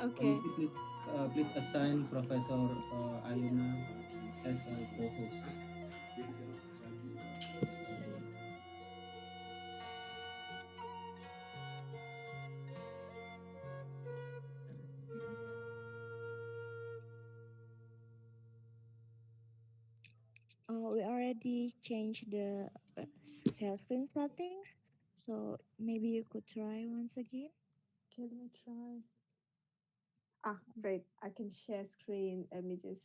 Okay. Please assign Professor Ayuna as a co-host. We already changed the share screen settings, so maybe you could try once again. Okay, let me try. Ah, great. I can share screen. Let me just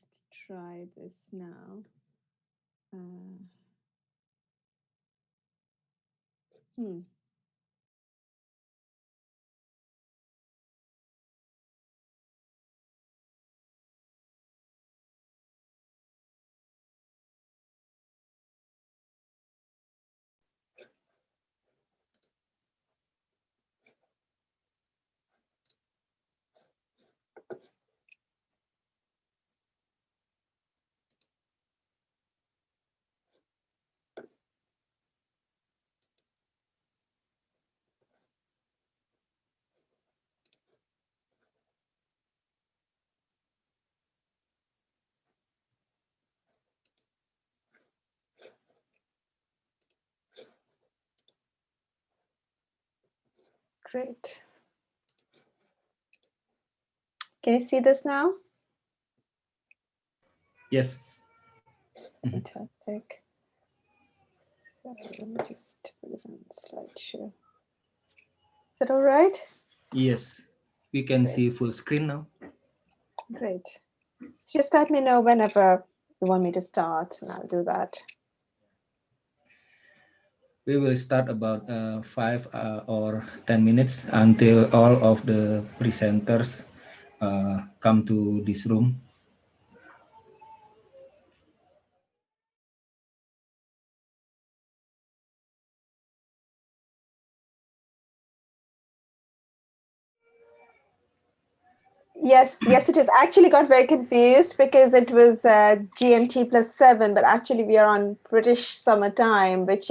try this now. Uh, hmm. Great. Can you see this now? Yes. Fantastic. So let me just put this on slideshow. Is that all right? Yes. We can Great. see full screen now. Great. Just let me know whenever you want me to start, and I'll do that. We will start about 5 or 10 minutes until all of the presenters come to this room. Yes, it is. Actually got very confused because it was GMT plus 7, but actually we are on British summer time, which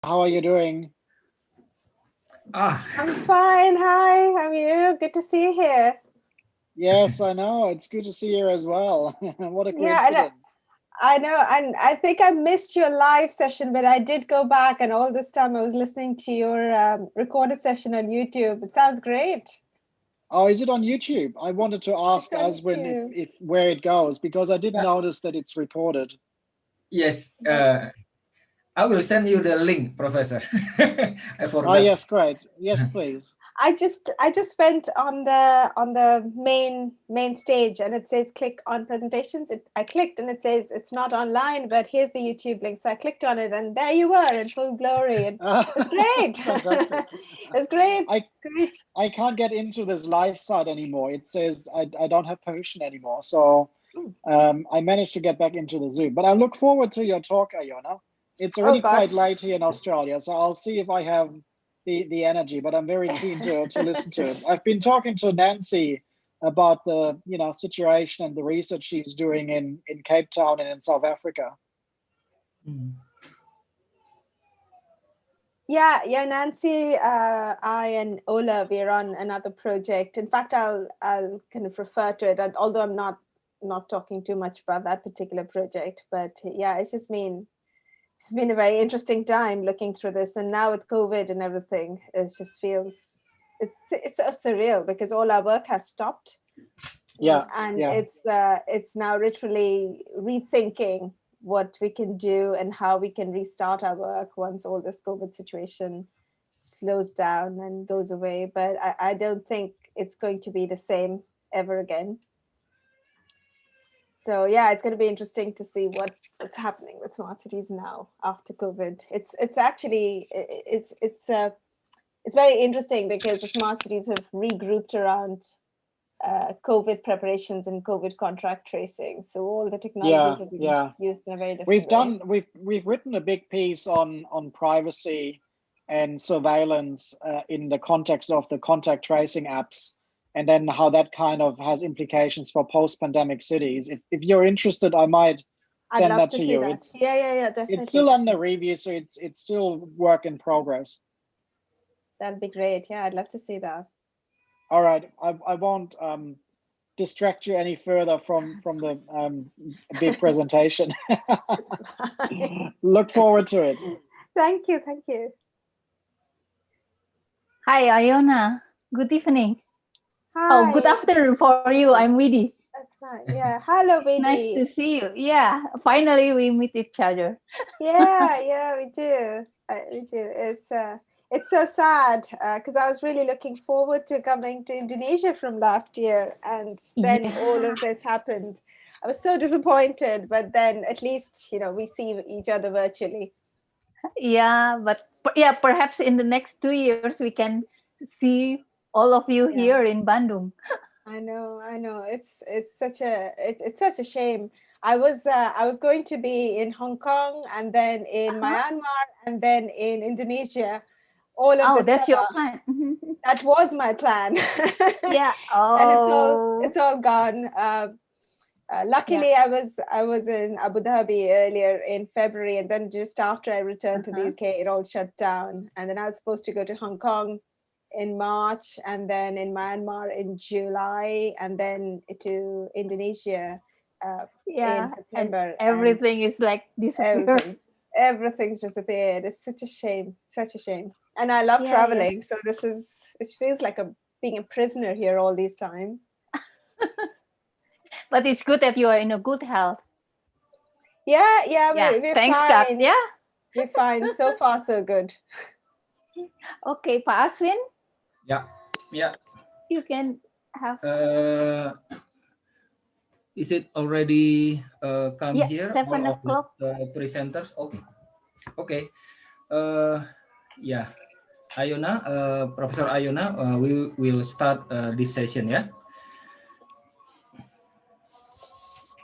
How are you doing? Ah, I'm fine. Hi, how are you? Good to see you here. Yes, I know. It's good to see you as well. What a Yeah, and coincidence. I know, and I think I missed your live session, but I did go back, and all this time I was listening to your recorded session on YouTube. It sounds great. Oh, is it on YouTube? I wanted to It's ask on Aswin YouTube. if where it goes because I did yeah, notice that it's recorded. yes. Yeah. I will send you the link, Professor. I Oh, forgot. yes, great. Yes, please. I just went on the main stage, and it says click on presentations. I clicked, and it says it's not online, but here's the YouTube link. So I clicked on it, and there you were in full glory, and it's great. Fantastic. It's great, I great. I can't get into this live site anymore. It says I don't have permission anymore. So Mm. I managed to get back into the Zoom. But I look forward to your talk, Iona. It's Oh already quite gosh. late here in Australia, so I'll see if I have the energy. But I'm very keen to listen to it. I've been talking to Nancy about the situation and the research she's doing in Cape Town and in South Africa. Mm. Yeah, yeah, Nancy, I and Ola, we're on another project. In fact, I'll kind of refer to it, although I'm not talking too much about that particular project. But yeah, it's been a very interesting time looking through this, and now with COVID and everything, it just feels it's so surreal because all our work has stopped, Yeah, and yeah. it's now literally rethinking what we can do and how we can restart our work once all this COVID situation slows down and goes away. But I don't think it's going to be the same ever again. So yeah, it's going to be interesting to see what's happening with smart cities now after COVID. It's actually it's very interesting because the smart cities have regrouped around COVID preparations and COVID contract tracing. So all the technologies Yeah, have been yeah. used in a very We've different way. done we've written a big piece on privacy and surveillance in the context of the contact tracing apps, and then how that kind of has implications for post-pandemic cities. If you're interested, I might I'd send love that to to see you. that. Yeah, yeah, yeah, It's definitely, still under definitely. review, so it's still work in progress. That'd be great. Yeah, I'd love to see that. All right, I won't distract you any further from the big presentation. It's fine. Look forward to it. Thank you, thank you. Hi, Iona. Good evening. Oh, good Hi. afternoon for you. I'm Widi. That's fine. Yeah. Hello, Nice Vidi. to see you. Yeah, finally we meet each other. Yeah, yeah, we do. We do. It's so sad because I was really looking forward to coming to Indonesia from last year, and then all Yeah, of this happened. I was so disappointed, but then at least we see each other virtually. yeah, but yeah, perhaps in the next 2 years we can see all of you Yeah, here in Bandung. I know, I know. It's such a shame. I was going to be in Hong Kong and then in Uh-huh. Myanmar and then in Indonesia all of Oh, this that's your summer. plan. That was my plan. Yeah. And it's Oh, all gone. yeah. Luckily, I was in Abu Dhabi earlier in February, and then just after I returned to the Uh-huh. UK, it all shut down. And then I was supposed to go to Hong Kong in March, and then in Myanmar in July, and then to Indonesia in Yeah, and September, and everything is like disappear. everything's everything's disappeared. It's such a shame, such a shame. And I love Yeah, yeah. traveling, so it feels like being a prisoner here all these time. But it's good that you are in a good health. Yeah, yeah, Yeah. we're Thanks God. fine. Yeah. We're fine. So far, so good. Okay, Pak Aswin, Yeah, yeah. you can have. Uh, is it already come Yeah, here? All seven of the o'clock. presenters. Okay, okay. Uh, yeah, Ayona, Professor Ayona, we will start this session. Yeah.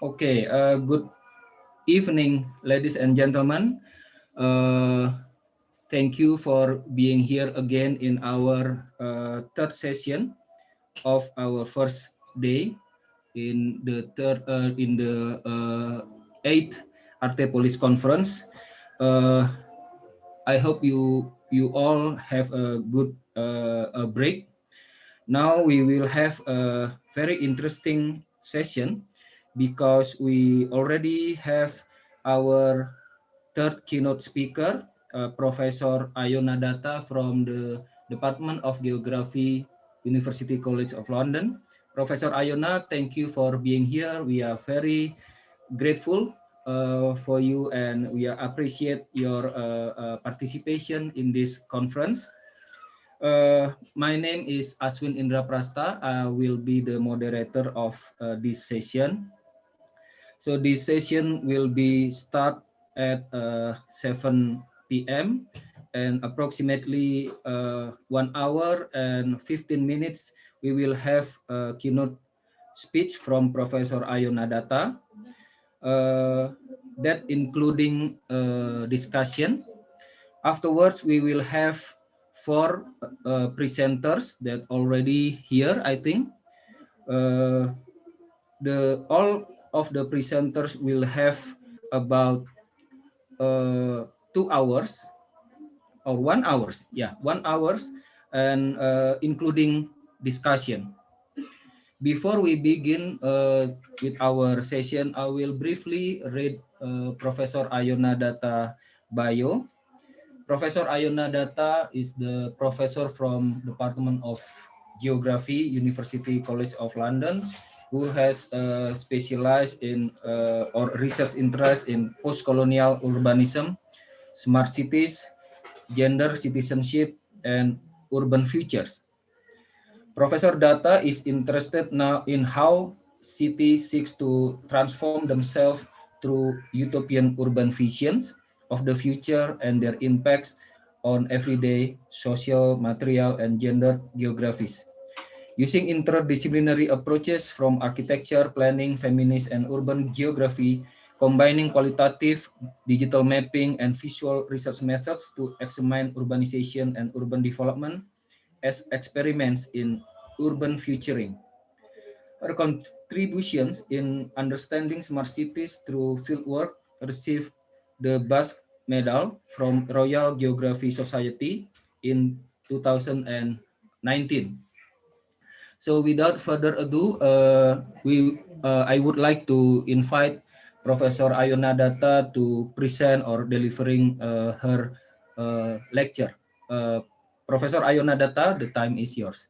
Okay. Good evening, ladies and gentlemen. Thank you for being here again in our third session of our first day in the eighth Arte-Polis conference. I hope you all have a good break. Now we will have a very interesting session because we already have our third keynote speaker, Professor Ayona Datta from the Department of Geography, University College of London. Professor Ayona, thank you for being here. We are very grateful for you and we appreciate your participation in this conference. My name is Aswin Indra Prasta. I will be the moderator of this session. So this session will be start at 7 p.m. and approximately 1 hour and 15 minutes we will have a keynote speech from Professor Ayona Datta. That including discussion. Afterwards, we will have four presenters that already here, I think. All of the presenters will have about 2 hours or 1 hours. Yeah, 1 hours, and including discussion. Before we begin with our session, I will briefly read Professor Ayona Data bio. Professor Ayona Data is the professor from Department of Geography, University College of London, who has specialized in or research interest in post-colonial urbanism, smart cities, gender citizenship, and urban futures. Professor Data is interested now in how cities seek to transform themselves through utopian urban visions of the future and their impacts on everyday social, material, and gender geographies. Using interdisciplinary approaches from architecture, planning, feminist, and urban geography, combining qualitative digital mapping and visual research methods to examine urbanization and urban development as experiments in urban futuring. Her contributions in understanding smart cities through fieldwork received the Basque Medal from Royal Geography Society in 2019. So without further ado, I would like to invite Professor Ayona Data to present or delivering her lecture. Professor Ayona Data, the time is yours.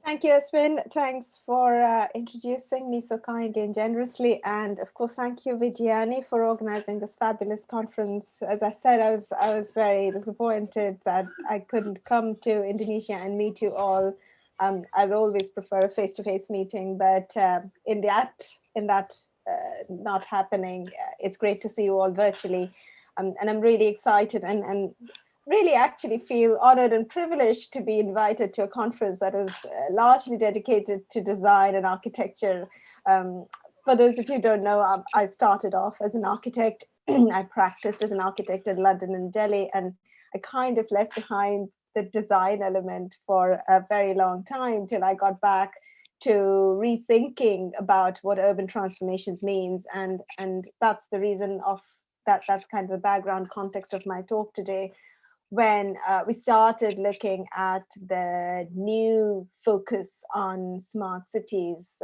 Thank you, Eswin. Thanks for introducing me so kindly and generously. And of course, thank you, Vidyani, for organizing this fabulous conference. As I said, I was very disappointed that I couldn't come to Indonesia and meet you all. I'd always prefer a face-to-face meeting, but in that not happening, it's great to see you all virtually. And I'm really excited and really actually feel honored and privileged to be invited to a conference that is largely dedicated to design and architecture. For those of you who don't know, I started off as an architect. I practiced as an architect in London and Delhi, and I kind of left behind the design element for a very long time till I got back to rethinking about what urban transformations means. And that's the reason of that's kind of the background context of my talk today. When we started looking at the new focus on smart cities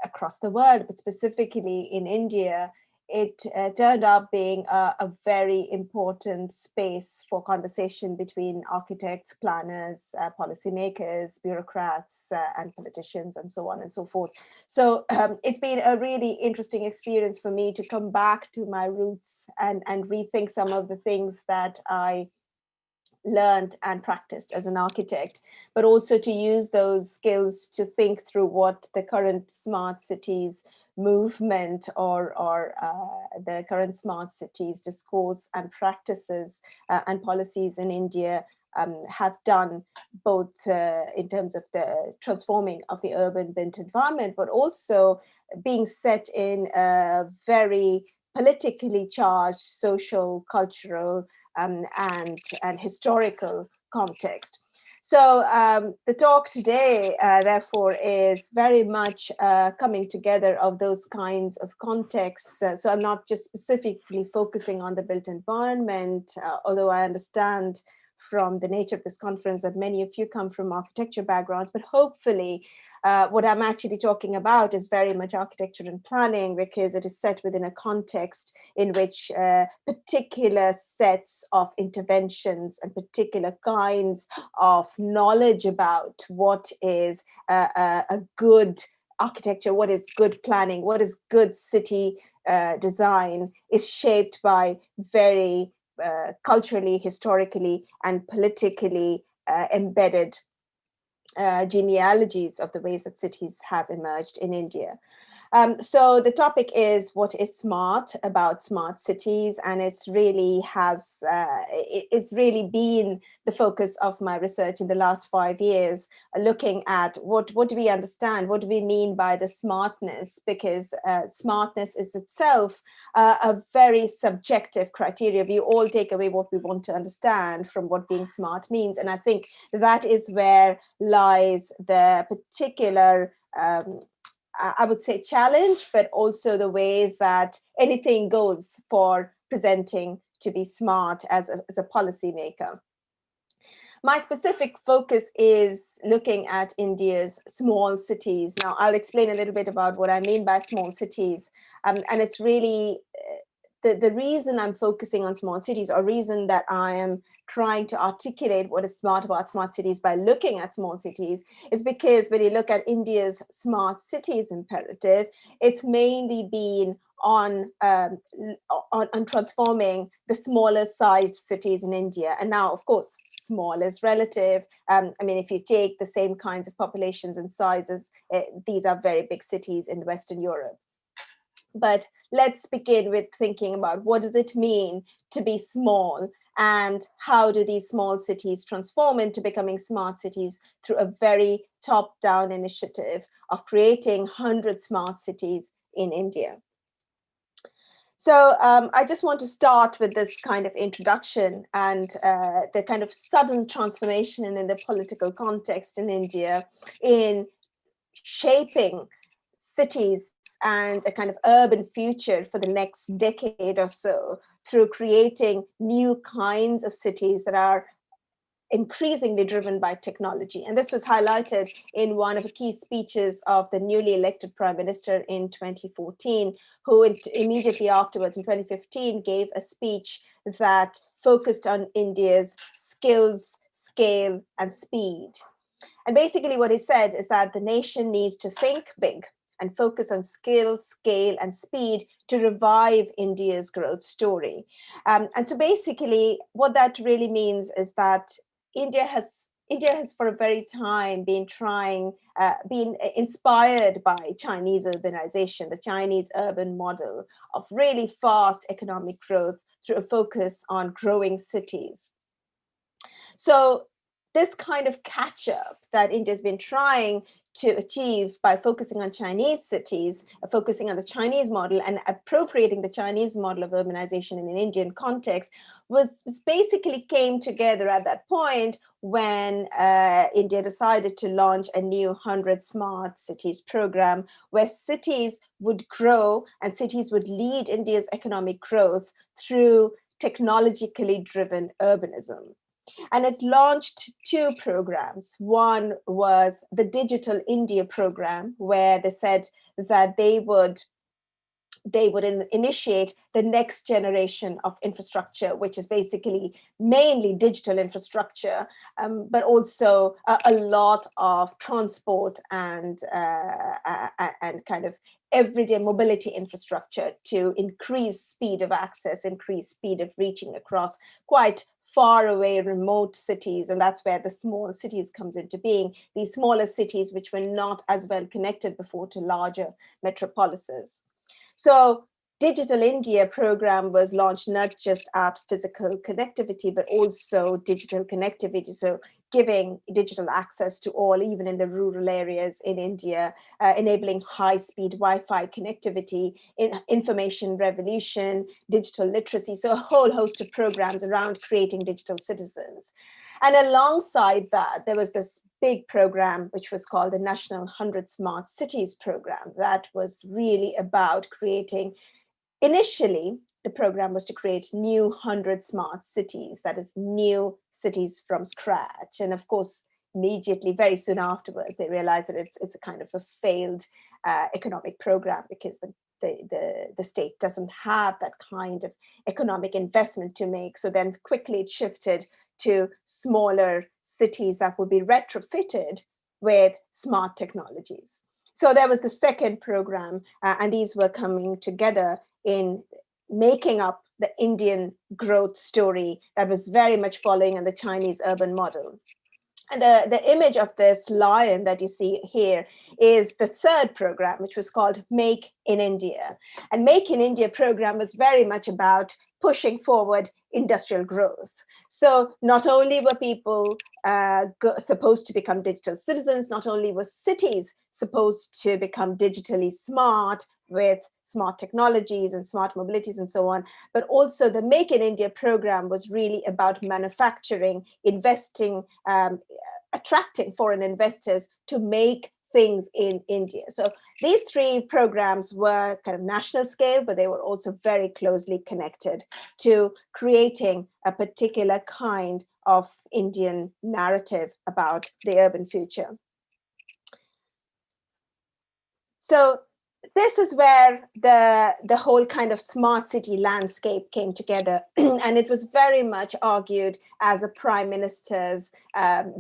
across the world, but specifically in India, it turned out being a very important space for conversation between architects, planners, policymakers, bureaucrats, and politicians, and so on and so forth. So it's been a really interesting experience for me to come back to my roots and rethink some of the things that I learned and practiced as an architect, but also to use those skills to think through what the current smart cities movement or the current smart cities discourse and practices and policies in India have done, both in terms of the transforming of the urban built environment, but also being set in a very politically charged social, cultural, and historical context. So the talk today, therefore, is very much coming together of those kinds of contexts. So I'm not just specifically focusing on the built environment, although I understand from the nature of this conference that many of you come from architecture backgrounds, but hopefully what I'm actually talking about is very much architecture and planning, because it is set within a context in which particular sets of interventions and particular kinds of knowledge about what is a good architecture, what is good planning, what is good city design, is shaped by very culturally, historically, and politically embedded genealogies of the ways that cities have emerged in India. So the topic is what is smart about smart cities, and it's really been the focus of my research in the last 5 years, looking at what do we understand, what do we mean by the smartness, because smartness is itself a very subjective criteria. We all take away what we want to understand from what being smart means, and I think that is where lies the particular I would say challenge, but also the way that anything goes for presenting to be smart as a policymaker. My specific focus is looking at India's small cities. Now, I'll explain a little bit about what I mean by small cities. And it's really the reason I'm focusing on small cities, or reason that I am trying to articulate what is smart about smart cities by looking at small cities, is because when you look at India's smart cities imperative, it's mainly been on transforming the smaller sized cities in India. And now, of course, small is relative. I mean, if you take the same kinds of populations and sizes, these are very big cities in Western Europe. But let's begin with thinking about what does it mean to be small, and how do these small cities transform into becoming smart cities through a very top-down initiative of creating 100 smart cities in India. So I just want to start with this kind of introduction and the kind of sudden transformation in the political context in India in shaping cities and a kind of urban future for the next decade or so through creating new kinds of cities that are increasingly driven by technology. And this was highlighted in one of the key speeches of the newly elected Prime Minister in 2014, who immediately afterwards in 2015 gave a speech that focused on India's skills, scale, and speed. And basically what he said is that the nation needs to think big and focus on skill, scale, and speed to revive India's growth story. And so basically what that really means is that India has for a very time been been inspired by Chinese urbanization, the Chinese urban model of really fast economic growth through a focus on growing cities. So this kind of catch up that India's been trying to achieve by focusing on Chinese cities, focusing on the Chinese model and appropriating the Chinese model of urbanization in an Indian context was basically came together at that point when India decided to launch a new 100 Smart Cities program, where cities would grow and cities would lead India's economic growth through technologically driven urbanism. And it launched two programs. One was the Digital India program, where they said that they would initiate the next generation of infrastructure, which is basically mainly digital infrastructure, but also a lot of transport and kind of everyday mobility infrastructure to increase speed of access, increase speed of reaching across quite far away remote cities. And that's where the small cities comes into being, these smaller cities which were not as well connected before to larger metropolises. So Digital India program was launched not just at physical connectivity, but also digital connectivity. So giving digital access to all, even in the rural areas in India, enabling high-speed Wi-Fi connectivity, information revolution, digital literacy. So a whole host of programs around creating digital citizens. And alongside that, there was this big program, which was called the National 100 Smart Cities program, that was really about creating, initially, the program was to create new 100 smart cities, that is new cities from scratch. And of course, immediately, very soon afterwards, they realized that it's a kind of a failed economic program, because the state doesn't have that kind of economic investment to make. So then quickly it shifted to smaller cities that would be retrofitted with smart technologies. So there was the second program, and these were coming together in making up the Indian growth story that was very much following on the Chinese urban model. And the image of this lion that you see here is the third program, which was called Make in India. And Make in India program was very much about pushing forward industrial growth. So not only were people supposed to become digital citizens, not only were cities supposed to become digitally smart with smart technologies and smart mobilities and so on, but also the Make in India program was really about manufacturing, investing, attracting foreign investors to make things in India. So these three programs were kind of national scale, but they were also very closely connected to creating a particular kind of Indian narrative about the urban future. So this is where the whole kind of smart city landscape came together. And it was very much argued as a prime minister's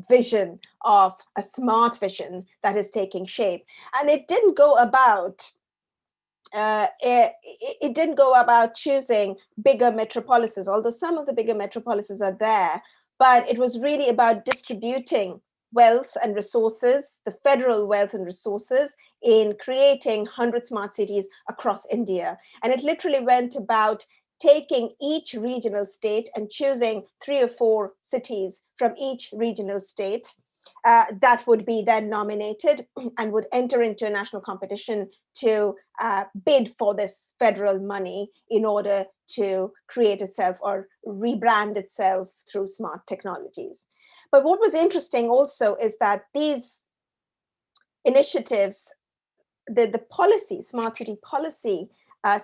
vision of a smart vision that is taking shape. And it didn't go about it didn't go about choosing bigger metropolises, although some of the bigger metropolises are there, but it was really about distributing wealth and resources, the federal wealth and resources, in creating 100 smart cities across India. And it literally went about taking each regional state and choosing 3 or 4 cities from each regional state that would be then nominated and would enter into a national competition to bid for this federal money in order to create itself or rebrand itself through smart technologies. But what was interesting also is that these initiatives, the policy, smart city policy,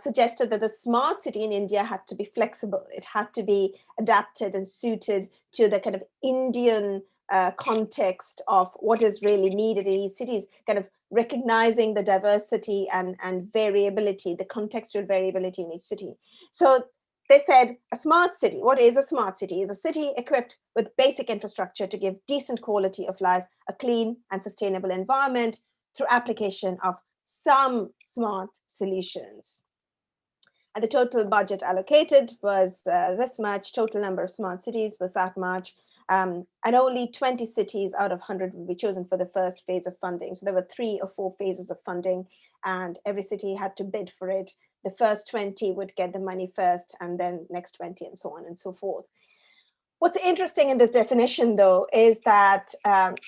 suggested that the smart city in India had to be flexible. It had to be adapted and suited to the kind of Indian context of what is really needed in these cities, kind of recognizing the diversity and variability, the contextual variability in each city. So they said a smart city, what is a smart city? Is a city equipped with basic infrastructure to give decent quality of life, a clean and sustainable environment through application of some smart solutions. And the total budget allocated was this much, total number of smart cities was that much. And only 20 cities out of 100 would be chosen for the first phase of funding. So there were 3 or 4 phases of funding, and every city had to bid for it. The first 20 would get the money first, and then next 20, and so on and so forth. What's interesting in this definition, though, is that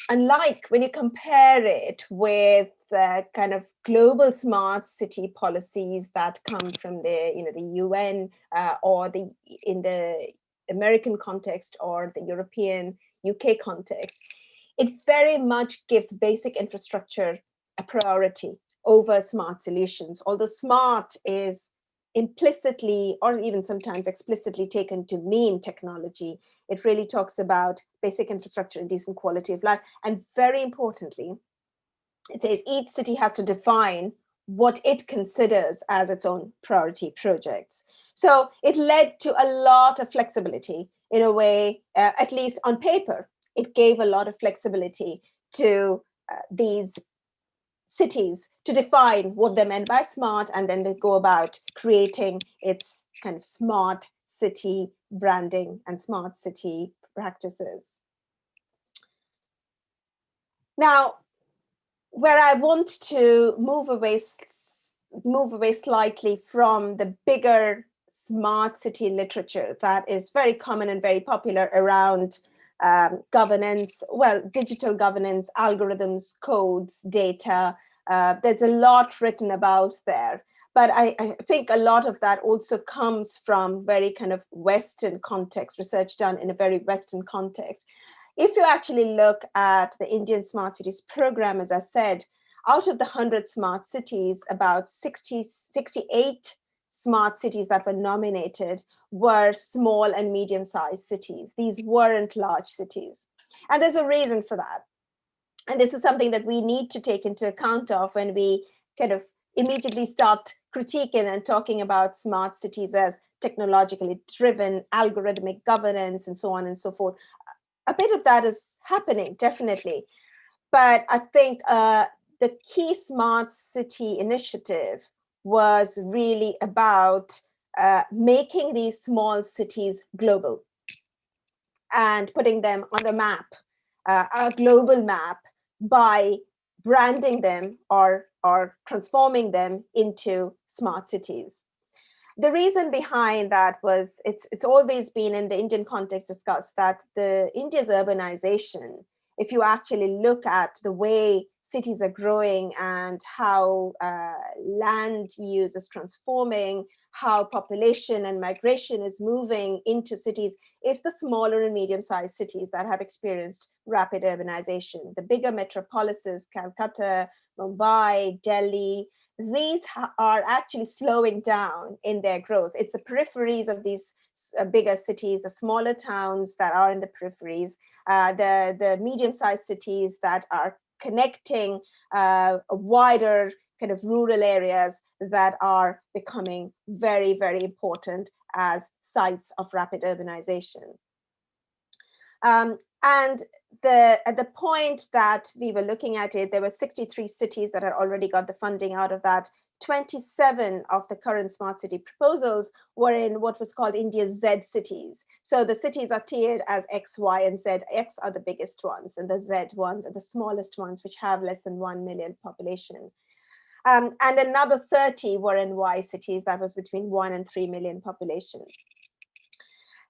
unlike when you compare it with the kind of global smart city policies that come from the UN or in the American context or the European UK context, it very much gives basic infrastructure a priority over smart solutions. Although smart is implicitly or even sometimes explicitly taken to mean technology, it really talks about basic infrastructure and decent quality of life. And very importantly, it says each city has to define what it considers as its own priority projects. So it led to a lot of flexibility in a way, at least on paper. It gave a lot of flexibility to these cities to define what they meant by smart, and then to go about creating its kind of smart city branding and smart city practices. Now, where I want to move away slightly from the bigger smart city literature that is very common and very popular around governance, well, digital governance, algorithms, codes, data. There's a lot written about there. But I think a lot of that also comes from very kind of Western context, research done in a very Western context. If you actually look at the Indian Smart Cities program, as I said, out of the 100 smart cities, about 68 smart cities that were nominated were small and medium-sized cities. These weren't large cities. And there's a reason for that. And this is something that we need to take into account of when we kind of immediately start critiquing and talking about smart cities as technologically driven, algorithmic governance, and so on and so forth. A bit of that is happening, definitely. But I think the key smart city initiative was really about making these small cities global and putting them on the map, a global map, by branding them or transforming them into smart cities. The reason behind that was it's always been in the Indian context discussed that India's urbanization, if you actually look at the way cities are growing and how land use is transforming, how population and migration is moving into cities is the smaller and medium-sized cities that have experienced rapid urbanization. The bigger metropolises, Calcutta, Mumbai, Delhi, these are actually slowing down in their growth. It's the peripheries of these bigger cities, the smaller towns that are in the peripheries, the medium-sized cities that are connecting a wider kind of rural areas that are becoming very, very important as sites of rapid urbanization. And at the point that we were looking at it, there were 63 cities that had already got the funding out of that. 27 of the current smart city proposals were in what was called India's Z cities. So the cities are tiered as X, Y, and Z. X are the biggest ones, and the Z ones are the smallest ones, which have less than 1 million population. And another 30 were in Y cities, that was between 1 and 3 million population.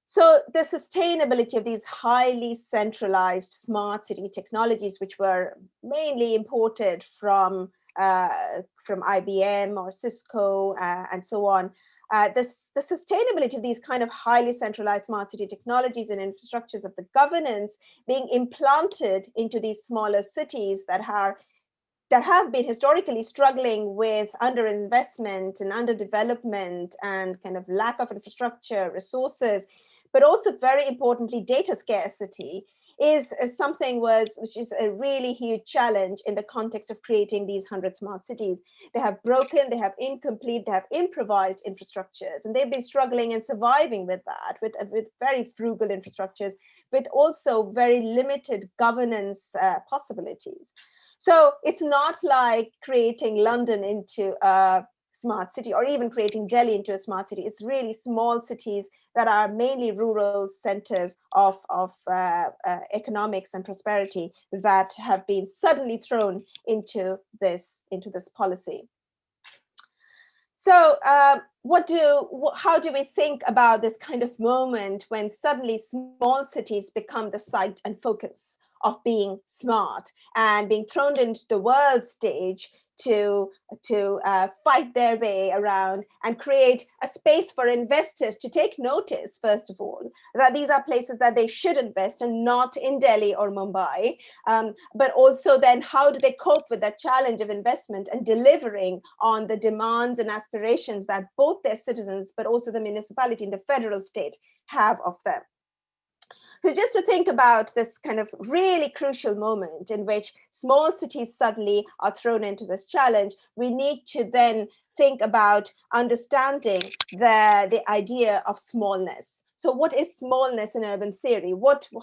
So the sustainability of these highly centralized smart city technologies, which were mainly imported from IBM or Cisco and so on, the sustainability of these kind of highly centralized smart city technologies and infrastructures of the governance being implanted into these smaller cities that have been historically struggling with underinvestment and underdevelopment and kind of lack of infrastructure, resources, but also very importantly, data scarcity is something which is a really huge challenge in the context of creating these 100 smart cities. They have broken, they have incomplete, they have improvised infrastructures, and they've been struggling and surviving with that, with very frugal infrastructures, but also very limited governance possibilities. So it's not like creating London into a smart city or even creating Delhi into a smart city. It's really small cities that are mainly rural centers of economics and prosperity that have been suddenly thrown into this policy. So how do we think about this kind of moment when suddenly small cities become the site and focus of being smart and being thrown into the world stage to fight their way around and create a space for investors to take notice, first of all, that these are places that they should invest and not in Delhi or Mumbai. But also then how do they cope with that challenge of investment and delivering on the demands and aspirations that both their citizens, but also the municipality and the federal state have of them. So just to think about this kind of really crucial moment in which small cities suddenly are thrown into this challenge, we need to then think about understanding the idea of smallness. So what is smallness in urban theory?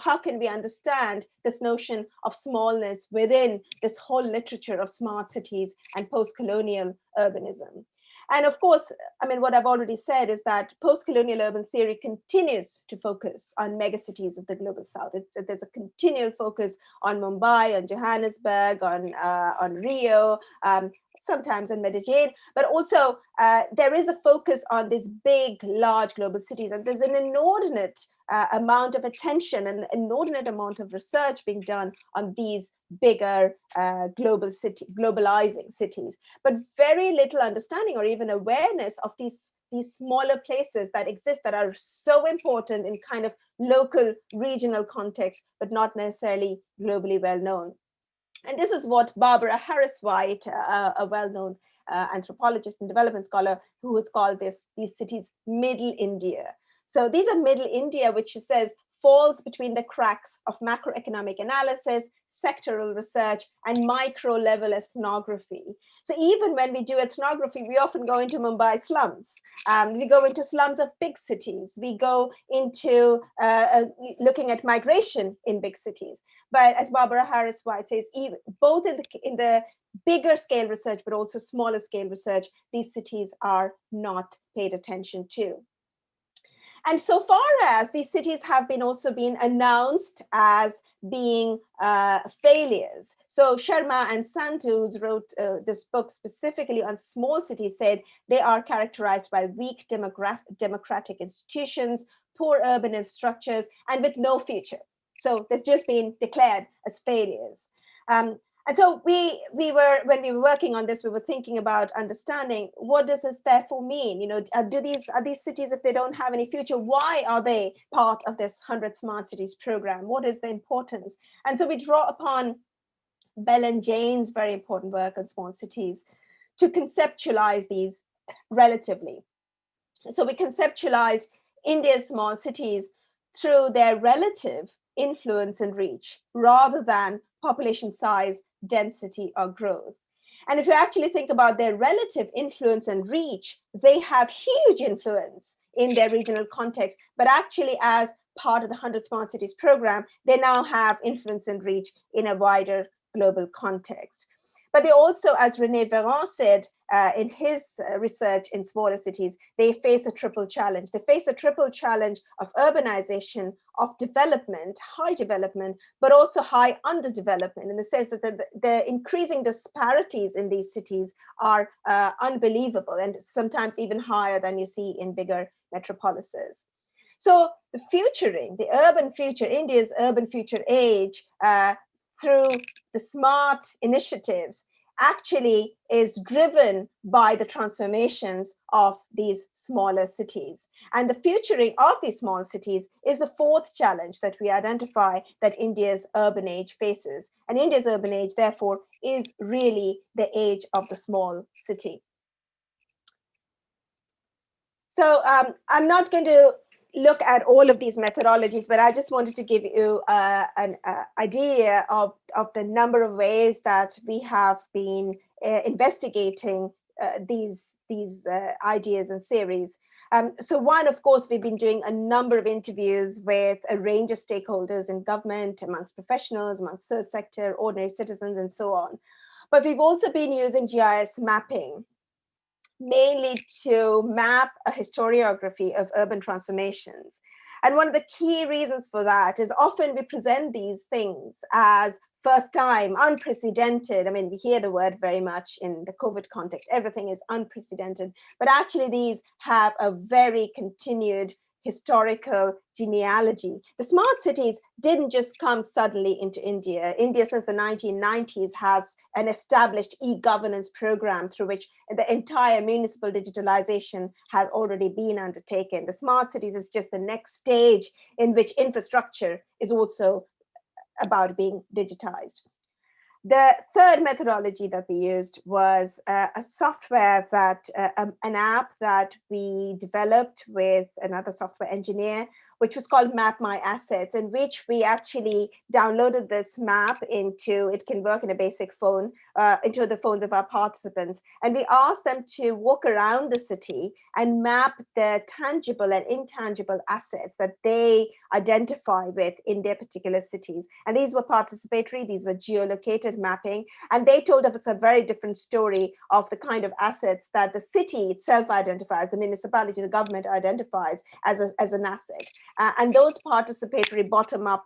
How can we understand this notion of smallness within this whole literature of smart cities and post-colonial urbanism? And of course, I mean, what I've already said is that post-colonial urban theory continues to focus on megacities of the global south. There's a continual focus on Mumbai, on Johannesburg, on Rio, sometimes in Medellin, but also there is a focus on these big, large global cities. And there's an inordinate amount of attention and an inordinate amount of research being done on these bigger globalizing cities, but very little understanding or even awareness of these smaller places that exist that are so important in kind of local, regional context, but not necessarily globally well known. And this is what Barbara Harris-White, a well-known anthropologist and development scholar, who has called these cities Middle India. So these are Middle India, which she says falls between the cracks of macroeconomic analysis, sectoral research, and micro-level ethnography. So even when we do ethnography, we often go into Mumbai slums. We go into slums of big cities. We go into looking at migration in big cities. But as Barbara Harris-White says, even both in the bigger scale research, but also smaller scale research, these cities are not paid attention to. And so far as these cities have also been announced as being failures. So Sharma and Sandhu, who wrote this book specifically on small cities, said they are characterized by weak democratic institutions, poor urban infrastructures, and with no future. So they've just been declared as failures. And so when we were working on this, we were thinking about understanding what does this therefore mean? You know, are these cities, if they don't have any future, why are they part of this 100 Smart Cities program? What is the importance? And so we draw upon Bell and Jane's very important work on small cities to conceptualize these relatively. So we conceptualized India's small cities through their relative influence and reach rather than population size, density, or growth. And if you actually think about their relative influence and reach, they have huge influence in their regional context, but actually as part of the 100 Smart Cities program, they now have influence and reach in a wider global context. But they also, as René Véran said in his research in smaller cities, they face a triple challenge. They face a triple challenge of urbanization, of development, high development, but also high underdevelopment, in the sense that the increasing disparities in these cities are unbelievable, and sometimes even higher than you see in bigger metropolises. So the futuring, the urban future, India's urban future age, through the smart initiatives, actually is driven by the transformations of these smaller cities. And the futuring of these small cities is the fourth challenge that we identify that India's urban age faces. And India's urban age, therefore, is really the age of the small city. So I'm not going to look at all of these methodologies, but I just wanted to give you an idea of the number of ways that we have been investigating these ideas and theories. So one, of course, we've been doing a number of interviews with a range of stakeholders in government, amongst professionals, amongst third sector, ordinary citizens, and so on. But we've also been using GIS mapping, mainly to map a historiography of urban transformations. And one of the key reasons for that is often we present these things as first time, unprecedented. I mean, we hear the word very much in the COVID context, everything is unprecedented, but actually these have a very continued historical genealogy. The smart cities didn't just come suddenly into India. India, since the 1990s, has an established e-governance program through which the entire municipal digitalization has already been undertaken. The smart cities is just the next stage in which infrastructure is also about being digitized. The third methodology that we used was a software that, an app that we developed with another software engineer, which was called Map My Assets, in which we actually downloaded this map into, it can work in a basic phone, into the phones of our participants. And we asked them to walk around the city and map the tangible and intangible assets that they identify with in their particular cities. And these were participatory, these were geolocated mapping, and they told us a very different story of the kind of assets that the city itself identifies, the municipality, the government identifies as an asset. And those participatory bottom-up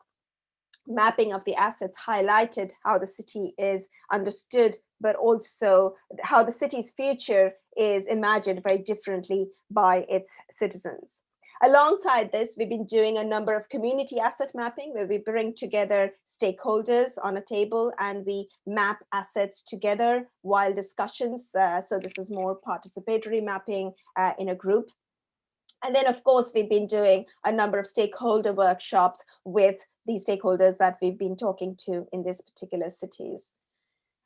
mapping of the assets highlighted how the city is understood, but also how the city's future is imagined very differently by its citizens. Alongside this, we've been doing a number of community asset mapping where we bring together stakeholders on a table and we map assets together while discussions. So this is more participatory mapping in a group. And then, of course, we've been doing a number of stakeholder workshops with these stakeholders that we've been talking to in these particular cities.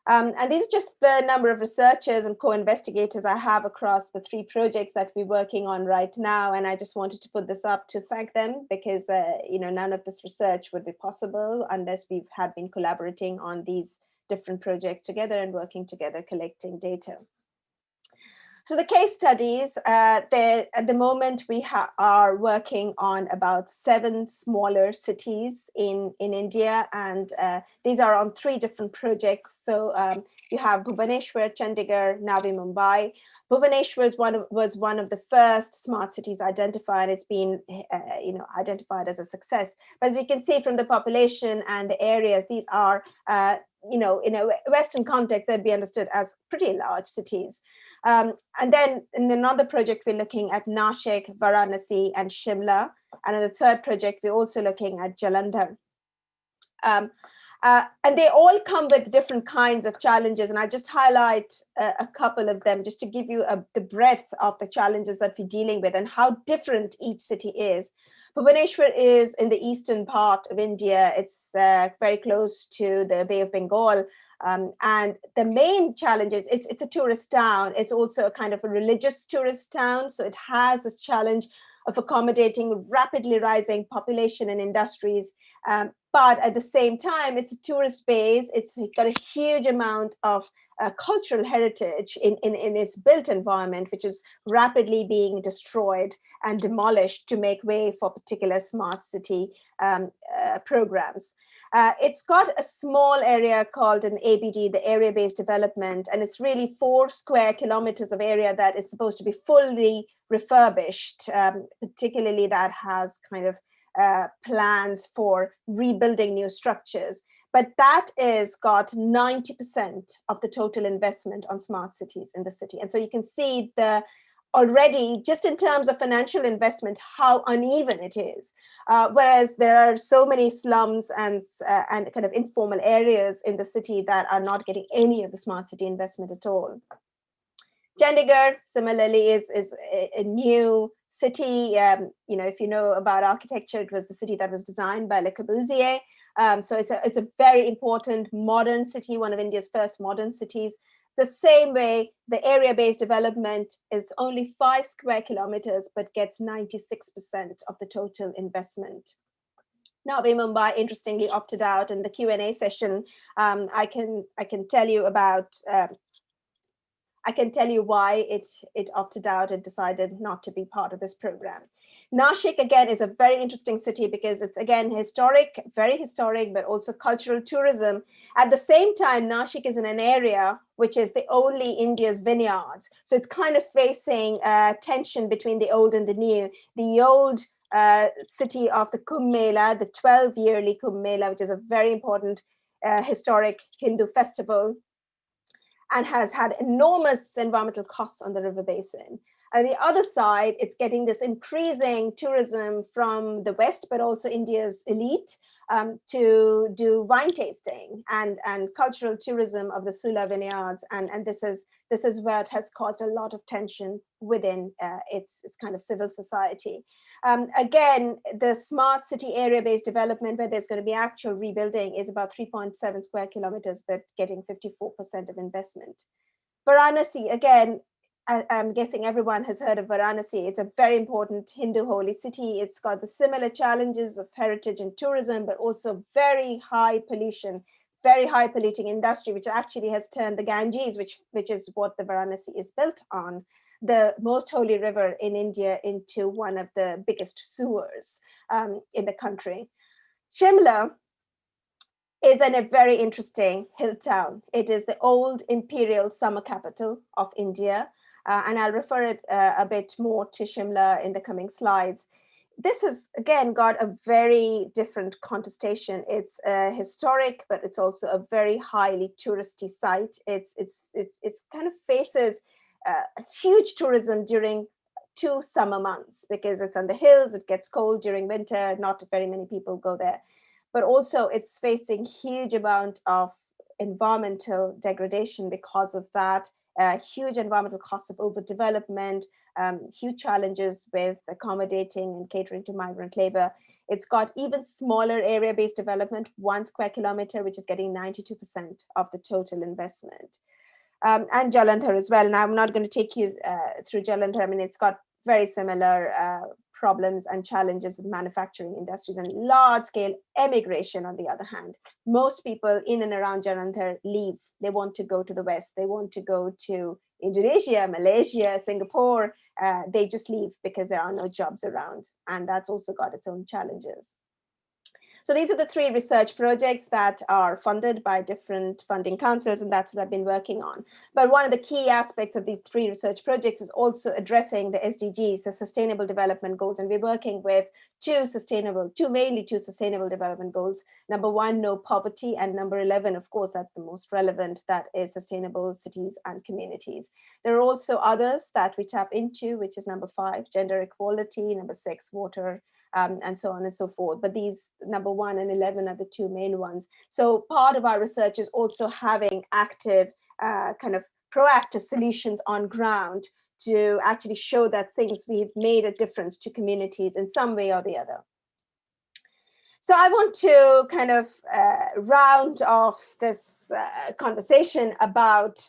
And these are just the number of researchers and co-investigators I have across the 3 projects that we're working on right now. And I just wanted to put this up to thank them because, none of this research would be possible unless we had been collaborating on these different projects together and working together, collecting data. So the case studies, at the moment we are working on about 7 smaller cities in India, and these are on 3 different projects. So you have Bhubaneshwar, Chandigarh, Navi Mumbai. Bhubaneshwar was one of the first smart cities identified. It's been identified as a success. But as you can see from the population and the areas, these are in a Western context, they'd be understood as pretty large cities. And then in another project, we're looking at Nashik, Varanasi, and Shimla. And in the third project, we're also looking at Jalandhar. And they all come with different kinds of challenges. And I just highlight a couple of them just to give you the breadth of the challenges that we're dealing with and how different each city is. Bhubaneshwar is in the eastern part of India. It's very close to the Bay of Bengal. And the main challenge is it's a tourist town. It's also a kind of a religious tourist town. So it has this challenge of accommodating rapidly rising population and industries. But at the same time, it's a tourist base. It's got a huge amount of cultural heritage in its built environment, which is rapidly being destroyed and demolished to make way for particular smart city programs. It's got a small area called an ABD, the area-based development, and it's really 4 square kilometers of area that is supposed to be fully refurbished, particularly that has kind of plans for rebuilding new structures. But that is got 90% of the total investment on smart cities in the city. And so you can see already, just in terms of financial investment, how uneven it is. Whereas there are so many slums and kind of informal areas in the city that are not getting any of the smart city investment at all. Chandigarh, similarly, is a new city. If you know about architecture, it was the city that was designed by Le Corbusier. So it's a very important modern city, one of India's first modern cities. The same way, the area-based development is only 5 square kilometers, but gets 96% of the total investment. Navi Mumbai, interestingly, opted out in the Q&A session. I can tell you about. I can tell you why it opted out and decided not to be part of this program. Nashik, again, is a very interesting city because it's, again, historic, very historic, but also cultural tourism. At the same time, Nashik is in an area which is the only India's vineyards. So it's kind of facing tension between the old and the new. The old city of the Kumbh Mela, the 12-yearly Kumbh Mela, which is a very important historic Hindu festival, and has had enormous environmental costs on the river basin. On the other side, it's getting this increasing tourism from the West, but also India's elite to do wine tasting and cultural tourism of the Sula vineyards. And this is where it has caused a lot of tension within its kind of civil society. Again, the smart city area-based development, where there's going to be actual rebuilding, is about 3.7 square kilometers, but getting 54% of investment. Varanasi, again, I'm guessing everyone has heard of Varanasi. It's a very important Hindu holy city. It's got the similar challenges of heritage and tourism, but also very high pollution, very high polluting industry, which actually has turned the Ganges, which is what the Varanasi is built on, the most holy river in India, into one of the biggest sewers in the country. Shimla is a very interesting hill town. It is the old imperial summer capital of India. And I'll refer it a bit more to Shimla in the coming slides. This has, again, got a very different contestation. It's historic, but it's also a very highly touristy site. It's kind of faces huge tourism during 2 summer months because it's on the hills, it gets cold during winter, not very many people go there. But also it's facing huge amount of environmental degradation because of that, huge environmental costs of overdevelopment, huge challenges with accommodating and catering to migrant labor. It's got even smaller area-based development, 1 square kilometer, which is getting 92% of the total investment. And Jalandhar as well. And I'm not going to take you through Jalandhar. I mean, it's got very similar problems and challenges with manufacturing industries and large-scale emigration. On the other hand, most people in and around Jalandhar leave. They want to go to the West. They want to go to Indonesia, Malaysia, Singapore. They just leave because there are no jobs around. And that's also got its own challenges. So these are the 3 research projects that are funded by different funding councils, and that's what I've been working on. But one of the key aspects of these 3 research projects is also addressing the SDGs, the Sustainable Development Goals, and we're working with 2 sustainable development goals. Number 1, no poverty, and number 11, of course, that's the most relevant, that is sustainable cities and communities. There are also others that we tap into, which is number 5, gender equality, number 6, water and so on and so forth. But these number 1 and 11 are the two main ones. So part of our research is also having active kind of proactive solutions on ground to actually show that things we've made a difference to communities in some way or the other. So I want to kind of round off this conversation about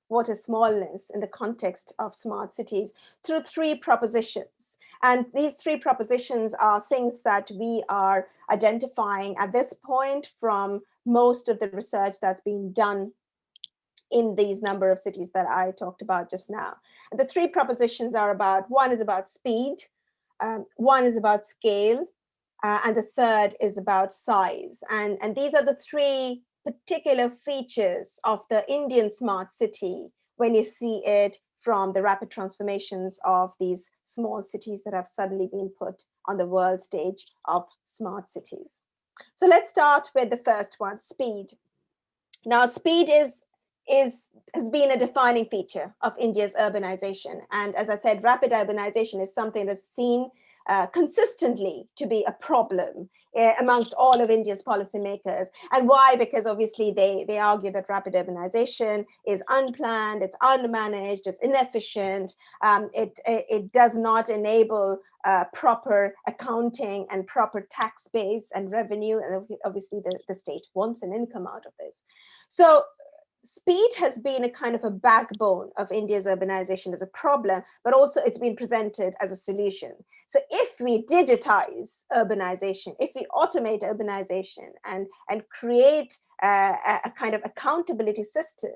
what is smallness in the context of smart cities through 3 propositions. And these 3 propositions are things that we are identifying at this point from most of the research that's been done in these number of cities that I talked about just now. And the 3 propositions are about, one is about speed, one is about scale, and the third is about size. And these are the 3 particular features of the Indian smart city when you see it from the rapid transformations of these small cities that have suddenly been put on the world stage of smart cities. So let's start with the first one, speed. Now, speed has been a defining feature of India's urbanization. And as I said, rapid urbanization is something that's seen consistently to be a problem amongst all of India's policymakers. And why? Because obviously they argue that rapid urbanization is unplanned, it's unmanaged, it's inefficient, it does not enable proper accounting and proper tax base and revenue. And obviously the state wants an income out of this. So speed has been a kind of a backbone of India's urbanization as a problem, but also it's been presented as a solution. So if we digitize urbanization, if we automate urbanization and create a kind of accountability system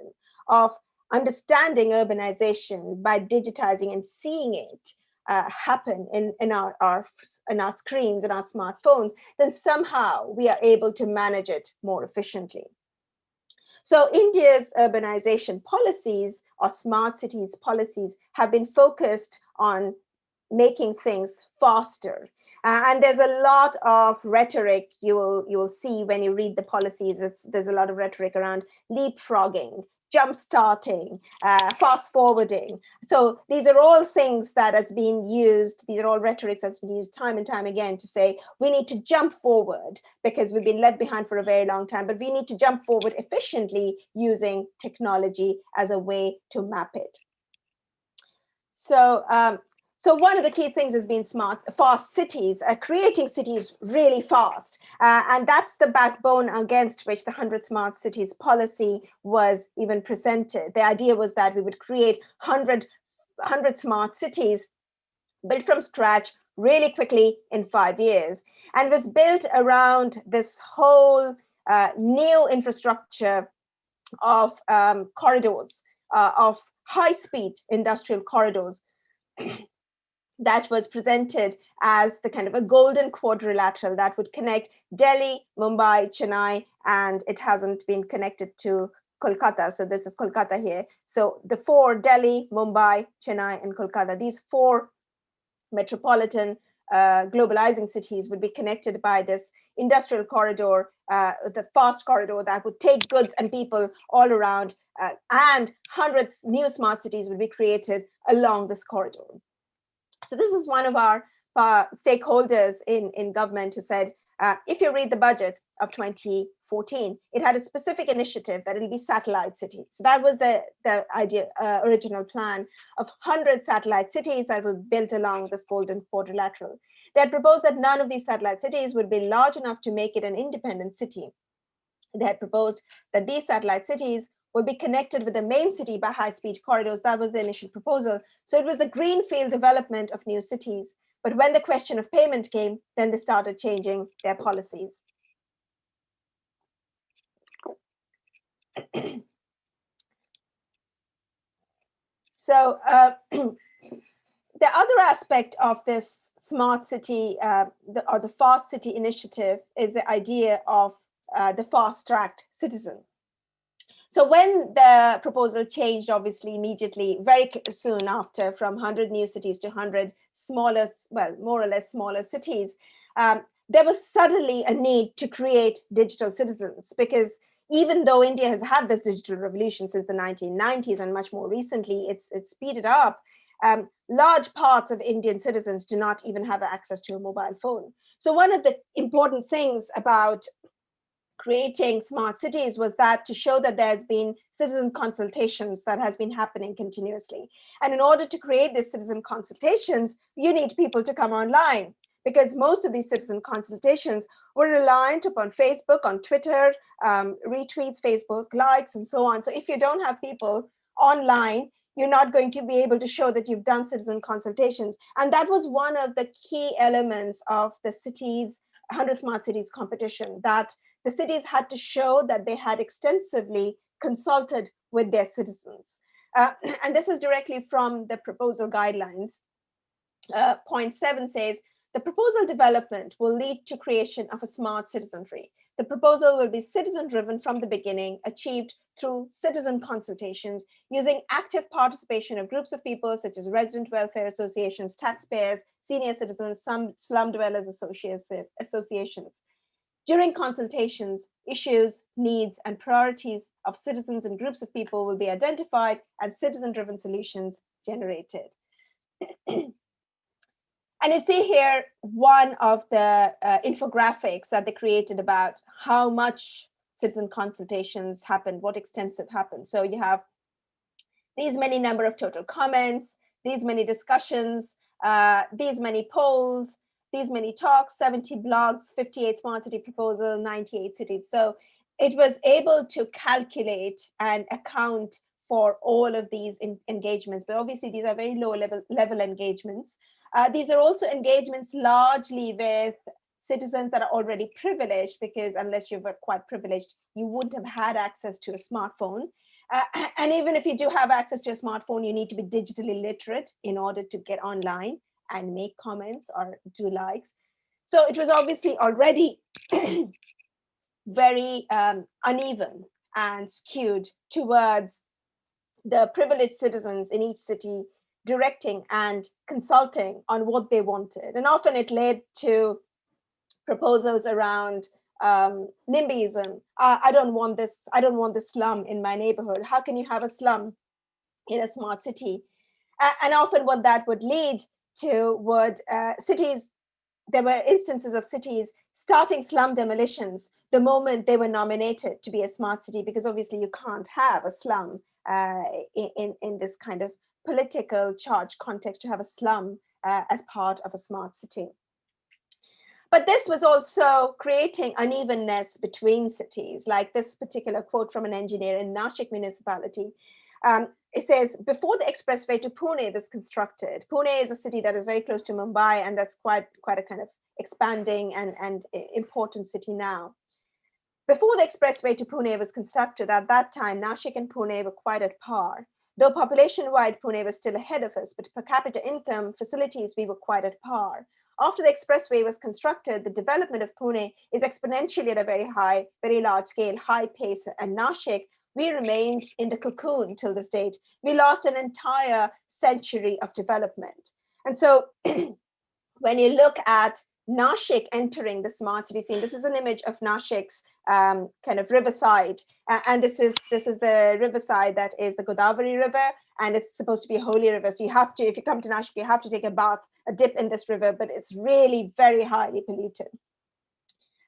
of understanding urbanization by digitizing and seeing it happen in our screens, in our smartphones, then somehow we are able to manage it more efficiently. So India's urbanization policies or smart cities policies have been focused on making things faster. And there's a lot of rhetoric you will see when you read the policies. There's a lot of rhetoric around leapfrogging, jump starting, fast forwarding. So these are all things that has been used. These are all rhetorics that's been used time and time again to say we need to jump forward because we've been left behind for a very long time, but we need to jump forward efficiently using technology as a way to map it. So one of the key things has been fast cities, creating cities really fast. And that's the backbone against which the 100 Smart Cities policy was even presented. The idea was that we would create 100 smart cities built from scratch really quickly in 5 years. And was built around this whole new infrastructure of corridors, of high-speed industrial corridors, that was presented as the kind of a golden quadrilateral that would connect Delhi, Mumbai, Chennai, and it hasn't been connected to Kolkata. So this is Kolkata here. So the 4, Delhi, Mumbai, Chennai, and Kolkata, these 4 metropolitan globalizing cities would be connected by this industrial corridor, the fast corridor that would take goods and people all around, and hundreds new smart cities would be created along this corridor. So this is one of our stakeholders in government who said, if you read the budget of 2014, it had a specific initiative that it'll be satellite cities. So that was the idea, original plan of 100 satellite cities that were built along this golden quadrilateral. They had proposed that none of these satellite cities would be large enough to make it an independent city. They had proposed that these satellite cities will be connected with the main city by high-speed corridors. That was the initial proposal. So it was the greenfield development of new cities. But when the question of payment came, then they started changing their policies. So the other aspect of this smart city or the fast city initiative is the idea of the fast-tracked citizen. So when the proposal changed, obviously, immediately, very soon after, from 100 new cities to 100 smaller, well, more or less smaller cities, there was suddenly a need to create digital citizens, because even though India has had this digital revolution since the 1990s and much more recently, it's speeded up. large parts of Indian citizens do not even have access to a mobile phone. So one of the important things about creating smart cities was that to show that there's been citizen consultations that has been happening continuously. And in order to create these citizen consultations, you need people to come online, because most of these citizen consultations were reliant upon Facebook, on Twitter, retweets, Facebook likes, and so on. So if you don't have people online, you're not going to be able to show that you've done citizen consultations. And that was one of the key elements of the cities, 100 Smart Cities competition, that the cities had to show that they had extensively consulted with their citizens. And this is directly from the proposal guidelines. Point 7 says, the proposal development will lead to creation of a smart citizenry. The proposal will be citizen-driven from the beginning, achieved through citizen consultations, using active participation of groups of people such as resident welfare associations, taxpayers, senior citizens, some slum dwellers associations. During consultations, issues, needs, and priorities of citizens and groups of people will be identified and citizen-driven solutions generated. And you see here one of the infographics that they created about how much citizen consultations happened, what extensive happened. So you have these many number of total comments, these many discussions, these many polls, these many talks, 70 blogs, 58 smart city proposal, 98 cities. So it was able to calculate and account for all of these engagements, but obviously these are very low level engagements. These are also engagements largely with citizens that are already privileged, because unless you were quite privileged, you wouldn't have had access to a smartphone. And even if you do have access to a smartphone, you need to be digitally literate in order to get online and make comments or do likes. So it was obviously already very uneven and skewed towards the privileged citizens in each city directing and consulting on what they wanted. And often it led to proposals around NIMBYism. I don't want this slum in my neighborhood. How can you have a slum in a smart city? And often what that would lead to would cities, there were instances of cities starting slum demolitions the moment they were nominated to be a smart city, because obviously you can't have a slum in this kind of political charge context to have a slum as part of a smart city. But this was also creating unevenness between cities, like this particular quote from an engineer in Nashik municipality. It says, before the expressway to Pune was constructed, Pune is a city that is very close to Mumbai, and that's quite a kind of expanding and important city now. Before the expressway to Pune was constructed, at that time, Nashik and Pune were quite at par. Though population-wide, Pune was still ahead of us, but per capita income, facilities, we were quite at par. After the expressway was constructed, the development of Pune is exponentially at a very large scale, high pace, and Nashik, we remained in the cocoon till this date. We lost an entire century of development. And so when you look at Nashik entering the smart city scene, this is an image of Nashik's kind of riverside. And this is the riverside that is the Godavari River, and it's supposed to be a holy river. So you have to, if you come to Nashik, you have to take a dip in this river, but it's really very highly polluted.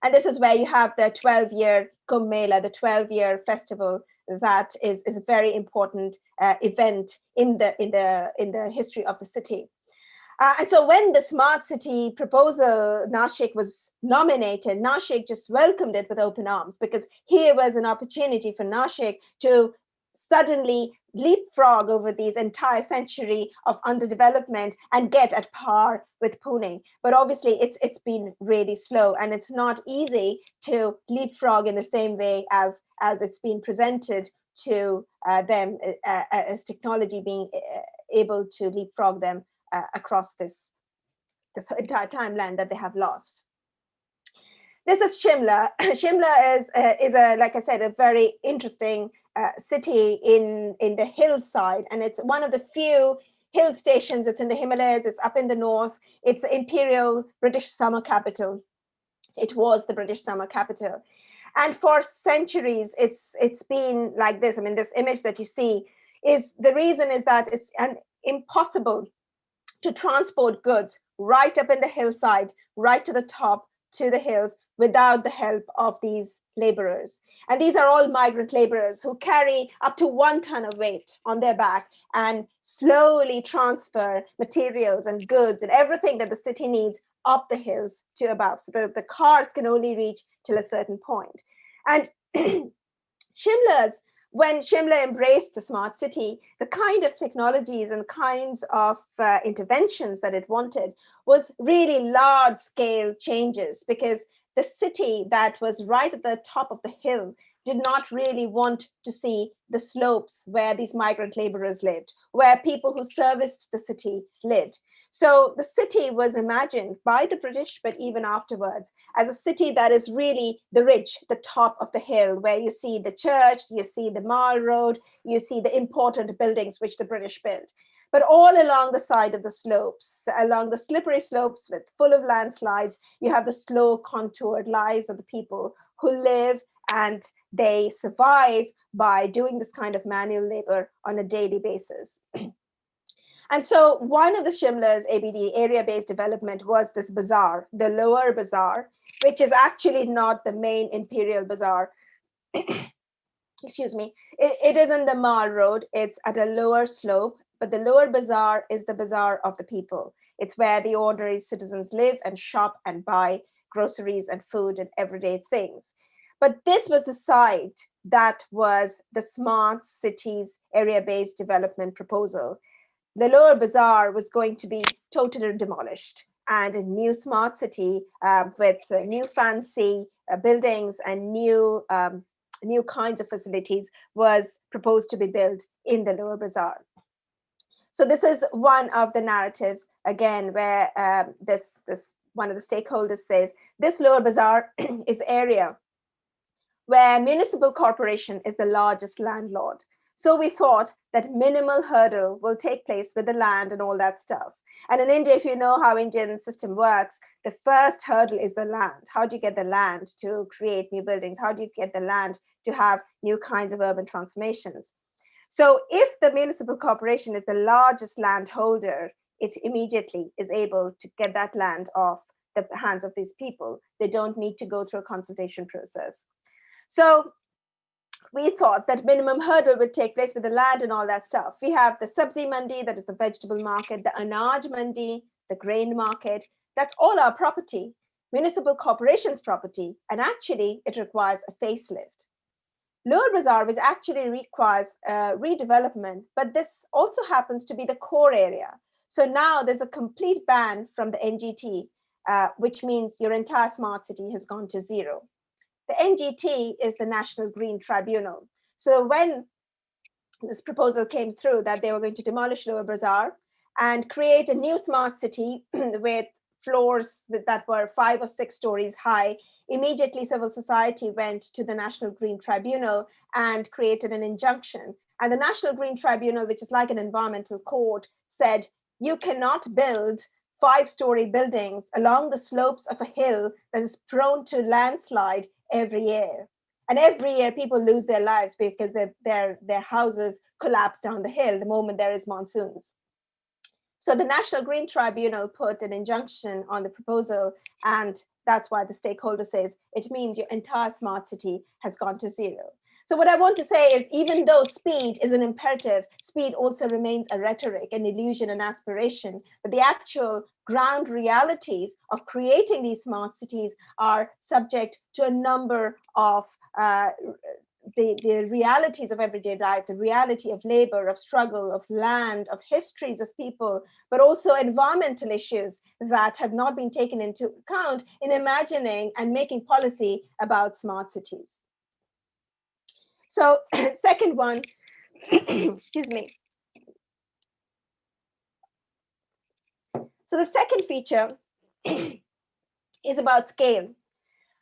And this is where you have the 12-year Kumbh Mela, the 12-year festival that is a very important event in the history of the city. And so when the smart city proposal, Nashik, was nominated, Nashik just welcomed it with open arms, because here was an opportunity for Nashik to suddenly leapfrog over these entire century of underdevelopment and get at par with Pune. But obviously it's been really slow, and it's not easy to leapfrog in the same way as it's been presented to them as technology being able to leapfrog them across this entire timeline that they have lost. This is Shimla. Shimla is a, like I said, a very interesting city in the hillside, and it's one of the few hill stations. It's in the Himalayas, it's up in the north. It's the imperial British summer capital. It was the British summer capital. And for centuries, it's been like this. I mean, this image that you see is, the reason is that impossible to transport goods right up in the hillside, right to the top, to the hills, without the help of these laborers. And these are all migrant laborers who carry up to 1 ton of weight on their back and slowly transfer materials and goods and everything that the city needs up the hills to above. So the cars can only reach till a certain point. And when Shimla embraced the smart city, the kind of technologies and kinds of interventions that it wanted was really large scale changes, because the city that was right at the top of the hill did not really want to see the slopes where these migrant laborers lived, where people who serviced the city lived. So the city was imagined by the British, but even afterwards, as a city that is really the ridge, the top of the hill, where you see the church, you see the Mall Road, you see the important buildings which the British built. But all along the side of the slopes, along the slippery slopes with full of landslides, you have the slow contoured lives of the people who live, and they survive by doing this kind of manual labor on a daily basis. And so one of the Shimla's ABD, area-based development, was this bazaar, the lower bazaar, which is actually not the main imperial bazaar. Excuse me. It is in the Mall Road. It's at a lower slope, but the lower bazaar is the bazaar of the people. It's where the ordinary citizens live and shop and buy groceries and food and everyday things. But this was the site that was the smart cities area-based development proposal. The lower bazaar was going to be totally demolished, and a new smart city with new fancy buildings and new kinds of facilities was proposed to be built in the lower bazaar. So this is one of the narratives, again, where this one of the stakeholders says, this lower bazaar is the area where municipal corporation is the largest landlord. So we thought that minimal hurdle will take place with the land and all that stuff. And in India, if you know how Indian system works, the first hurdle is the land. How do you get the land to create new buildings? How do you get the land to have new kinds of urban transformations? So if the municipal corporation is the largest landholder, it immediately is able to get that land off the hands of these people. They don't need to go through a consultation process. So we thought that minimum hurdle would take place with the land and all that stuff. We have the sabzi mandi, that is the vegetable market, the anaj mandi, the grain market. That's all our property, municipal corporation's property, and actually it requires a facelift. Lower Bazaar, which actually requires redevelopment, but this also happens to be the core area. So now there's a complete ban from the NGT, which means your entire smart city has gone to zero. The NGT is the National Green Tribunal. So when this proposal came through that they were going to demolish Lower Bazaar and create a new smart city with floors that were 5 or 6 stories high, immediately civil society went to the National Green Tribunal and created an injunction. And the National Green Tribunal, which is like an environmental court, said you cannot build 5-story buildings along the slopes of a hill that is prone to landslide every year. And every year people lose their lives because their houses collapse down the hill the moment there is monsoons. So the National Green Tribunal put an injunction on the proposal, and that's why the stakeholder says it means your entire smart city has gone to zero. So what I want to say is, even though speed is an imperative, speed also remains a rhetoric, an illusion, an aspiration. But the actual ground realities of creating these smart cities are subject to a number of the realities of everyday life, the reality of labor, of struggle, of land, of histories of people, but also environmental issues that have not been taken into account in imagining and making policy about smart cities. So second one, excuse me. So the second feature is about scale.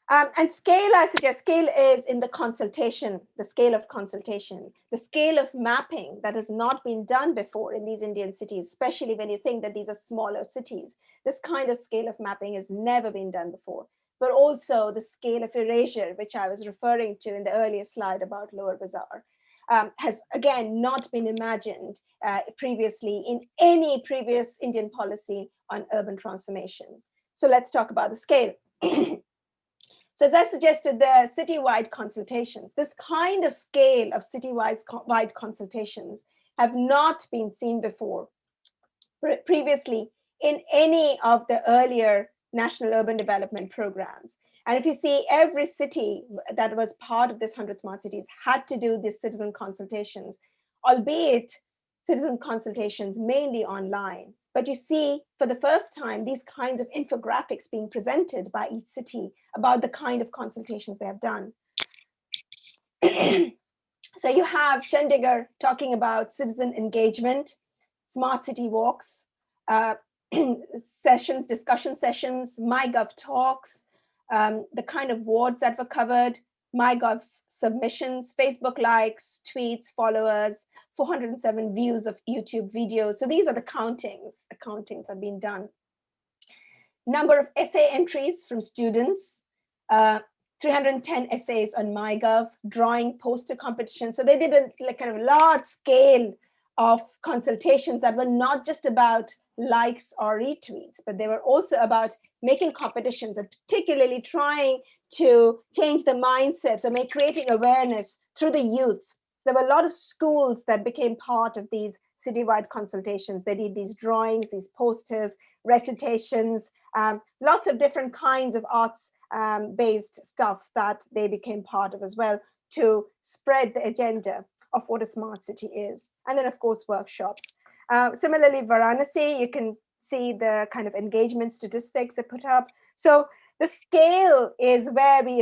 And scale, I suggest, scale is in the consultation, the scale of consultation, the scale of mapping that has not been done before in these Indian cities, especially when you think that these are smaller cities. This kind of scale of mapping has never been done before, but also the scale of erasure, which I was referring to in the earlier slide about Lower Bazaar. has again not been imagined previously in any previous Indian policy on urban transformation. So let's talk about the scale. So as I suggested, the citywide consultations, this kind of scale of citywide consultations have not been seen before previously in any of the earlier national urban development programs. And if you see, every city that was part of this 100 smart cities had to do these citizen consultations, albeit citizen consultations mainly online. But you see, for the first time, these kinds of infographics being presented by each city about the kind of consultations they have done. So you have Chandigarh talking about citizen engagement, smart city walks, sessions, discussion sessions, MyGov talks, the kind of wards that were covered, MyGov submissions, Facebook likes, tweets, followers, 407 views of YouTube videos. So these are the countings have been done. Number of essay entries from students, 310 essays on MyGov, drawing poster competition. So they did a kind of large scale of consultations that were not just about likes or retweets, but they were also about making competitions and particularly trying to change the mindsets or creating awareness through the youth. There were a lot of schools that became part of these citywide consultations. They did these drawings, these posters, recitations, lots of different kinds of arts based stuff that they became part of as well to spread the agenda of what a smart city is. And then, of course, workshops. Similarly, Varanasi, you can see the kind of engagement statistics they put up. So the scale is where we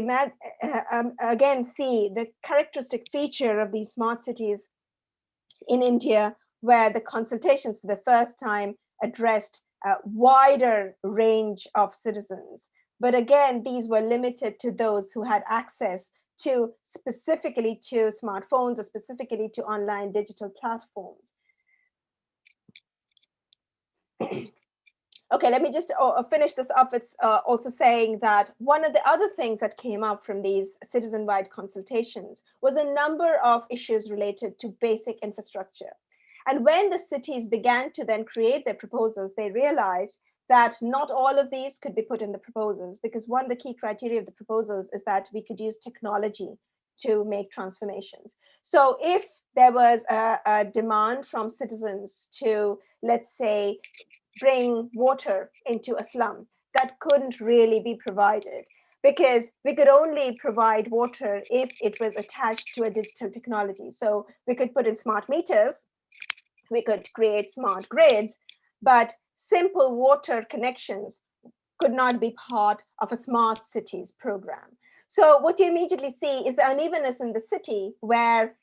again see the characteristic feature of these smart cities in India, where the consultations for the first time addressed a wider range of citizens. But again, these were limited to those who had access to specifically to smartphones or specifically to online digital platforms. Okay, let me just finish this up. It's also saying that one of the other things that came up from these citizen-wide consultations was a number of issues related to basic infrastructure. And when the cities began to then create their proposals, they realized that not all of these could be put in the proposals, because one of the key criteria of the proposals is that we could use technology to make transformations. So if there was a demand from citizens to, let's say, bring water into a slum, that couldn't really be provided, because we could only provide water if it was attached to a digital technology. So we could put in smart meters, we could create smart grids, but simple water connections could not be part of a smart cities program. So what you immediately see is the unevenness in the city, where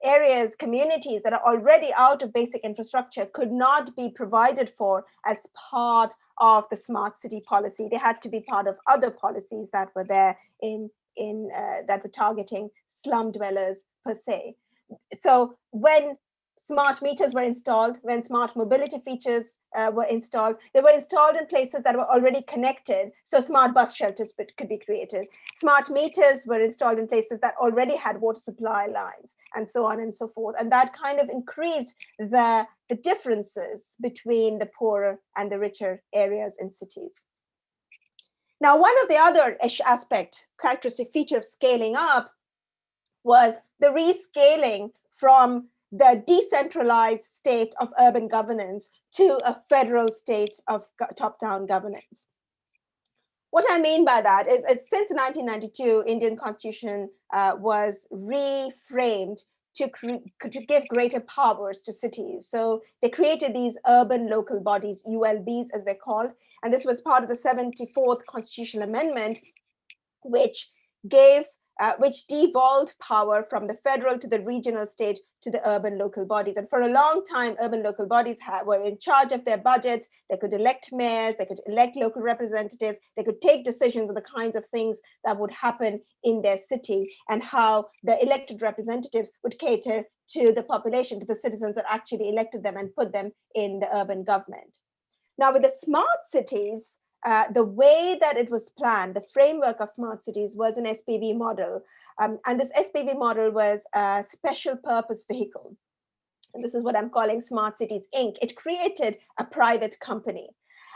areas, communities that are already out of basic infrastructure could not be provided for as part of the smart city policy. They had to be part of other policies that were there that were targeting slum dwellers per se. So when smart meters were installed, when smart mobility features were installed, they were installed in places that were already connected. So smart bus shelters could be created. Smart meters were installed in places that already had water supply lines, and so on and so forth. And that kind of increased the differences between the poorer and the richer areas in cities. Now, one of the other characteristic feature of scaling up was the rescaling from the decentralized state of urban governance to a federal state of top-down governance. What I mean by that is since 1992, Indian Constitution was reframed to give greater powers to cities. So they created these urban local bodies, ULBs as they're called, and this was part of the 74th Constitutional Amendment, which devolved power from the federal to the regional state to the urban local bodies. And for a long time, urban local bodies were in charge of their budgets. They could elect mayors, they could elect local representatives, they could take decisions on the kinds of things that would happen in their city and how the elected representatives would cater to the population, to the citizens that actually elected them and put them in the urban government. Now, with the smart cities, the way that it was planned, the framework of smart cities was an SPV model. And this SPV model was a special purpose vehicle. And this is what I'm calling Smart Cities Inc. It created a private company.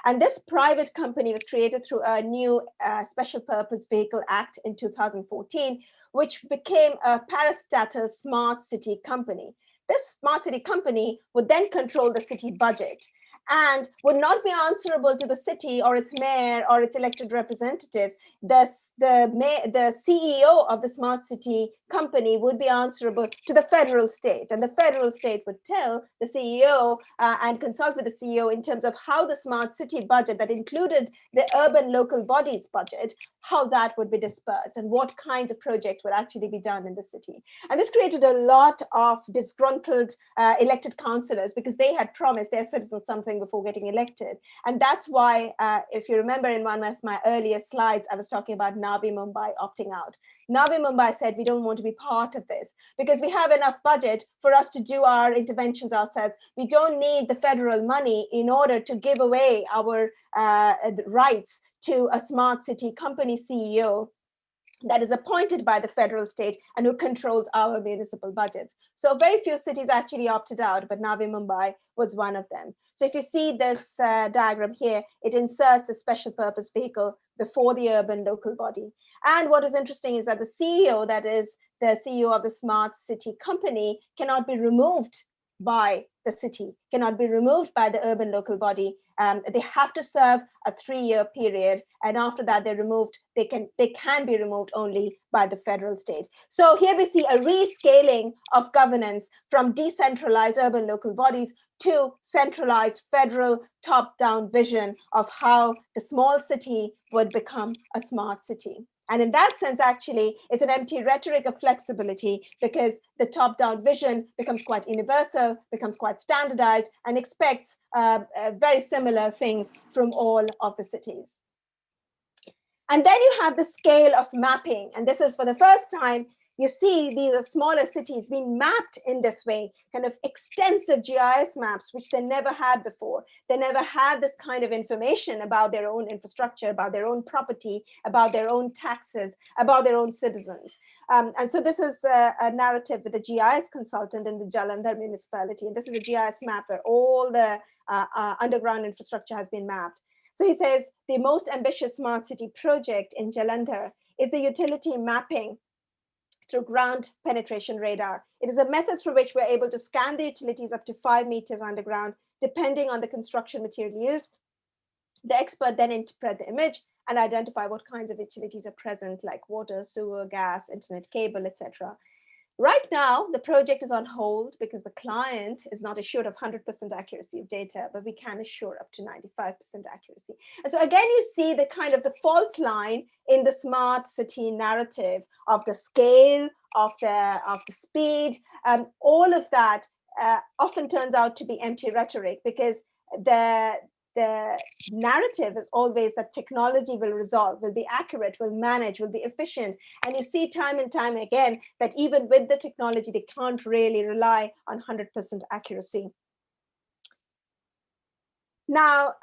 And this private company was created through a new Special Purpose Vehicle Act in 2014, which became a parastatal smart city company. This smart city company would then control the city budget and would not be answerable to the city or its mayor or its elected representatives. The CEO of the smart city company would be answerable to the federal state, and the federal state would tell the CEO and consult with the CEO in terms of how the smart city budget that included the urban local bodies budget, how that would be dispersed and what kinds of projects would actually be done in the city. And this created a lot of disgruntled elected councillors because they had promised their citizens something before getting elected. And that's why, if you remember in one of my earlier slides, I was talking about Navi Mumbai opting out. Navi Mumbai said, we don't want to be part of this because we have enough budget for us to do our interventions ourselves. We don't need the federal money in order to give away our rights to a smart city company CEO that is appointed by the federal state and who controls our municipal budgets. So very few cities actually opted out, but Navi Mumbai was one of them. So if you see this diagram here, it inserts the special purpose vehicle before the urban local body. And what is interesting is that the CEO, that is the CEO of the smart city company, cannot be removed by the city, cannot be removed by the urban local body. They have to serve a 3-year period, and after that they're removed. They can be removed only by the federal state. So here we see a rescaling of governance from decentralized urban local bodies to centralized federal top-down vision of how the small city would become a smart city. And in that sense, actually, it's an empty rhetoric of flexibility because the top-down vision becomes quite universal, becomes quite standardized, and expects very similar things from all of the cities. And then you have the scale of mapping. And this is for the first time, you see these smaller cities being mapped in this way, kind of extensive GIS maps, which they never had before. They never had this kind of information about their own infrastructure, about their own property, about their own taxes, about their own citizens. And so this is a narrative with a GIS consultant in the Jalandhar municipality. And this is a GIS map where all the underground infrastructure has been mapped. So he says the most ambitious smart city project in Jalandhar is the utility mapping through ground penetration radar. It is a method through which we're able to scan the utilities up to 5 meters underground, depending on the construction material used. The expert then interpret the image and identify what kinds of utilities are present, like water, sewer, gas, internet cable, etc. Right now, the project is on hold because the client is not assured of 100% accuracy of data, but we can assure up to 95% accuracy. And so again, you see the kind of the fault line in the smart city narrative of the scale, of the speed, all of that often turns out to be empty rhetoric because the narrative is always that technology will resolve, will be accurate, will manage, will be efficient. And you see time and time again that even with the technology, they can't really rely on 100% accuracy. Now,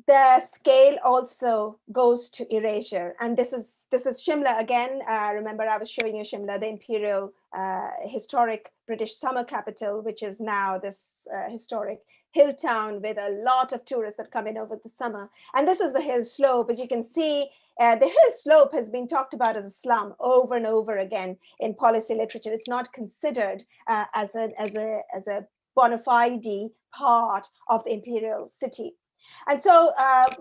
the scale also goes to erasure. And this is Shimla again. Remember, I was showing you Shimla, the imperial historic British summer capital, which is now this historic hill town with a lot of tourists that come in over the summer. And this is the hill slope. As you can see, the hill slope has been talked about as a slum over and over again in policy literature. It's not considered as a bona fide part of the imperial city. And so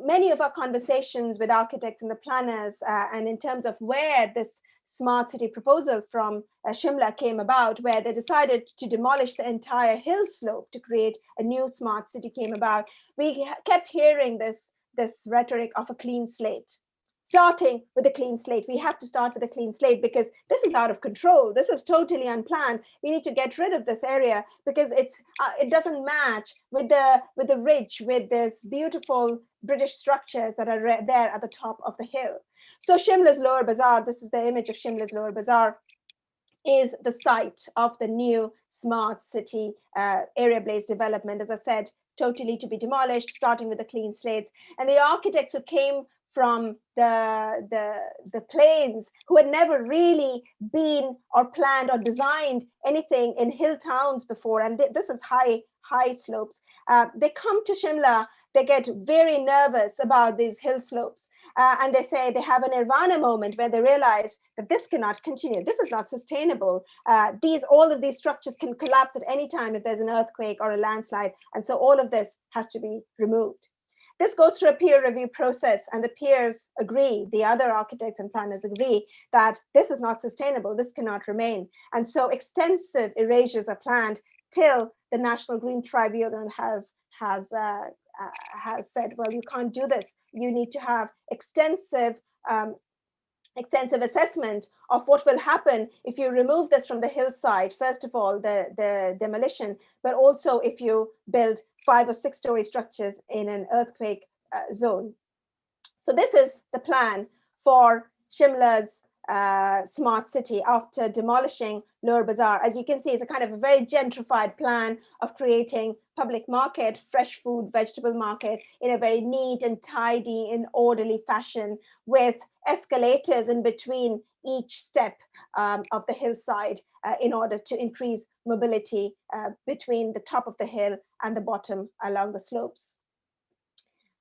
many of our conversations with architects and the planners, and in terms of where this smart city proposal from Shimla came about, where they decided to demolish the entire hill slope to create a new smart city came about, we kept hearing this rhetoric of a clean slate. Starting with a clean slate. We have to start with a clean slate because this is out of control. This is totally unplanned. We need to get rid of this area because it doesn't match with the ridge, with this beautiful British structures that are there at the top of the hill. So Shimla's Lower Bazaar, this is the image of Shimla's Lower Bazaar, is the site of the new smart city area-based development. As I said, totally to be demolished, starting with the clean slates. And the architects who came from the plains, who had never really been or planned or designed anything in hill towns before, and this is high slopes, they come to Shimla, they get very nervous about these hill slopes, and they say they have a nirvana moment where they realize that this cannot continue, this is not sustainable, all of these structures can collapse at any time if there's an earthquake or a landslide, and so all of this has to be removed. This goes through a peer review process, and the peers agree, the other architects and planners agree that this is not sustainable, this cannot remain. And so extensive erasures are planned till the National Green Tribunal has said, well, you can't do this. You need to have extensive assessment of what will happen if you remove this from the hillside. First of all, the demolition, but also if you build 5 or 6 story structures in an earthquake zone. So this is the plan for Shimla's smart city after demolishing Lower Bazaar. As you can see, it's a kind of a very gentrified plan of creating public market, fresh food, vegetable market in a very neat and tidy and orderly fashion, with escalators in between each step of the hillside in order to increase mobility between the top of the hill and the bottom along the slopes.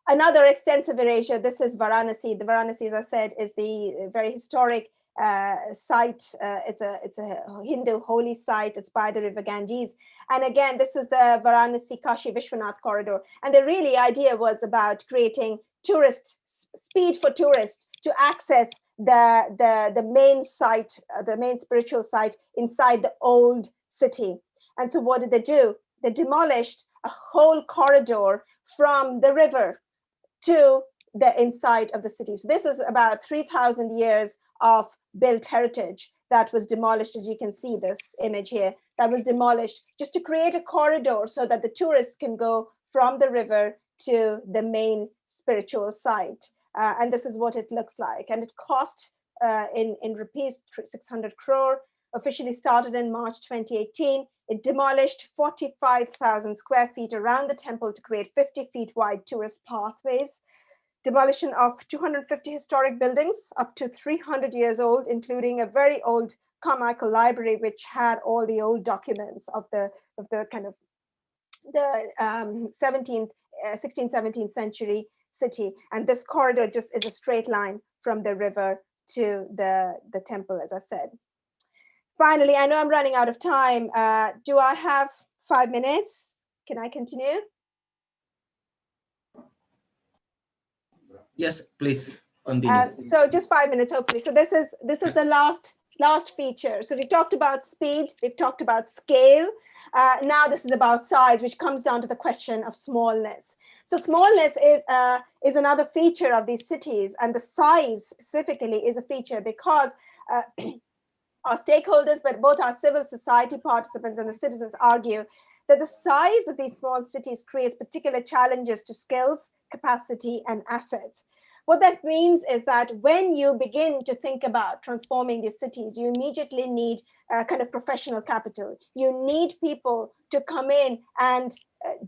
Another extensive erasure, this is Varanasi. The Varanasi, as I said, is the very historic site. It's a Hindu holy site. It's by the river Ganges. And again, this is the Varanasi Kashi Vishwanath corridor. And the really idea was about creating speed for tourists to access the main site, the main spiritual site inside the old city. And so what did they do? They demolished a whole corridor from the river to the inside of the city. So this is about 3,000 years of built heritage that was demolished, as you can see this image here, that was demolished just to create a corridor so that the tourists can go from the river to the main spiritual site. And this is what it looks like. And it cost in rupees 600 crore, officially started in March 2018. It demolished 45,000 square feet around the temple to create 50 feet wide tourist pathways. Demolition of 250 historic buildings up to 300 years old, including a very old Carmichael library, which had all the old documents of the kind of the 16th, 17th century city. And this corridor just is a straight line from the river to the temple, as I said. Finally, I know I'm running out of time. Do I have 5 minutes? Can I continue? Yes, please continue. So just 5 minutes, hopefully. So this is the last feature. So we talked about speed, we've talked about scale. Now this is about size, which comes down to the question of smallness. So smallness is another feature of these cities, and the size specifically is a feature because our stakeholders, but both our civil society participants and the citizens argue that the size of these small cities creates particular challenges to skills, capacity, and assets. What that means is that when you begin to think about transforming these cities, you immediately need kind of professional capital. You need people to come in and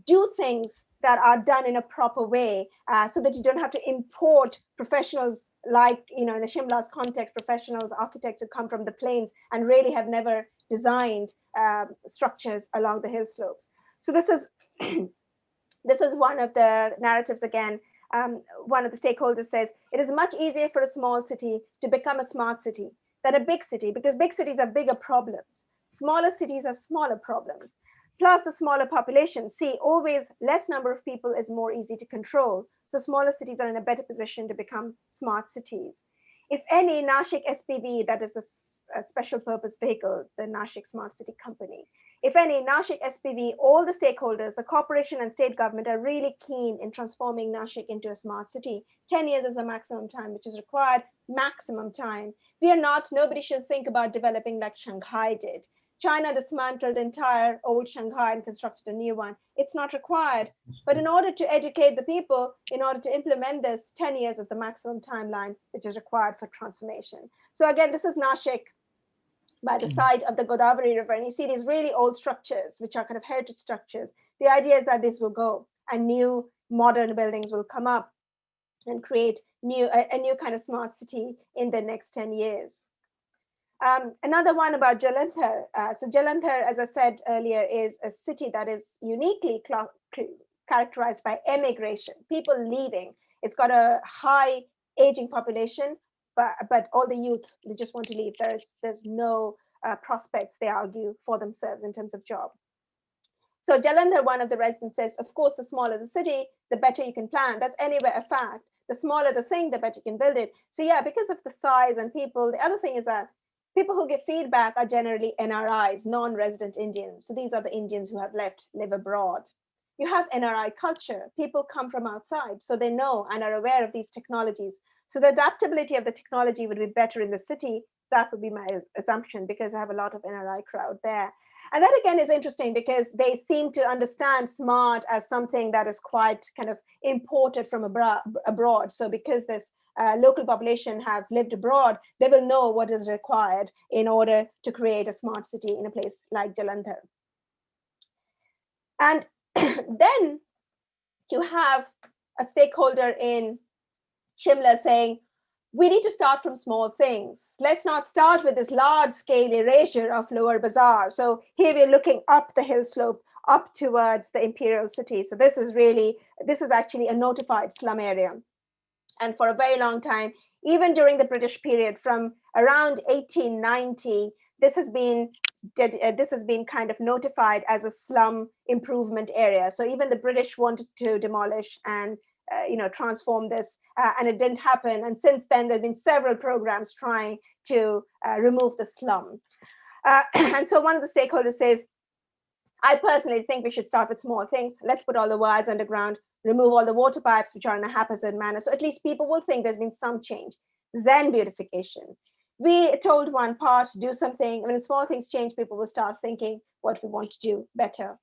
do things that are done in a proper way so that you don't have to import professionals like, in the Shimla's context, professionals, architects who come from the plains and really have never designed structures along the hill slopes. So this is one of the narratives again. One of the stakeholders says, it is much easier for a small city to become a smart city than a big city, because big cities have bigger problems. Smaller cities have smaller problems. Plus the smaller population. See, always less number of people is more easy to control. So smaller cities are in a better position to become smart cities. If any, Nashik SPV, that is the special purpose vehicle, the Nashik Smart City Company, if any, Nashik SPV, all the stakeholders, the corporation and state government are really keen in transforming Nashik into a smart city. 10 years is the maximum time, which is required, maximum time. We are not, nobody should think about developing like Shanghai did. China dismantled the entire old Shanghai and constructed a new one. It's not required. But in order to educate the people, in order to implement this, 10 years is the maximum timeline which is required for transformation. So again, this is Nashik by the side of the Godavari River. And you see these really old structures, which are kind of heritage structures. The idea is that this will go. and new modern buildings will come up and create a new kind of smart city in the next 10 years. Another one about Jalandhar. So Jalandhar, as I said earlier, is a city that is uniquely characterized by emigration, people leaving. It's got a high aging population, but all the youth, they just want to leave. There's no prospects, they argue, for themselves in terms of job. So Jalandhar, one of the residents says, of course, the smaller the city, the better you can plan. That's anywhere a fact. The smaller the thing, the better you can build it. So yeah, because of the size and people, the other thing is that people who give feedback are generally NRIs, non-resident Indians. So these are the Indians who have left, live abroad. You have NRI culture. People come from outside, so they know and are aware of these technologies. So the adaptability of the technology would be better in the city. That would be my assumption, because I have a lot of NRI crowd there. And that again is interesting because they seem to understand smart as something that is quite kind of imported from abroad. So because this local population have lived abroad, they will know what is required in order to create a smart city in a place like Jalandhar. And then you have a stakeholder in Shimla saying, we need to start from small things. Let's not start with this large-scale erasure of Lower Bazaar. So here we're looking up the hill slope, up towards the imperial city. So this is actually a notified slum area. And for a very long time, even during the British period, from around 1890, this has been kind of notified as a slum improvement area. So even the British wanted to demolish and transform this, and it didn't happen. And since then, there have been several programs trying to remove the slum. And so one of the stakeholders says, I personally think we should start with small things. Let's put all the wires underground, remove all the water pipes, which are in a haphazard manner. So at least people will think there's been some change. Then beautification. We told one part, do something. When small things change, people will start thinking what we want to do better.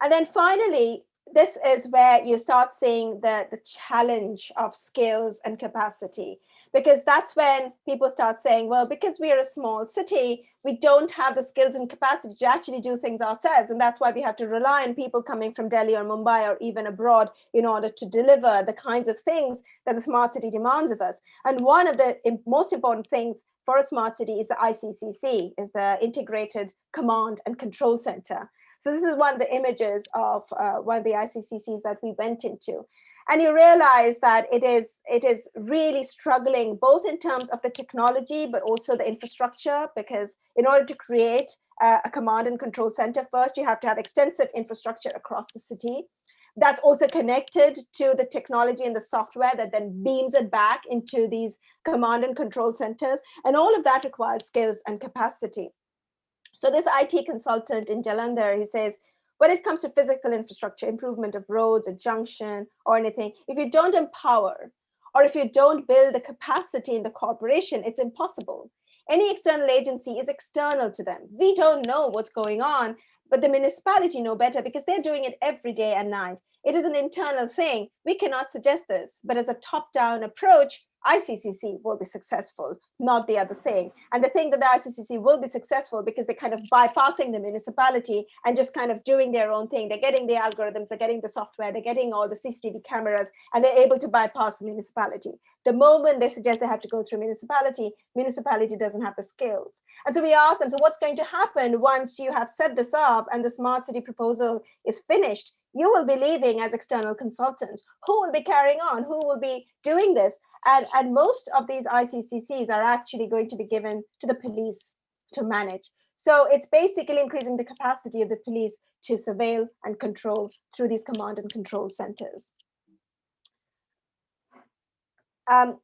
And then finally, this is where you start seeing the challenge of skills and capacity, because that's when people start saying, well, because we are a small city, we don't have the skills and capacity to actually do things ourselves. And that's why we have to rely on people coming from Delhi or Mumbai or even abroad in order to deliver the kinds of things that the smart city demands of us. And one of the most important things for a smart city is the ICCC, is the Integrated Command and Control Center. So this is one of the images of one of the ICCCs that we went into. And you realize that it is really struggling, both in terms of the technology, but also the infrastructure, because in order to create a command and control center, first you have to have extensive infrastructure across the city. That's also connected to the technology and the software that then beams it back into these command and control centers. And all of that requires skills and capacity. So this IT consultant in Jalandhar, he says, when it comes to physical infrastructure, improvement of roads, a junction or anything, if you don't empower or if you don't build the capacity in the corporation, it's impossible. Any external agency is external to them. We don't know what's going on, but the municipality know better because they're doing it every day and night. It is an internal thing. We cannot suggest this, but as a top-down approach, ICCC will be successful, not the other thing. And the thing that the ICCC will be successful because they're kind of bypassing the municipality and just kind of doing their own thing. They're getting the algorithms, they're getting the software, they're getting all the CCTV cameras, and they're able to bypass the municipality. The moment they suggest they have to go through municipality doesn't have the skills. And so we asked them, so what's going to happen once you have set this up and the smart city proposal is finished? You will be leaving as external consultants. Who will be carrying on? Who will be doing this? And most of these ICCCs are actually going to be given to the police to manage. So it's basically increasing the capacity of the police to surveil and control through these command and control centers. And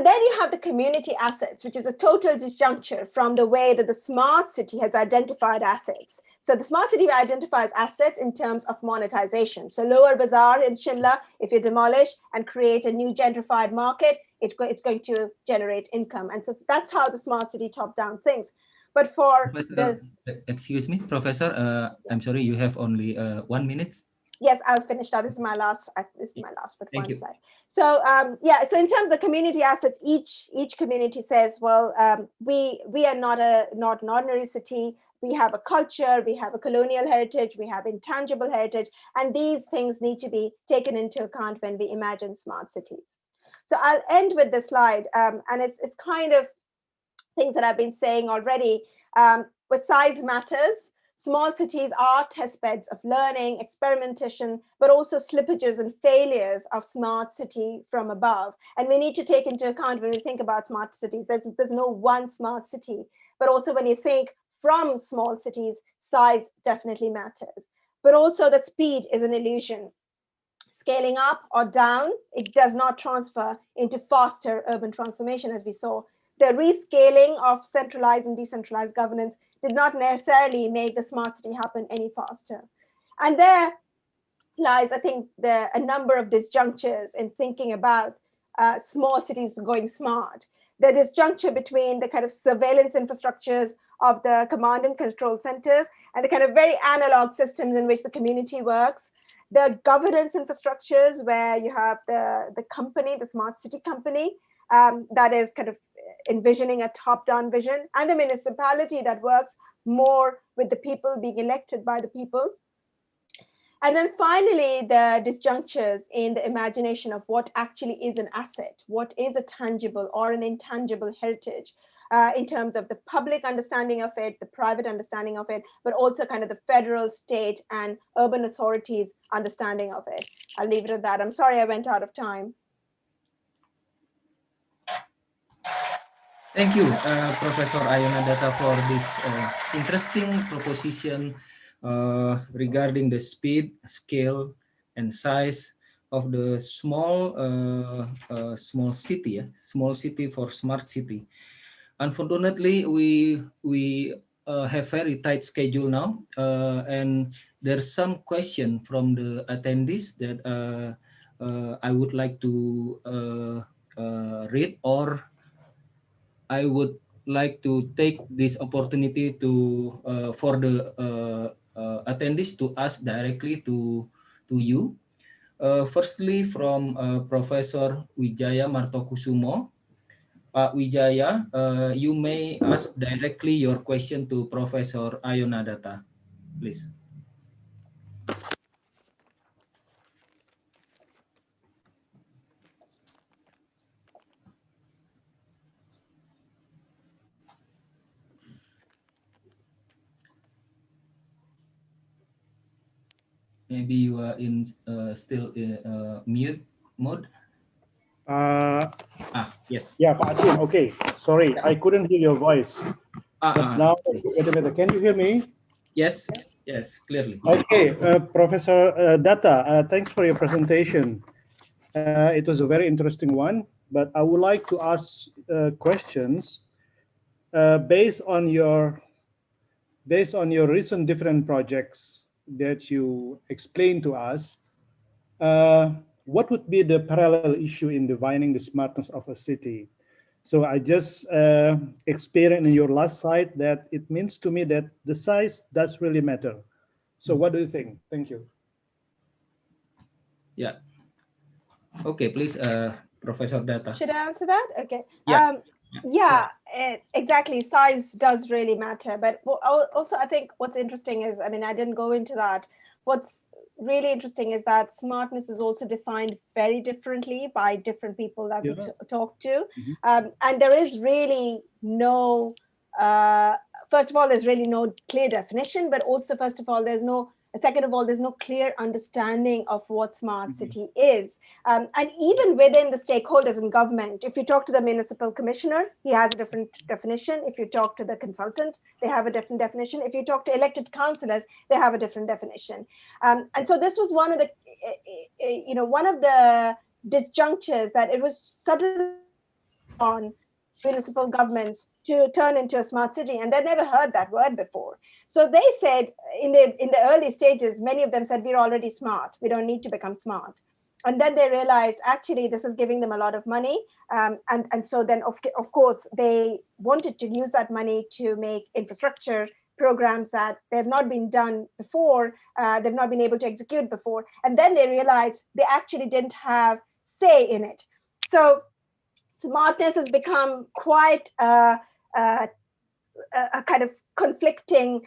then you have the community assets, which is a total disjuncture from the way that the smart city has identified assets. So the smart city identifies assets in terms of monetization. So Lower Bazaar in Shimla, if you demolish and create a new gentrified market, it's going to generate income. And so that's how the smart city top-down thinks. But for Professor, excuse me, Professor, I'm sorry, you have only 1 minute. Yes, I'll finish now. This is my last, but one slide. So yeah, so in terms of the community assets, each community says, well, we are not an ordinary city. we have a culture, we have a colonial heritage, we have intangible heritage, and these things need to be taken into account when we imagine smart cities. So I'll end with this slide, and it's kind of things that I've been saying already. But size matters. Small cities are test beds of learning, experimentation, but also slippages and failures of smart city from above. And we need to take into account when we think about smart cities, there's no one smart city, but also when you think from small cities, size definitely matters. But also that speed is an illusion. Scaling up or down, it does not transfer into faster urban transformation, as we saw. The rescaling of centralized and decentralized governance did not necessarily make the smart city happen any faster. And there lies, I think, a number of disjunctures in thinking about small cities going smart. The disjuncture between the kind of surveillance infrastructures of the command and control centers and the kind of very analog systems in which the community works. The governance infrastructures where you have the company, the smart city company, that is kind of envisioning a top-down vision, and the municipality that works more with the people, being elected by the people. And then finally, the disjunctures in the imagination of what actually is an asset, what is a tangible or an intangible heritage, in terms of the public understanding of it, the private understanding of it, but also kind of the federal, state, and urban authorities' understanding of it. I'll leave it at that. I'm sorry I went out of time. Thank you, Professor Ayonadata, for this interesting proposition regarding the speed, scale, and size of the small city for smart city. Unfortunately, we have very tight schedule now, and there's some question from the attendees that I would like to read, or I would like to take this opportunity to for the attendees to ask directly to you. Firstly, from Professor Wijaya Martokusumo. Pak Wijaya, you may ask directly your question to Professor Ayonadata, please. Maybe you are in still in mute mode. Yes. Yeah, Pak Ajun, okay. Sorry, I couldn't hear your voice. But now, wait a minute. Can you hear me? Yes, yes, clearly. Okay, Professor Datta, thanks for your presentation. It was a very interesting one, but I would like to ask questions based on your recent different projects that you explained to us. What would be the parallel issue in defining the smartness of a city? So I just experienced in your last slide that it means to me that the size does really matter. So what do you think? Thank you. Yeah. Okay, please, Professor Datta. Should I answer that? Okay. Yeah. Yeah, exactly. Size does really matter. But also, I think what's interesting is, I mean, I didn't go into that. What's really interesting is that smartness is also defined very differently by different people that we talk to. And there is really no, first of all, there's really no clear definition, but also, first of all, second of all, there's no clear understanding of what smart city is. And even within the stakeholders in government, if you talk to the municipal commissioner, he has a different definition. If you talk to the consultant, they have a different definition. If you talk to elected councillors, they have a different definition. And so this was one of the, one of the disjunctures that it was suddenly on municipal governments to turn into a smart city, and they'd never heard that word before. So they said in the early stages, many of them said, we're already smart, we don't need to become smart. And then they realized actually this is giving them a lot of money, and so then of course they wanted to use that money to make infrastructure programs that they've not been done before, they've not been able to execute before, and then they realized they actually didn't have say in it. So smartness has become quite a kind of conflicting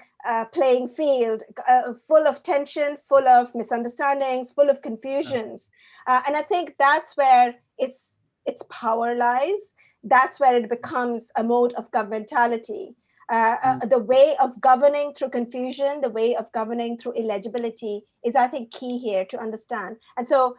playing field, full of tension, full of misunderstandings, full of confusions. And I think that's where its power lies. That's where it becomes a mode of governmentality. The way of governing through confusion, the way of governing through illegibility is, I think, key here to understand. And so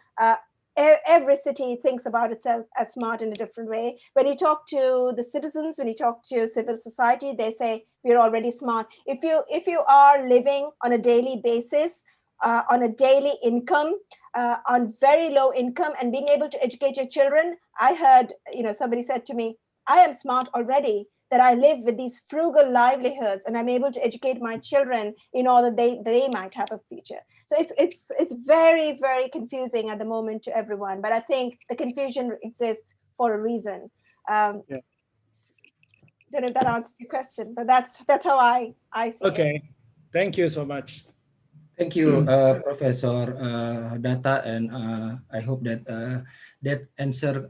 every city thinks about itself as smart in a different way. When you talk to the citizens, when you talk to civil society, they say we're already smart. If you are living on a daily basis, on a daily income, on very low income, and being able to educate your children, I heard, somebody said to me, I am smart already, that I live with these frugal livelihoods and I'm able to educate my children in order they might have a future. So it's very, very confusing at the moment to everyone. But I think the confusion exists for a reason. Yeah. Don't know if that answers your question, but that's how I see it. Okay. Thank you so much. Thank you, Professor Data, and I hope that that answer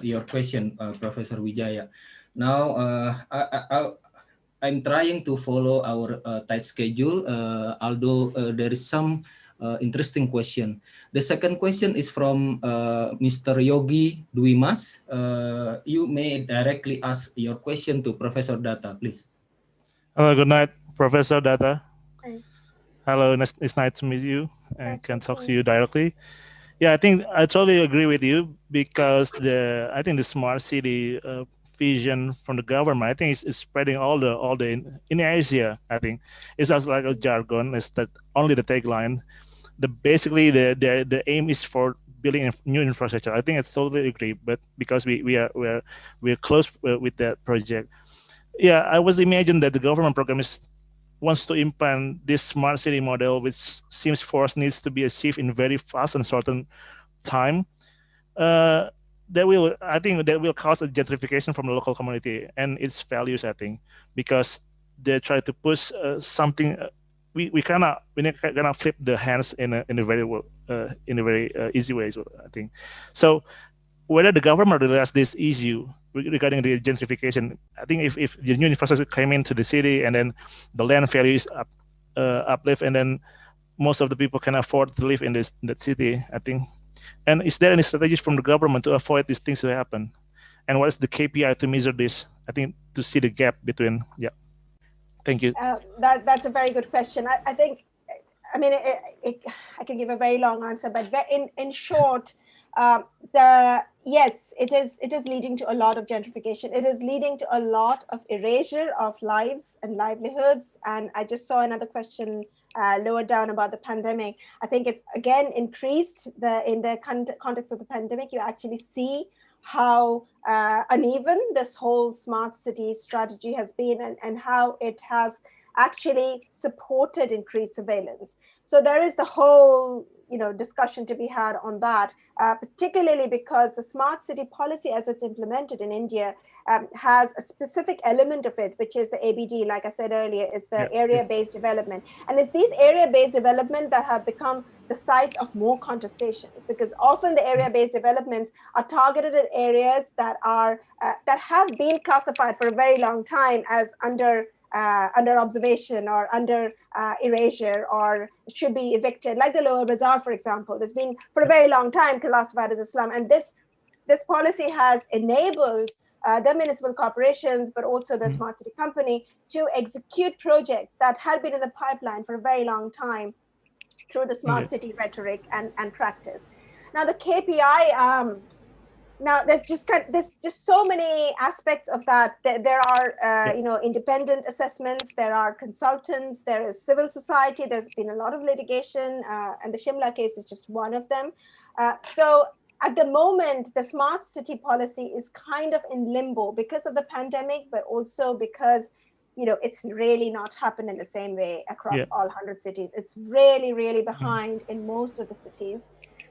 your question, Professor Wijaya. Now, I'm trying to follow our tight schedule, although there is some interesting question. The second question is from Mr. Yogi Dwimas. You may directly ask your question to Professor Data, please. Hello, good night, Professor Data. Hi. Hello, it's nice to meet you and Nice can to talk meet to you. you directly. Yeah, I think I totally agree with you because I think the smart city vision from the government, I think is spreading all the in Asia. I think it's just like a jargon. It's that only the tagline. Basically the aim is for building new infrastructure. I think I totally agree, but because we're close with that project. Yeah, I was imagining that the government program wants to implement this smart city model, which seems force needs to be achieved in very fast and certain time. I think that will cause a gentrification from the local community and its values. I think because they try to push something. We cannot flip the hands in a very easy way. So I think so. Whether the government realizes this issue regarding the gentrification, I think if the new infrastructure came into the city and then the land value is uplift, and then most of the people can afford to live in that city, I think. And is there any strategies from the government to avoid these things to happen? And what is the KPI to measure this? I think to see the gap between. Yeah. Thank you. That's a very good question. I think, I mean, I can give a very long answer, but in short, yes, it is leading to a lot of gentrification. It is leading to a lot of erasure of lives and livelihoods. And I just saw another question lower down about the pandemic. I think it's again increased in the context of the pandemic. You actually see how uneven this whole smart city strategy has been, and how it has actually supported increased surveillance. So there is the whole discussion to be had on that, particularly because the smart city policy as it's implemented in India has a specific element of it, which is the ABD. Like I said earlier, it's the area-based development. And it's these area-based development that have become the sites of more contestations, because often the area-based developments are targeted at areas that have been classified for a very long time as under observation or under erasure, or should be evicted, like the Lower Bazaar, for example. There's been for a very long time classified as a slum, and this policy has enabled the municipal corporations, but also the smart city company, to execute projects that had been in the pipeline for a very long time through the smart city rhetoric and practice. Now the KPI. Now there's just so many aspects of that. There are independent assessments, there are consultants, there is civil society. There's been a lot of litigation, and the Shimla case is just one of them. So at the moment, the smart city policy is kind of in limbo because of the pandemic, but also because it's really not happened in the same way across all 100 cities. It's really, really behind in most of the cities.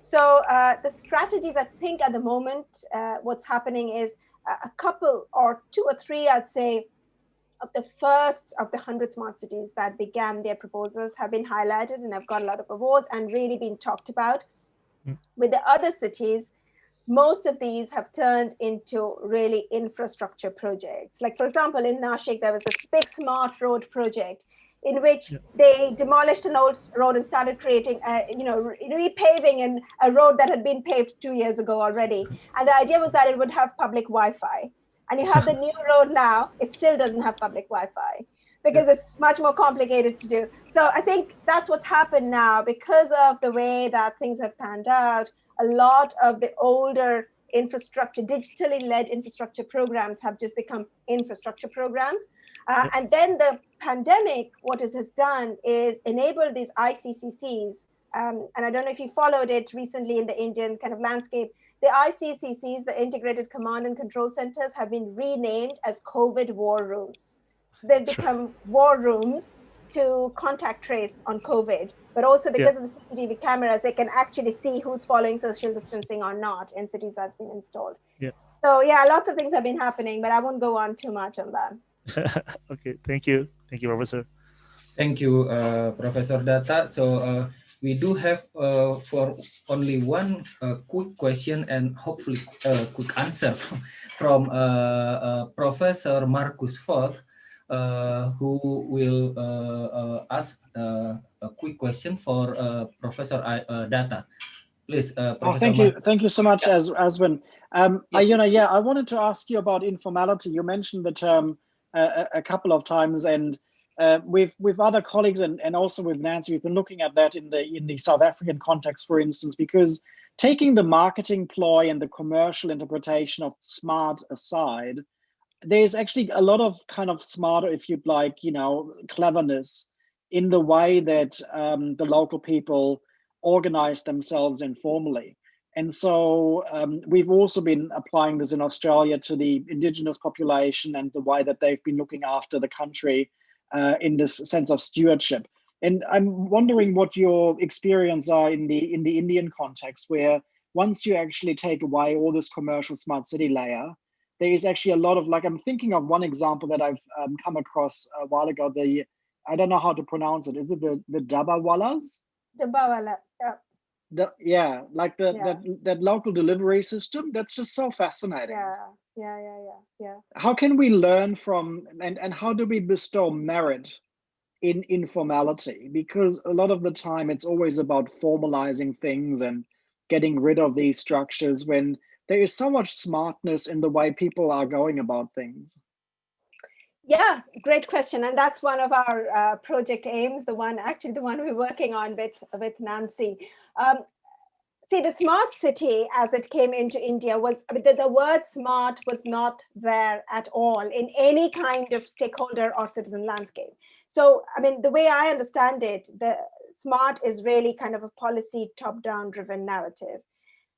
So the strategies, I think at the moment, what's happening is a couple or two or three, I'd say, of the first of the 100 smart cities that began their proposals have been highlighted and have got a lot of awards and really been talked about. With the other cities, most of these have turned into really infrastructure projects. Like, for example, in Nashik, there was this big smart road project in which they demolished an old road and started creating, repaving a road that had been paved 2 years ago already. And the idea was that it would have public Wi-Fi. And you have the new road now, it still doesn't have public Wi-Fi because it's much more complicated to do. So I think that's what's happened now because of the way that things have panned out. A lot of the older infrastructure, digitally led infrastructure programs have just become infrastructure programs. And then the pandemic, what it has done is enable these ICCCs. And I don't know if you followed it recently in the Indian kind of landscape. The ICCCs, the Integrated Command and Control Centers, have been renamed as COVID war rooms. They've become war rooms to contact trace on COVID, but also because of the CCTV cameras, they can actually see who's following social distancing or not in cities that's been installed. So yeah, lots of things have been happening, but I won't go on too much on that. Okay, thank you, Professor. Thank you, Professor Data. So we do have for only one quick question and hopefully quick answer from Professor Marcus Forth, who will ask a quick question for Professor Data. Please, Professor. Thank you so much, Aswin. I wanted to ask you about informality. You mentioned the term a couple of times, and with other colleagues and also with Nancy, we've been looking at that in the South African context, for instance, because taking the marketing ploy and the commercial interpretation of smart aside, there's actually a lot of kind of smarter, if you'd like, cleverness in the way that the local people organize themselves informally. And so we've also been applying this in Australia to the indigenous population and the way that they've been looking after the country in this sense of stewardship. And I'm wondering what your experience are in the Indian context, where once you actually take away all this commercial smart city layer, there is actually a lot of, like, I'm thinking of one example that I've come across a while ago, I don't know how to pronounce it. Is it the Dabbawalas? Dabbawala, yeah. That local delivery system. That's just so fascinating. Yeah. How can we learn from, and how do we bestow merit in informality? Because a lot of the time it's always about formalizing things and getting rid of these structures when there is so much smartness in the way people are going about things. Yeah, great question. And that's one of our project aims, the one we're working on with Nancy. See, the smart city, as it came into India, the word smart was not there at all in any kind of stakeholder or citizen landscape. So, I mean, the way I understand it, the smart is really kind of a policy top-down driven narrative.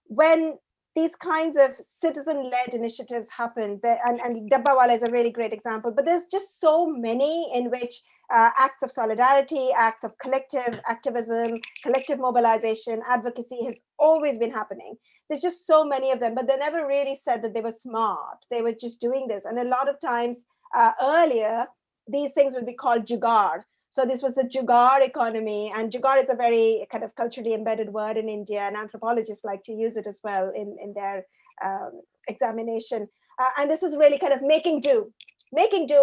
When these kinds of citizen-led initiatives happen, and Dabbawala is a really great example, but there's just so many in which acts of solidarity, acts of collective activism, collective mobilization, advocacy has always been happening. There's just so many of them, but they never really said that they were smart. They were just doing this. And a lot of times earlier, these things would be called jugaad. So this was the jugaad economy, and jugaad is a very kind of culturally embedded word in India, and anthropologists like to use it as well in their examination. And this is really kind of making do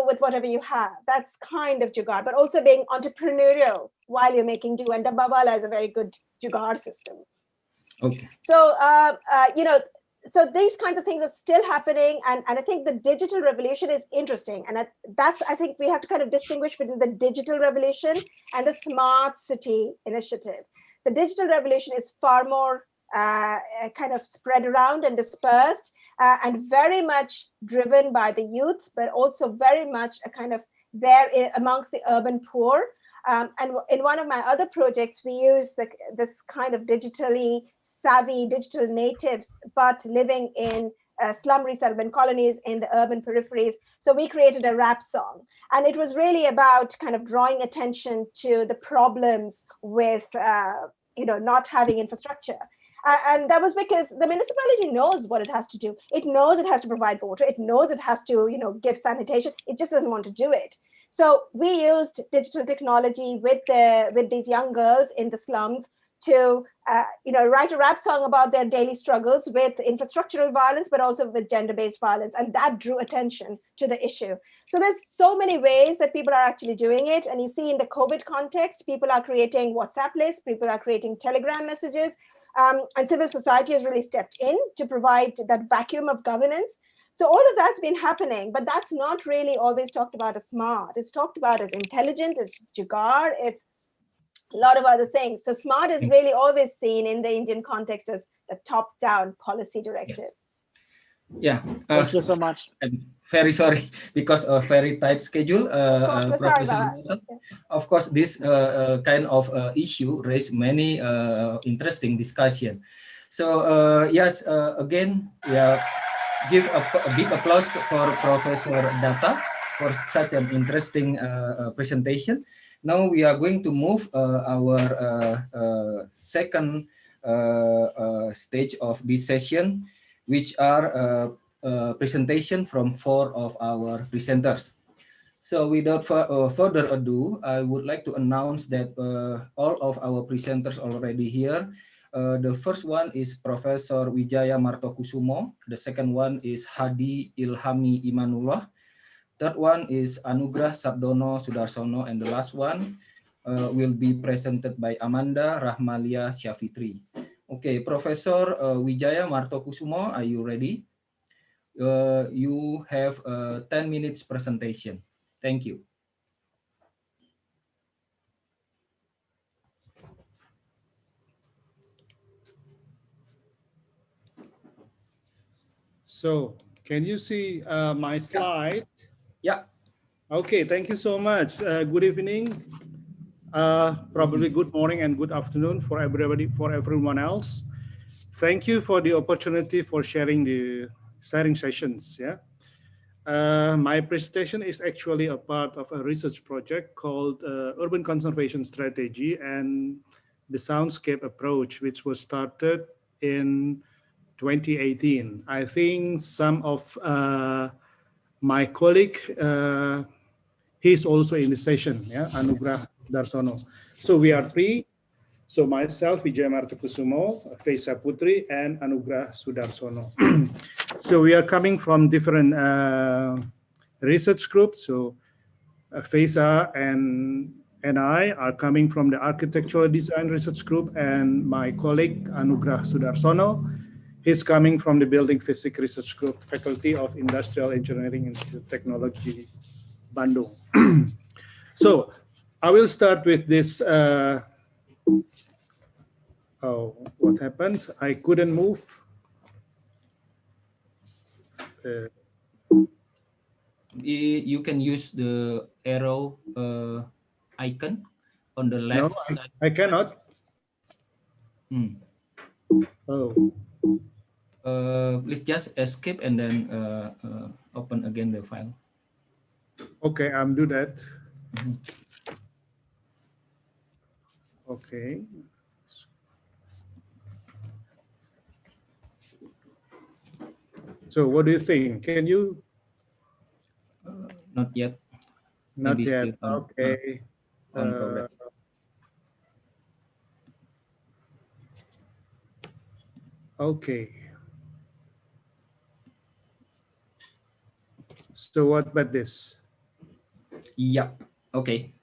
with whatever you have. That's kind of jugaad, but also being entrepreneurial while you're making do. And Dabbawala is a very good jugaad system. Okay. So, so these kinds of things are still happening. And I think the digital revolution is interesting. And I think we have to kind of distinguish between the digital revolution and the smart city initiative. The digital revolution is far more kind of spread around and dispersed and very much driven by the youth, but also very much a kind of there amongst the urban poor. And in one of my other projects, we use this kind of digitally savvy digital natives, but living in slum resettlement colonies in the urban peripheries. So we created a rap song, and it was really about kind of drawing attention to the problems with not having infrastructure. And that was because the municipality knows what it has to do. It knows it has to provide water. It knows it has to, give sanitation. It just doesn't want to do it. So we used digital technology with these young girls in the slums to write a rap song about their daily struggles with infrastructural violence, but also with gender-based violence. And that drew attention to the issue. So there's so many ways that people are actually doing it. And you see in the COVID context, people are creating WhatsApp lists, people are creating Telegram messages, and civil society has really stepped in to provide that vacuum of governance. So all of that's been happening, but that's not really always talked about as smart. It's talked about as intelligent, as jugaad, it's a lot of other things. So smart is really always seen in the Indian context as the top-down policy directive. Yeah. Thank you so much. I'm very sorry because a very tight schedule. Sorry about that. Of course, this kind of issue raised many interesting discussion. So yes, again, yeah, give a big applause for Professor Datta for such an interesting presentation. Now we are going to move our second stage of this session, which are presentation from 4 of our presenters. So without further ado, I would like to announce that all of our presenters already here. The first one is Professor Wijaya Martokusumo. The second one is Hadi Ilhami Imanullah. Third one is Anugrah Sardono Sudarsono, and the last one will be presented by Amanda Rahmalia Syafitri. Okay, Professor Wijaya Martokusumo, are you ready? You have a 10 minutes presentation. Thank you. So, can you see my slide? Yeah. Okay, thank you so much. Good evening, probably good morning and good afternoon for everybody, for everyone else. Thank you for the opportunity for sharing sessions. Yeah, my presentation is actually a part of a research project called Urban Conservation Strategy and the Soundscape Approach, which was started in 2018. I think some of my colleague, he's also in the session, yeah, Anugrah Darsono. So we are 3. So myself, Wijaya Martokusumo, Faisa Putri, and Anugrah Sudarsono. So we are coming from different research groups. So Faisa and I are coming from the Architectural Design Research Group, and my colleague Anugrah Sudarsono, he's coming from the Building Physics Research Group, Faculty of Industrial Engineering and Technology, Bandung. So I will start with this. Oh, what happened? I couldn't move. You can use the arrow icon on the left side. I cannot. Oh. Please just escape and then open again the file. Okay, I'm do that. Okay. So what do you think? Can you? Not yet. Not Maybe yet. Still Okay. On progress. Okay. So what about this? Yeah. Okay.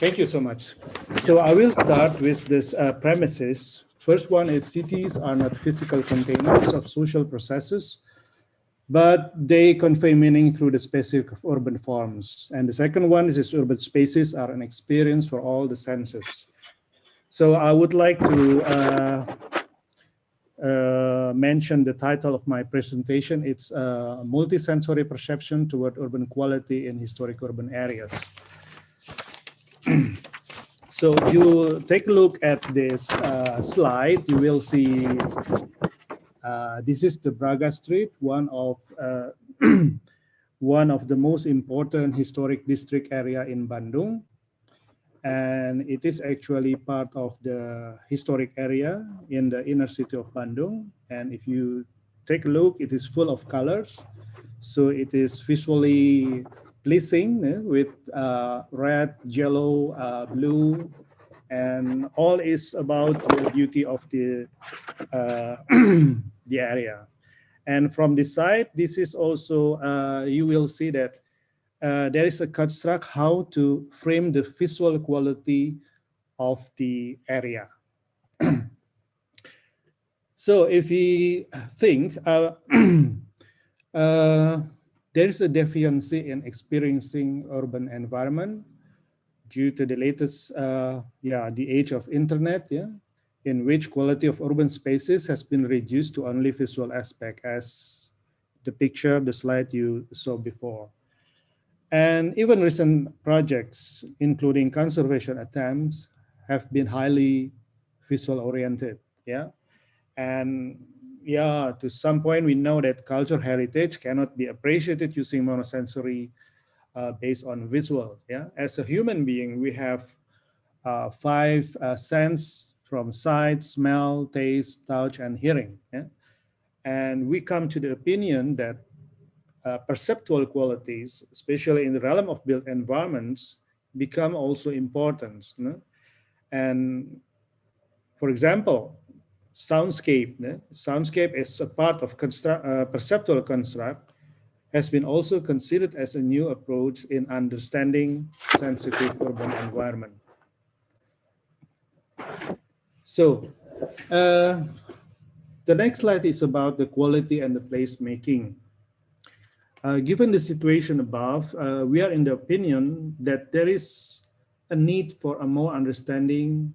Thank you so much. So I will start with this premises. First one is cities are not physical containers of social processes, but they convey meaning through the specific of urban forms. And the second one is urban spaces are an experience for all the senses. So I would like to mention the title of my presentation. It's Multisensory Perception Toward Urban Quality in Historic Urban Areas. So you take a look at this slide, you will see this is the Braga Street, one of the most important historic district area in Bandung. And it is actually part of the historic area in the inner city of Bandung. And if you take a look, it is full of colors. So it is visually pleasing with red, yellow, blue, and all is about the beauty of the the area. And from the side, this is also you will see that there is a construct how to frame the visual quality of the area. So if we think there is a deficiency in experiencing urban environment due to the latest, the age of internet, in which quality of urban spaces has been reduced to only visual aspect, as the picture, the slide you saw before. And even recent projects, including conservation attempts, have been highly visual oriented, And to some point, we know that cultural heritage cannot be appreciated using monosensory based on visual, As a human being, we have five sense from sight, smell, taste, touch, and hearing, And we come to the opinion that perceptual qualities, especially in the realm of built environments, become also important. And for example, soundscape, soundscape as a part of perceptual construct has been also considered as a new approach in understanding sensitive urban environment. So the next slide is about the quality and the place making. Given the situation above, we are in the opinion that there is a need for a more understanding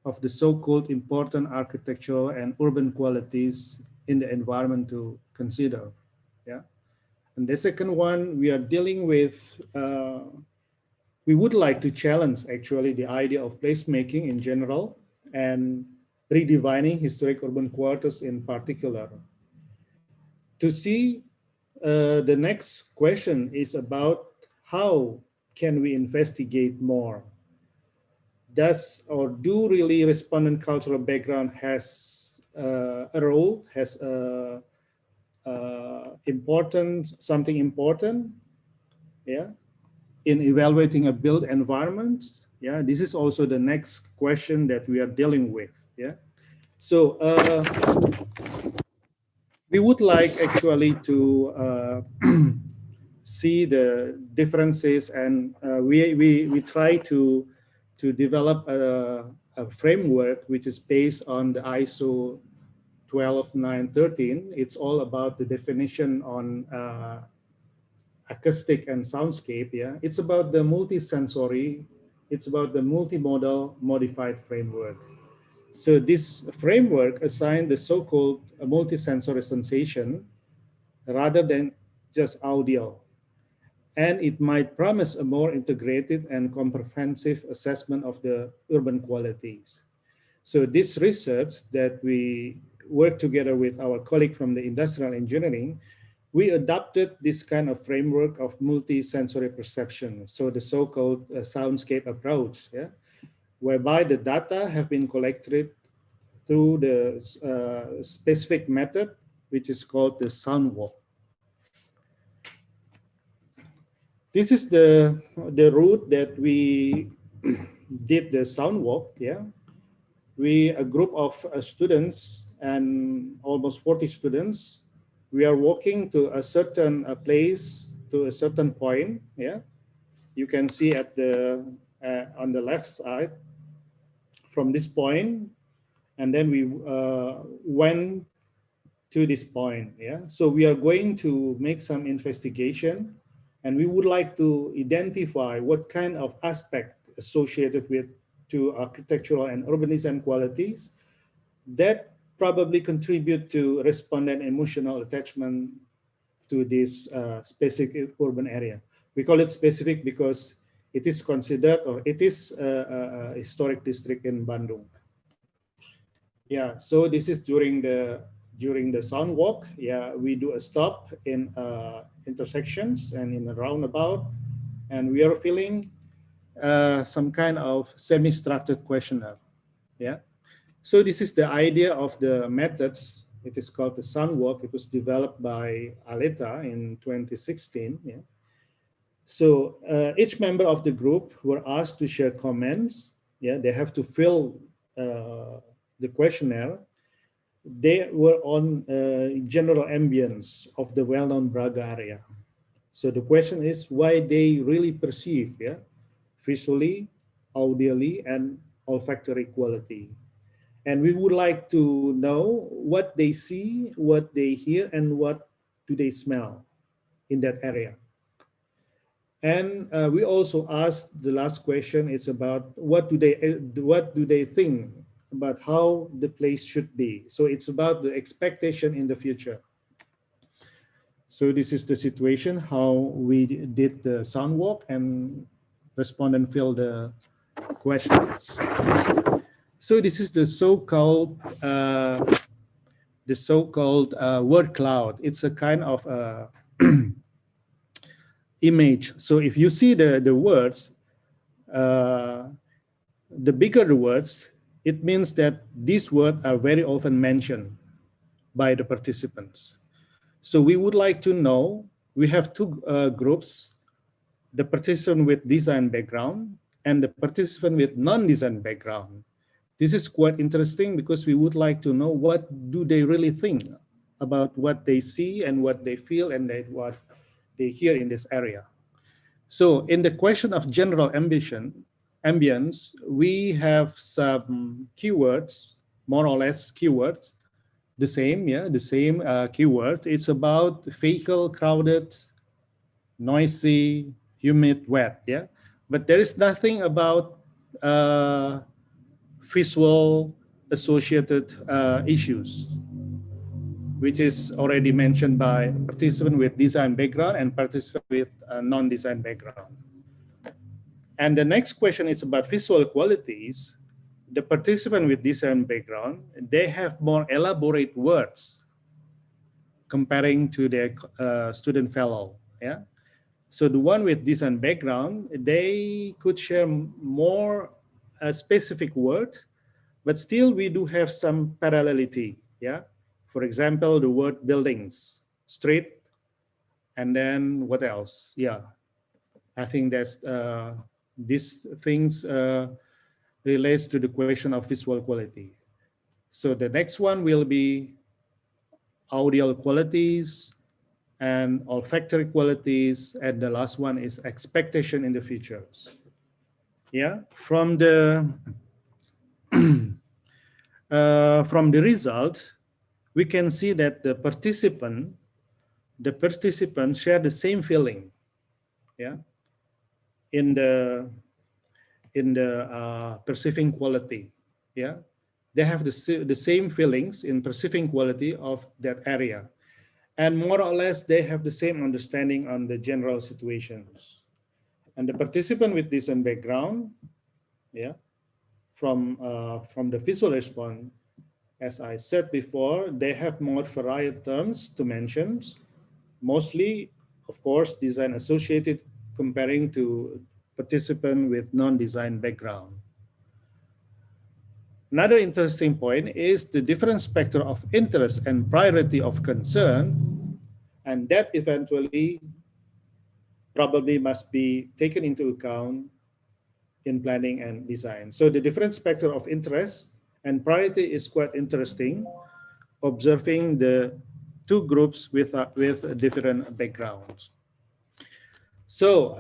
of the so-called important architectural and urban qualities in the environment to consider. And the second one, we are dealing with, we would like to challenge actually the idea of placemaking in general and redefining historic urban quarters in particular. To see the next question is about how can we investigate more? Does or do really respondent cultural background has a role, has a something important, in evaluating a built environment? This is also the next question that we are dealing with. So we would like actually to see the differences, and we try to develop a framework which is based on the ISO 12913. It's all about the definition on acoustic and soundscape. It's about the multisensory, it's about the multimodal modified framework. So this framework assigned the so-called multisensory sensation rather than just audio. And it might promise a more integrated and comprehensive assessment of the urban qualities. So this research that we work together with our colleague from the industrial engineering, we adopted this kind of framework of multi-sensory perception. So the so-called soundscape approach, whereby the data have been collected through the specific method, which is called the sound walk. This is the route that we did the sound walk. We, a group of students and almost 40 students, we are walking to a certain place, to a certain point. You can see at the on the left side from this point, and then we went to this point. So we are going to make some investigation, and we would like to identify what kind of aspect associated with to architectural and urbanism qualities that probably contribute to respondent emotional attachment to this specific urban area. We call it specific because it is considered, or it is a historic district in Bandung. So this is during the sound walk. We do a stop in intersections and in a roundabout, and we are filling some kind of semi-structured questionnaire. So this is the idea of the methods. It is called the sound walk. It was developed by Aleta in 2016. So each member of the group were asked to share comments Yeah, they have to fill the questionnaire. They were on general ambience of the well-known Braga area. So the question is why they really perceive, yeah, visually, audially, and olfactory quality. And we would like to know what they see, what they hear, and what do they smell in that area. And we also asked the last question. It's about what do they think about how the place should be. So it's about the expectation in the future. So this is the situation how we did the sound walk and respondent filled the questions. So this is the so-called word cloud. It's a kind of image. So if you see the words, the bigger the words, it means that these words are very often mentioned by the participants. So we would like to know, we have two groups, the participant with design background and the participant with non-design background. This is quite interesting because we would like to know what do they really think about what they see and what they feel and what they hear in this area. So in the question of general ambience, we have some keywords, more or less keywords, the same keywords. It's about vehicle, crowded, noisy, humid, wet, yeah. But there is nothing about visual associated issues, which is already mentioned by participant with design background and participant with non-design background. And the next question is about visual qualities. The participant with design background, they have more elaborate words comparing to their student fellow, yeah? So the one with design background, they could share more specific word, but still we do have some parallelity, yeah? For example, the word buildings, street, and then what else? Yeah, I think that's these things relates to the question of visual quality. So the next one will be audio qualities and olfactory qualities, and the last one is expectation in the futures. Yeah, from the result, we can see that the participants share the same feeling, yeah, in the perceiving quality, yeah. They have the same feelings in perceiving quality of that area, and more or less they have the same understanding on the general situations. And the participant with design background, yeah, from the visual response, as I said before, they have more variety terms to mention, mostly, of course, design associated comparing to participant with non-design background. Another interesting point is the different spectrum of interest and priority of concern, and that eventually probably must be taken into account in planning and design. So the different spectrum of interest and priority is quite interesting, observing the two groups with different backgrounds. So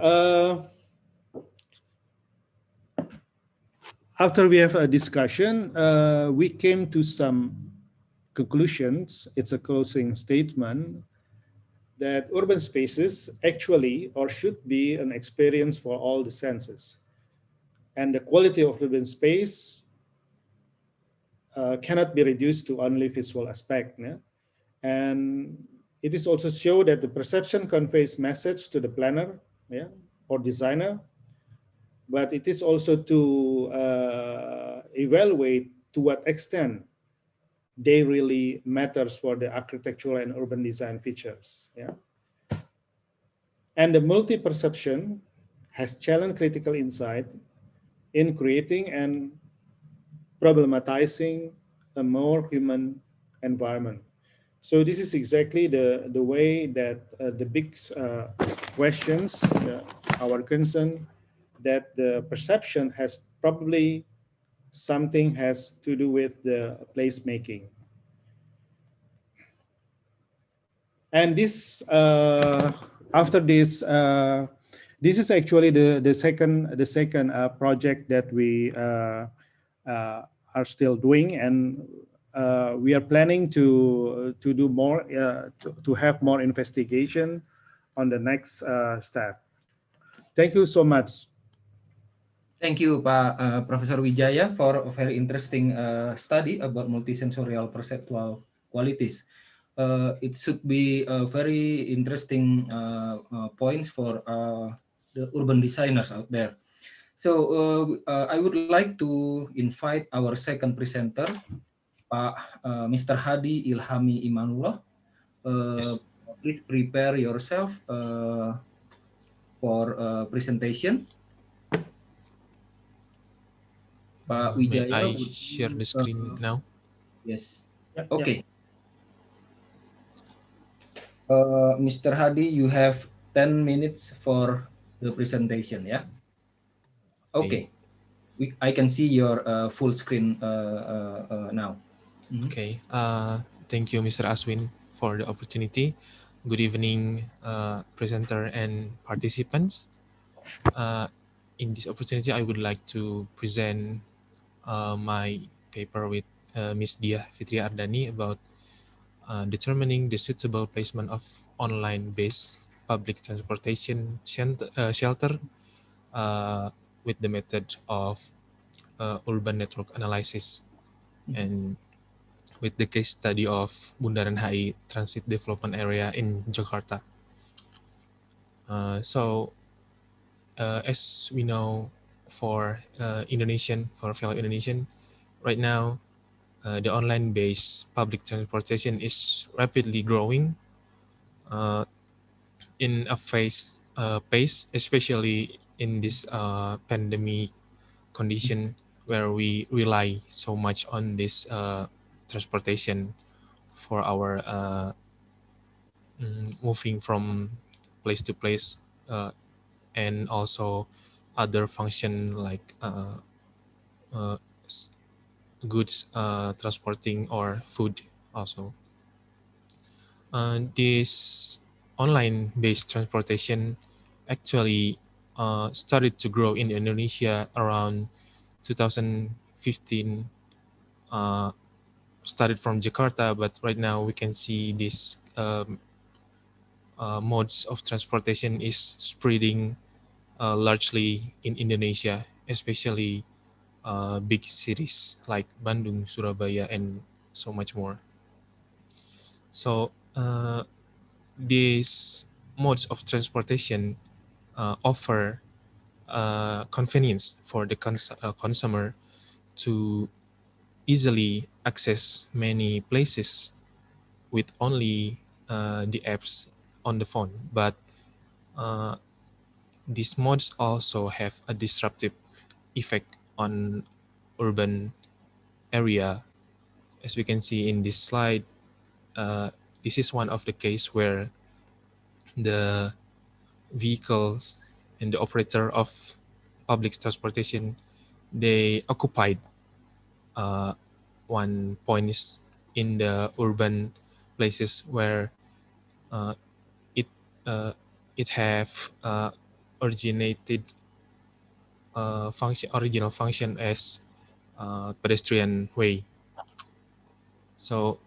after we have a discussion, we came to some conclusions. It's a closing statement that urban spaces actually or should be an experience for all the senses. And the quality of urban space cannot be reduced to only visual aspect. Yeah? And it is also shown that the perception conveys message to the planner, yeah, or designer, but it is also to evaluate to what extent they really matters for the architectural and urban design features. Yeah. And the multi-perception has challenged critical insight in creating and problematizing a more human environment. So this is exactly the way that the big questions, our concern, that the perception has probably something has to do with the placemaking. And this after this this is actually the second project that we are still doing, and we are planning to do more to have more investigation on the next step. Thank you so much. Thank you, Pak Professor Wijaya, for a very interesting study about multisensorial perceptual qualities. It should be very interesting points for the urban designers out there. So I would like to invite our second presenter, Pak Mr. Hadi Ilhami Imanullah. Yes. Please prepare yourself for presentation. Pak May Wijaya, I share the screen now? Yes. Yeah, Okay. Mr. Hadi, you have 10 minutes for the presentation, yeah? Okay. I can see your full screen now. Okay. Thank you, Mr. Aswin, for the opportunity. Good evening, presenter and participants. In this opportunity, I would like to present my paper with Ms. Diah Fitria Ardani about determining the suitable placement of online-based public transportation shelter with the method of urban network analysis and with the case study of Bundaran HI Transit Development Area in Jakarta. As we know, for fellow Indonesian, right now, the online-based public transportation is rapidly growing in a pace, especially in this pandemic condition where we rely so much on this transportation for our moving from place to place and also other function like goods transporting or food also. This online-based transportation actually started to grow in Indonesia around 2015. Started from Jakarta, but right now we can see this modes of transportation is spreading largely in Indonesia, especially big cities like Bandung, Surabaya, and so much more. So these modes of transportation offer convenience for the consumer to easily access many places with only the apps on the phone. But these modes also have a disruptive effect on urban area. As we can see in this slide, this is one of the case where the vehicles and the operator of public transportation, they occupied one point in the urban places where it it have originated original function as pedestrian way. So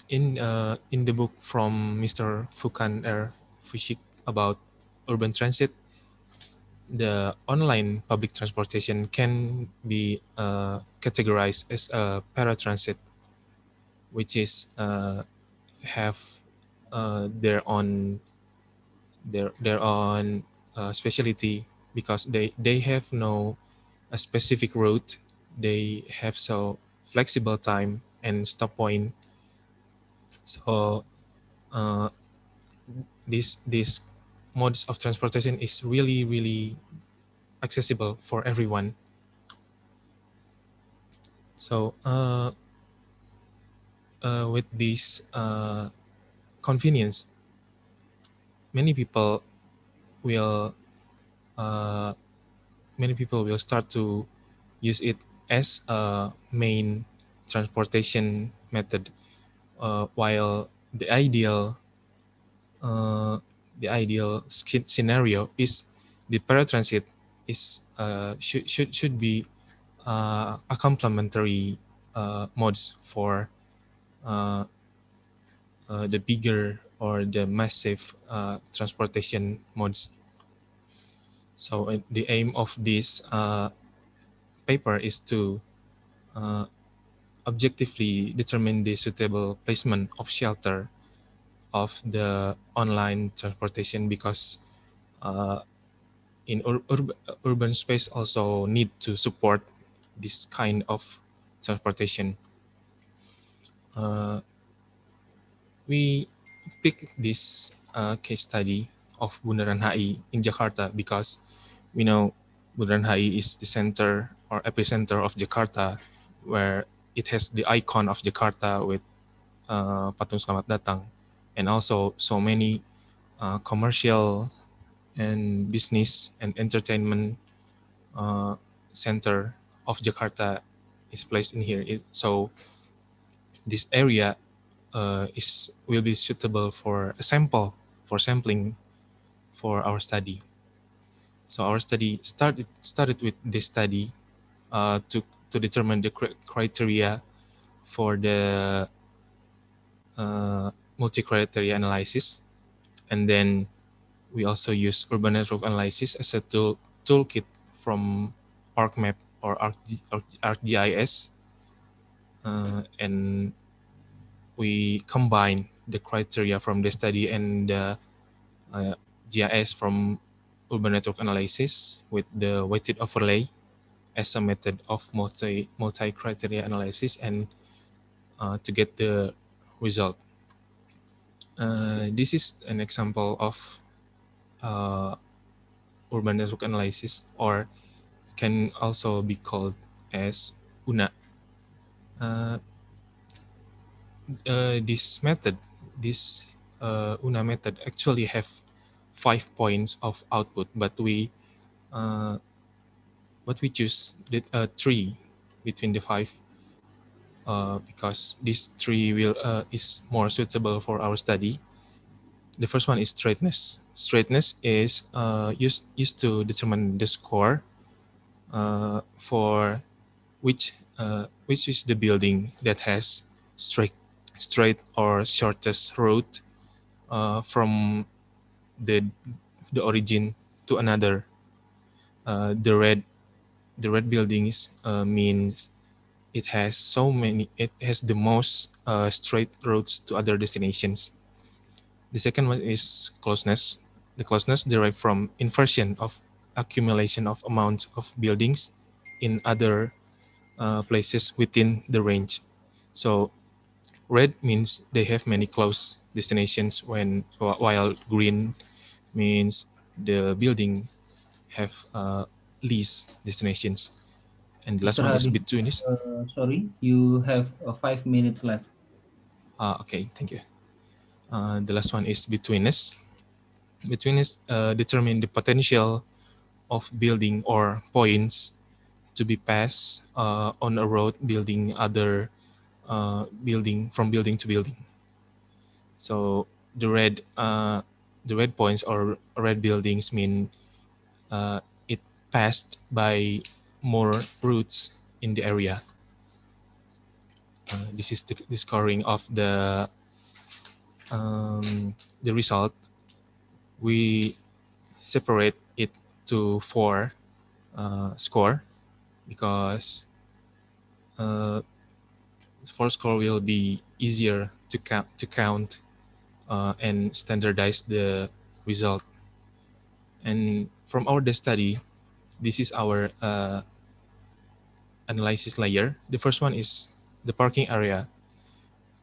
in the book from Mr. Fukan R. Fushik about urban transit, the online public transportation can be categorized as a paratransit, which is have their own specialty because they have no a specific route. They have so flexible time and stop point. So this modes of transportation is really accessible for everyone. So with this convenience, many people will start to use it as a main transportation method, while the ideal scenario is the paratransit is should be a complementary modes for uh, the bigger or the massive transportation modes. So the aim of this paper is to uh, objectively determine the suitable placement of shelter of the online transportation, because uh, in urban space also need to support this kind of transportation. Uh, we pick this case study of Bundaran HI in Jakarta because we know Bundaran HI is the center or epicenter of Jakarta, where it has the icon of Jakarta with Patung Selamat Datang, and also so many commercial and business and entertainment center of Jakarta is placed in here. So this area will be suitable for a sample, for sampling for our study. So our study started with this study to determine the criteria for the multi-criteria analysis, and then we also use urban network analysis as a toolkit from ArcMap or ArcGIS, and we combine the criteria from the study and the GIS from urban network analysis with the weighted overlay as a method of multi-criteria analysis, and to get the result. This is an example of urban network analysis, or can also be called as UNA. This method, this UNA method actually have 5 points of output, but we choose the 3 between the 5 because this 3 will is more suitable for our study. The first one is straightness. Straightness is used to determine the score for which is the building that has straight or shortest route from the origin to another. The red buildings means it has the most straight routes to other destinations. The second one is closeness. The closeness derived from inversion of accumulation of amount of buildings in other places within the range. So red means they have many close destinations, while green means the building have least destinations. And the last Mr. one is Hadi, betweenness. sorry, you have 5 minutes left. Okay, thank you. The last one is betweenness. Betweenness determine the potential of building or points to be passed on a road building other building from building to building. So the red points or red buildings mean it passed by more routes in the area. This is the scoring of the result. We separate it to 4 score because 4 score will be easier to count and standardize the result. And from our study, this is our analysis layer. The first one is the parking area.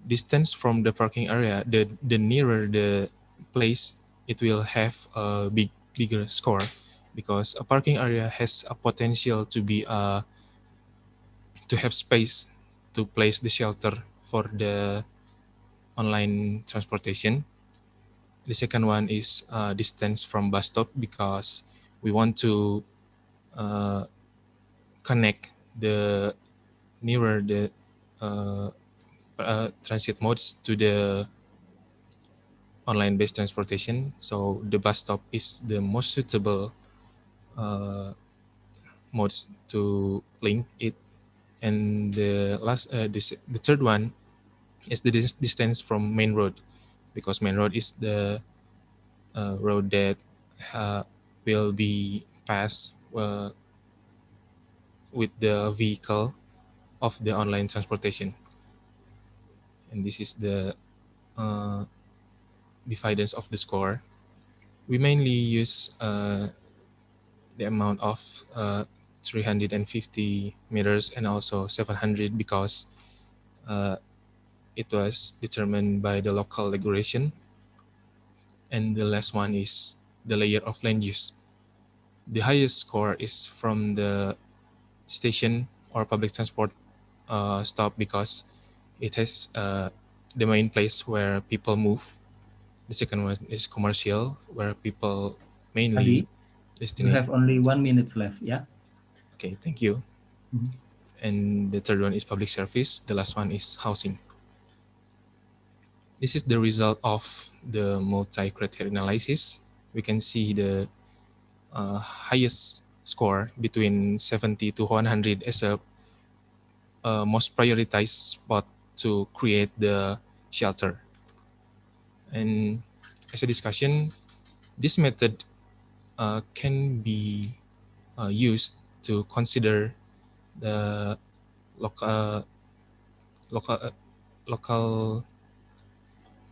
Distance from the parking area, the nearer the place, it will have a bigger score, because a parking area has a potential to be to have space to place the shelter for the online transportation. The second one is distance from bus stop, because we want to connect the nearer the transit modes to the online-based transportation. So the bus stop is the most suitable modes to link it. And the third one is the distance from main road, because main road is the road that will be passed with the vehicle of the online transportation. And this is the dividends of the score. We mainly use the amount of 350 meters and also 700 because it was determined by the local regulation. And the last one is the layer of land use. The highest score is from the station or public transport stop because it has the main place where people move. The second one is commercial, where people mainly You destinate. have only 1 minute left, yeah? Okay, thank you. And the third one is public service. The last one is housing. This is the result of the multi-criteria analysis. We can see the highest score between 70 to 100 as a most prioritized spot to create the shelter. And as a discussion, this method can be used to consider the local local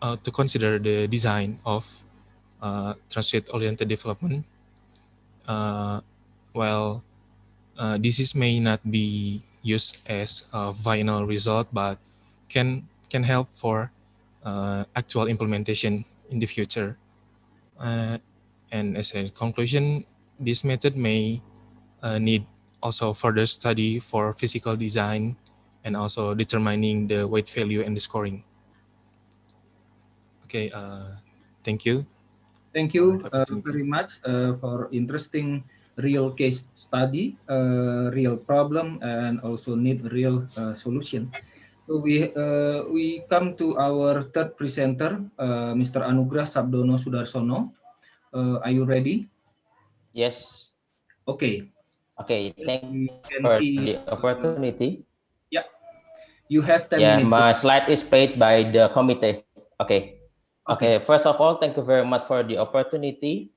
to consider the design of transit-oriented development. While this may not be used as a final result, but can help for actual implementation in the future. And as a conclusion, this method may need also further study for physical design and also determining the weight value and the scoring. Okay, thank you. Thank for you the opportunity. very much for interesting real case study, real problem, and also need real solution. So we come to our third presenter, Mr. Anugrah Sabdono Sudarsono. Are you ready? Yes. Okay. Okay. Thank We you can for see. the opportunity. Yeah, you have 10 Yeah, minutes. my slide is paid by the committee. Okay. Okay. First of all, thank you very much for the opportunity.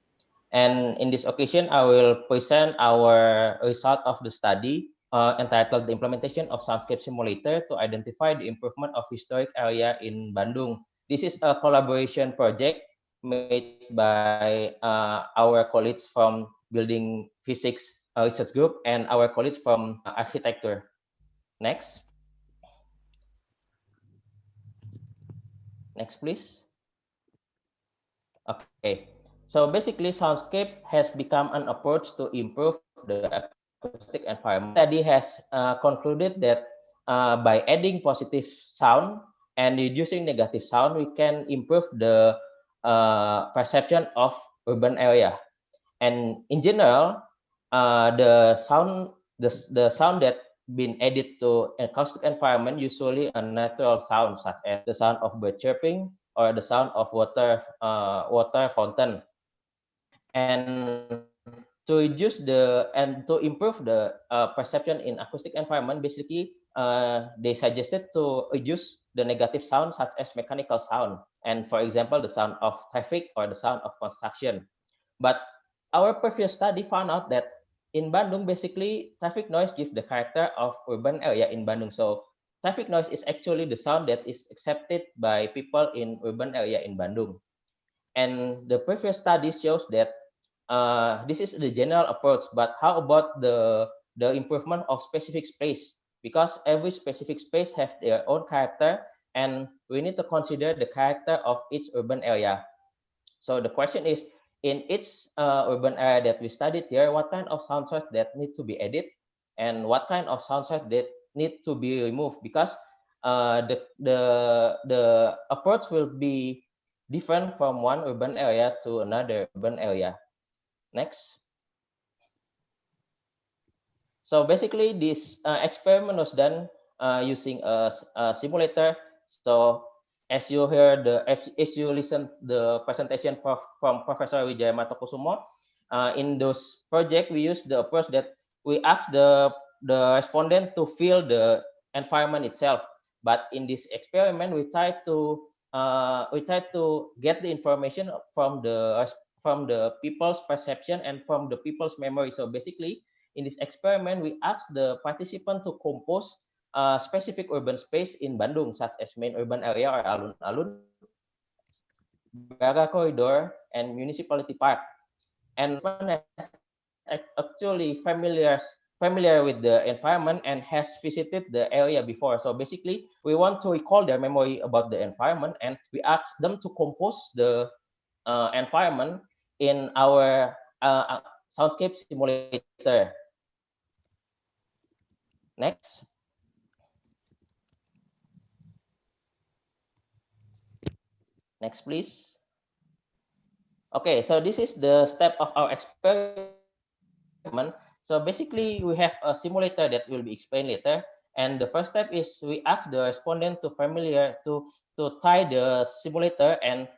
And in this occasion, I will present our result of the study entitled The Implementation of Soundscape Simulator to Identify the Improvement of Historic Area in Bandung. This is a collaboration project made by our colleagues from Building Physics Research Group and our colleagues from Architecture. Next. Next, please. Okay. So basically, Soundscape has become an approach to improve the acoustic environment. Study has concluded that by adding positive sound and reducing negative sound, we can improve the perception of urban area. And in general, the sound that been added to acoustic environment usually a natural sound, such as the sound of bird chirping or the sound of water fountain. And to reduce to improve the perception in acoustic environment, basically they suggested to reduce the negative sound such as mechanical sound, and for example the sound of traffic or the sound of construction. But our previous study found out that in Bandung, basically traffic noise gives the character of urban area in Bandung. So traffic noise is actually the sound that is accepted by people in urban area in Bandung. And the previous study shows that this is the general approach, but how about the improvement of specific space? Because every specific space has their own character, and we need to consider the character of each urban area. So the question is, in each urban area that we studied here, what kind of sound source that need to be added, and what kind of sound source that need to be removed? Because the approach will be different from one urban area to another urban area. Next. So basically, this experiment was done using a simulator. So as you hear as you listen the presentation from Professor Wijaya Matokusumo, in those project we use the approach that we ask the respondent to feel the environment itself. But in this experiment, we try to get the information from the people's perception and from the people's memory. So basically, in this experiment, we asked the participant to compose a specific urban space in Bandung, such as main urban area or alun-alun, Braga Corridor, and Municipality Park. And has actually familiar with the environment and has visited the area before. So basically, we want to recall their memory about the environment, and we ask them to compose the environment in our Soundscape Simulator. Next. Next, please. Okay, so this is the step of our experiment. So basically, we have a simulator that will be explained later. And the first step is we ask the respondent to tie the simulator and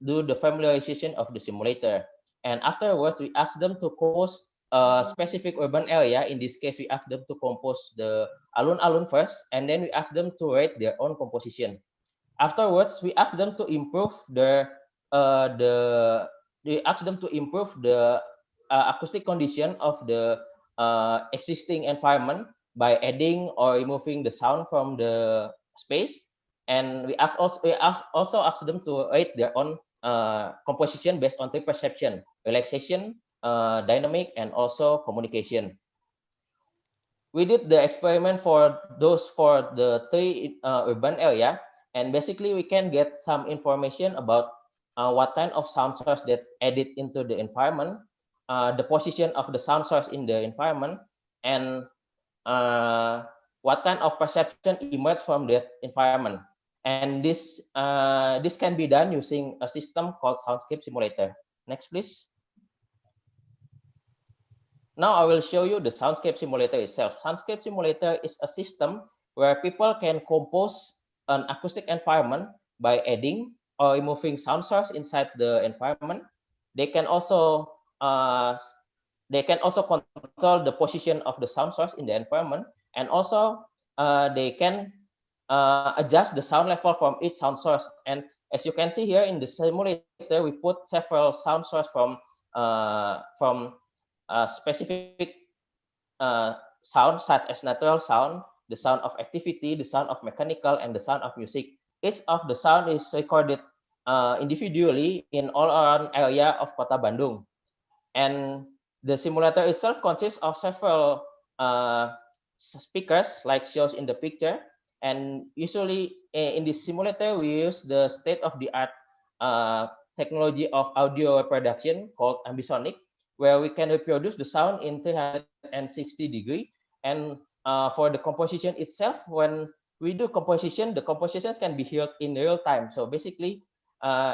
do the familiarization of the simulator. And afterwards, we ask them to compose a specific urban area. In this case, we ask them to compose the alun-alun first, and then we ask them to write their own composition. Afterwards, we ask them to improve the acoustic condition of the existing environment by adding or removing the sound from the space. And we also ask them to rate their own composition based on three perception: relaxation, dynamic, and also communication. We did the experiment for the three urban area, and basically we can get some information about what kind of sound source that added into the environment, the position of the sound source in the environment, and what kind of perception emerged from that environment. And this can be done using a system called Soundscape Simulator. Next, please. Now I will show you the Soundscape Simulator itself. Soundscape Simulator is a system where people can compose an acoustic environment by adding or removing sound source inside the environment. They can also control the position of the sound source in the environment, and also they can adjust the sound level from each sound source. And as you can see here in the simulator, we put several sound source from specific sound, such as natural sound, the sound of activity, the sound of mechanical, and the sound of music. Each of the sound is recorded individually in all around area of Kota Bandung. And the simulator itself consists of several speakers, like shows in the picture. And usually in this simulator, we use the state-of-the-art technology of audio reproduction called ambisonic, where we can reproduce the sound in 360 degree. And for the composition itself, when we do composition, the composition can be heard in real time. So basically,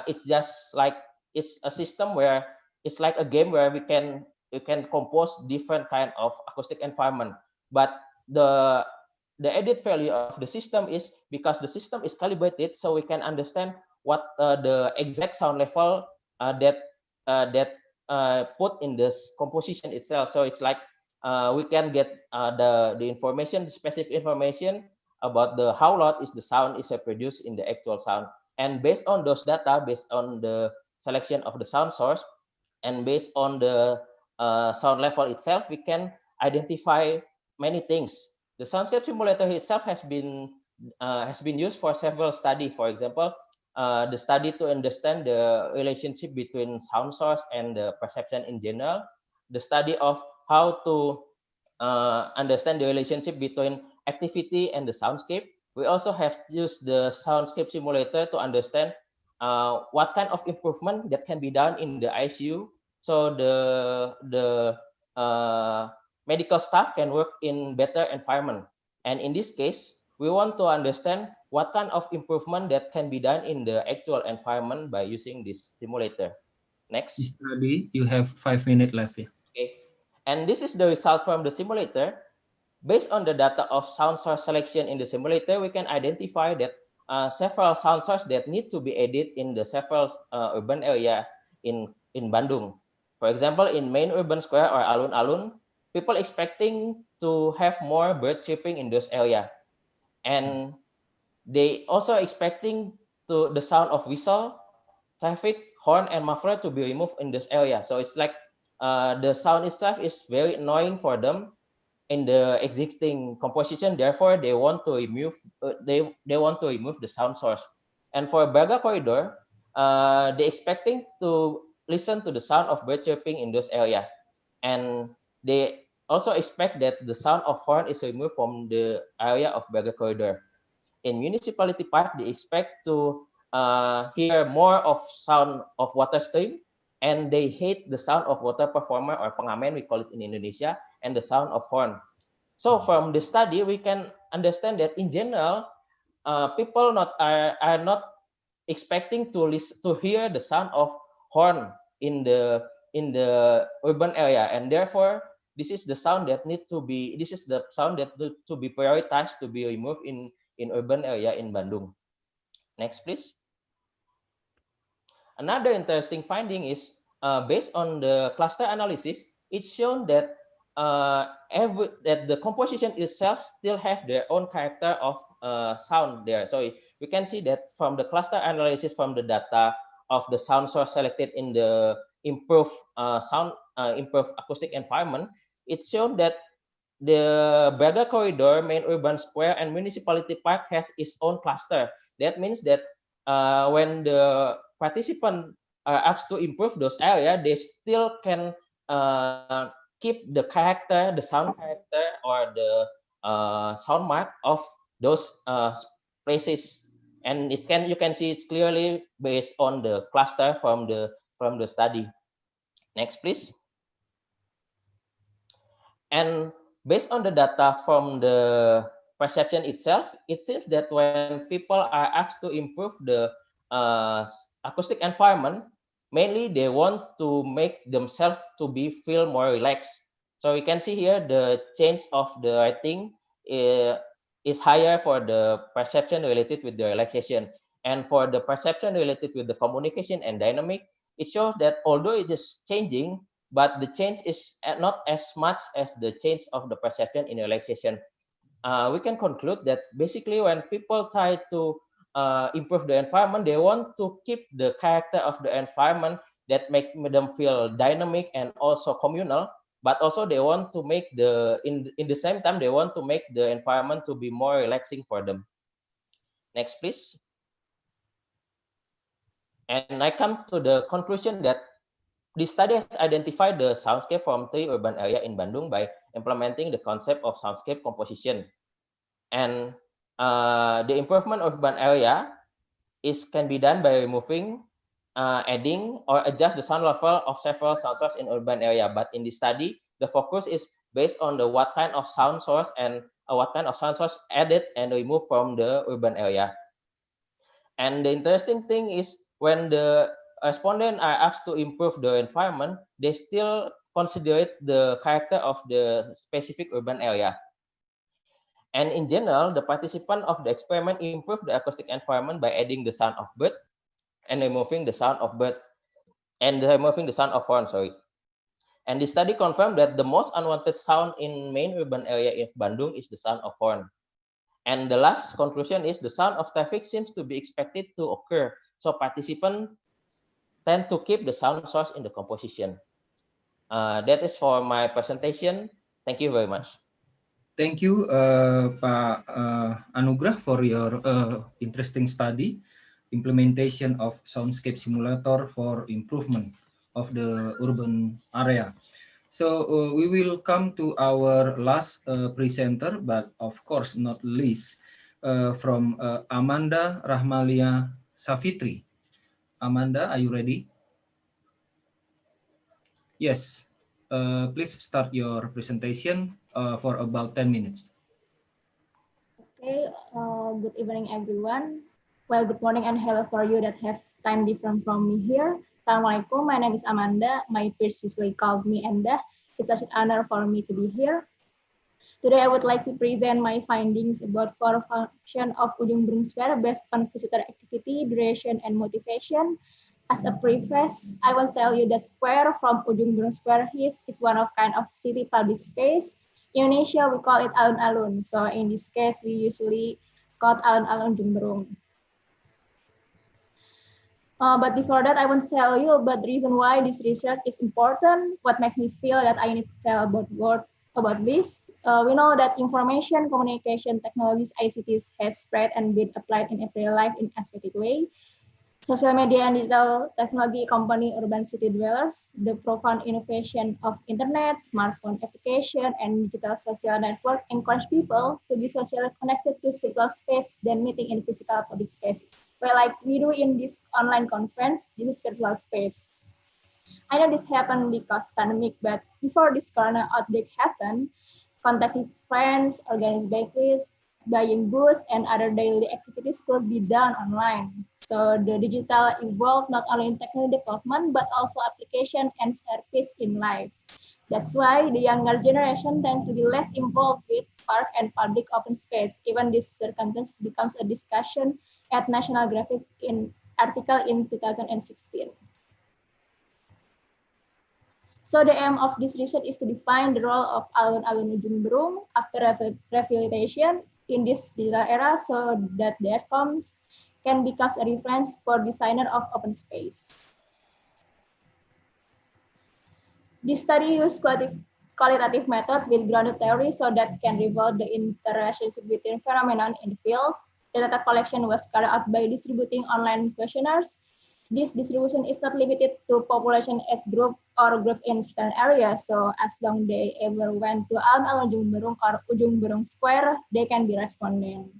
it's just like it's a system where it's like a game where you can compose different kind of acoustic environment. But the added value of the system is because the system is calibrated, so we can understand what the exact sound level that put in this composition itself. So it's like we can get the information, the specific information about the how loud is the sound is produced in the actual sound. And based on those data, based on the selection of the sound source, and based on the sound level itself, we can identify many things. The Soundscape Simulator itself has been used for several studies. For example, the study to understand the relationship between sound source and the perception in general, the study of how to understand the relationship between activity and the soundscape. We also have used the Soundscape Simulator to understand what kind of improvement that can be done in the ICU, so the medical staff can work in better environment. And in this case, we want to understand what kind of improvement that can be done in the actual environment by using this simulator. Next. Mr. Abi, you have 5 minutes left here. Okay. And this is the result from the simulator. Based on the data of sound source selection in the simulator, we can identify that several sound sources that need to be added in the several urban area in Bandung. For example, in main urban square or alun-alun, people expecting to have more bird chirping in those area, and they also expecting to the sound of whistle, traffic, horn, and muffler to be removed in this area. So it's like the sound itself is very annoying for them in the existing composition. Therefore, they want to remove they want to remove the sound source. And for Braga corridor, they expecting to listen to the sound of bird chirping in those area, and they also expect that the sound of horn is removed from the area of Braga corridor. In municipality park, they expect to hear more of sound of water stream, and they hate the sound of water performer or pengamen, we call it in Indonesia, and the sound of horn. So from the study, we can understand that in general, people are not expecting to listen to hear the sound of horn in the urban area, and therefore this is the sound that need to be prioritized to be removed in urban area in Bandung. Next, please. Another interesting finding is based on the cluster analysis, it's shown that that the composition itself still have their own character of sound there. So we can see that from the cluster analysis from the data of the sound source selected in the improved improved acoustic environment, it's shown that the Braga corridor, main urban square, and municipality park has its own cluster. That means that when the participant are asked to improve those areas, they still can keep the character, the sound character, or the sound mark of those places. And you can see it's clearly based on the cluster from the study. Next, please. And based on the data from the perception itself, it seems that when people are asked to improve the acoustic environment, mainly they want to make themselves to be feel more relaxed. So we can see here the change of the rating is higher for the perception related with the relaxation. And for the perception related with the communication and dynamic, it shows that although it is changing, but the change is not as much as the change of the perception in relaxation. We can conclude that basically when people try to improve the environment, they want to keep the character of the environment that make them feel dynamic and also communal, but also they want to make in the same time, they want to make the environment to be more relaxing for them. Next, please. And I come to the conclusion that this study has identified the soundscape from 3 urban areas in Bandung by implementing the concept of soundscape composition. And the improvement of urban area can be done by removing, adding, or adjust the sound level of several sound sources in urban area. But in this study, the focus is based on the what kind of sound source and what kind of sound source added and removed from the urban area. And the interesting thing is when the respondents are asked to improve the environment, they still consider the character of the specific urban area. And in general, the participant of the experiment improved the acoustic environment by adding the sound of bird and removing the sound of bird and removing the sound of horn, sorry. And the study confirmed that the most unwanted sound in main urban area of Bandung is the sound of horn. And the last conclusion is the sound of traffic seems to be expected to occur. So participants tend to keep the sound source in the composition. That is for my presentation. Thank you very much. Thank you, Pak Anugrah, for your interesting study, implementation of Soundscape Simulator for improvement of the urban area. So we will come to our last presenter, but of course not least, from Amanda Rahmalia Savitri. Amanda, are you ready? Yes. Please start your presentation for about 10 minutes. Okay, good evening, everyone. Well, good morning and hello for you that have time different from me here. Assalamualaikum, my name is Amanda. My peers usually call me Enda. It's such an honor for me to be here. Today, I would like to present my findings about core function of Ujung Berung Square based on visitor activity, duration, and motivation. As a preface, I will tell you that square from Ujung Berung Square is one of kind of city public space. In Indonesia, we call it alun-alun. So in this case, we usually call alun-alun Ujung Berung. But before that, I want to tell you about the reason why this research is important, what makes me feel that I need to tell about this. We know that information, communication, technologies, ICTs has spread and been applied in everyday life in a specific way. Social media and digital technology accompany urban city dwellers. The profound innovation of internet, smartphone application, and digital social network encourage people to be socially connected to virtual space than meeting in physical public space. Well, like we do in this online conference, this is virtual space. I know this happened because pandemic, but before this corona outbreak happened, contacting friends, organized banquets, buying goods, and other daily activities could be done online. So the digital evolved not only in technical development, but also application and service in life. That's why the younger generation tend to be less involved with park and public open space. Even this circumstance becomes a discussion at National Graphic in article in 2016. So the aim of this research is to define the role of alun-alun Ujung Berung after rehabilitation in this digital era so that the outcomes can become a reference for designer of open space. This study used qualitative method with grounded theory so that can reveal the interrelationship between phenomenon in the field. The data collection was carried out by distributing online questionnaires. This distribution is not limited to population as group or group in certain areas. So as long they ever went to alun-alun Ujung Berung or Ujung Berung Square, they can be respondent.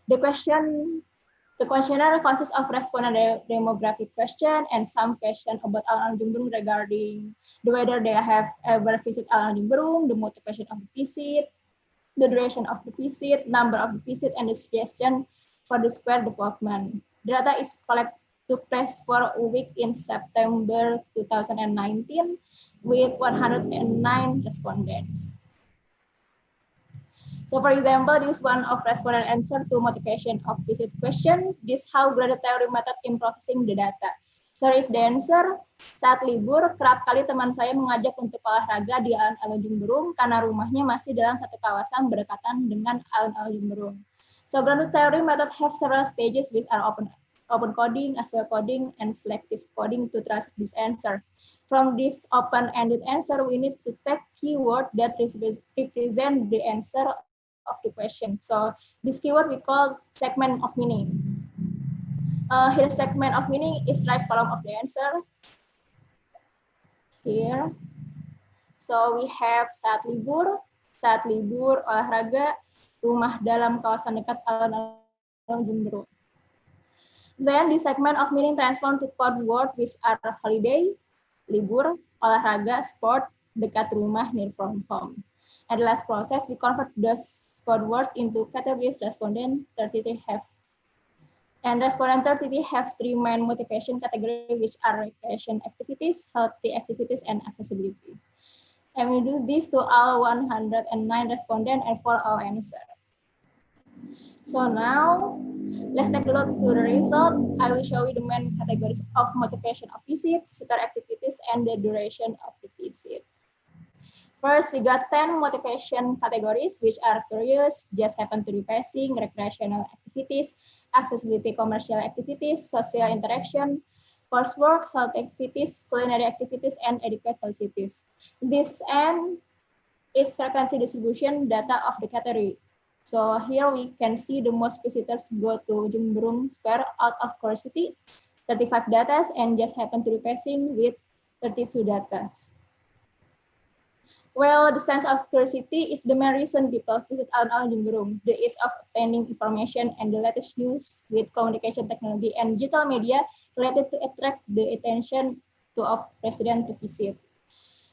The questionnaire consists of respondent demographic question and some question about alun-alun Ujung Berung regarding whether they have ever visited alun-alun Ujung Berung, the motivation of the visit, the duration of the visit, number of the visit, and the suggestion for the square development. The data is collected took place for a week in September 2019 with 109 respondents. So for example, this one of respondent answer to motivation of visit question. This how graded theory method in processing the data. So is the answer, saat libur, kerap kali teman saya mengajak untuk olahraga di alun-alun Ujung Berung karena rumahnya masih dalam satu kawasan berdekatan dengan alun-alun Ujung Berung. So graded theory method have several stages which are open coding, ASL coding, and selective coding to translate this answer. From this open-ended answer, we need to take keyword that represent the answer of the question. So this keyword we call segment of meaning. Here segment of meaning is right column of the answer. Here. So we have saat libur, olahraga, rumah dalam kawasan dekat alun-alun Ujung Berung. Then the segment of meaning transform to code word which are holiday, libur, olahraga, sport, dekat rumah, near from home. And the last process, we convert those code words into categories. Respondent 33 have. And respondent 33 have three main motivation categories which are recreation activities, healthy activities, and accessibility. And we do this to all 109 respondents and for all answers. So now, let's take a look to the result. I will show you the main categories of motivation of visit, visitor activities, and the duration of the visit. First, we got 10 motivation categories, which are curious, just happen to be passing, recreational activities, accessibility, commercial activities, social interaction, coursework, health activities, culinary activities, and educational activities. This N is frequency distribution data of the category. So here we can see the most visitors go to Ujung Berung Square out of curiosity, 35 data, and just happen to be passing with 32 data. Well, the sense of curiosity is the main reason people visit alun-alun Ujung Berung. The ease of obtaining information and the latest news with communication technology and digital media related to attract the attention of residents to visit.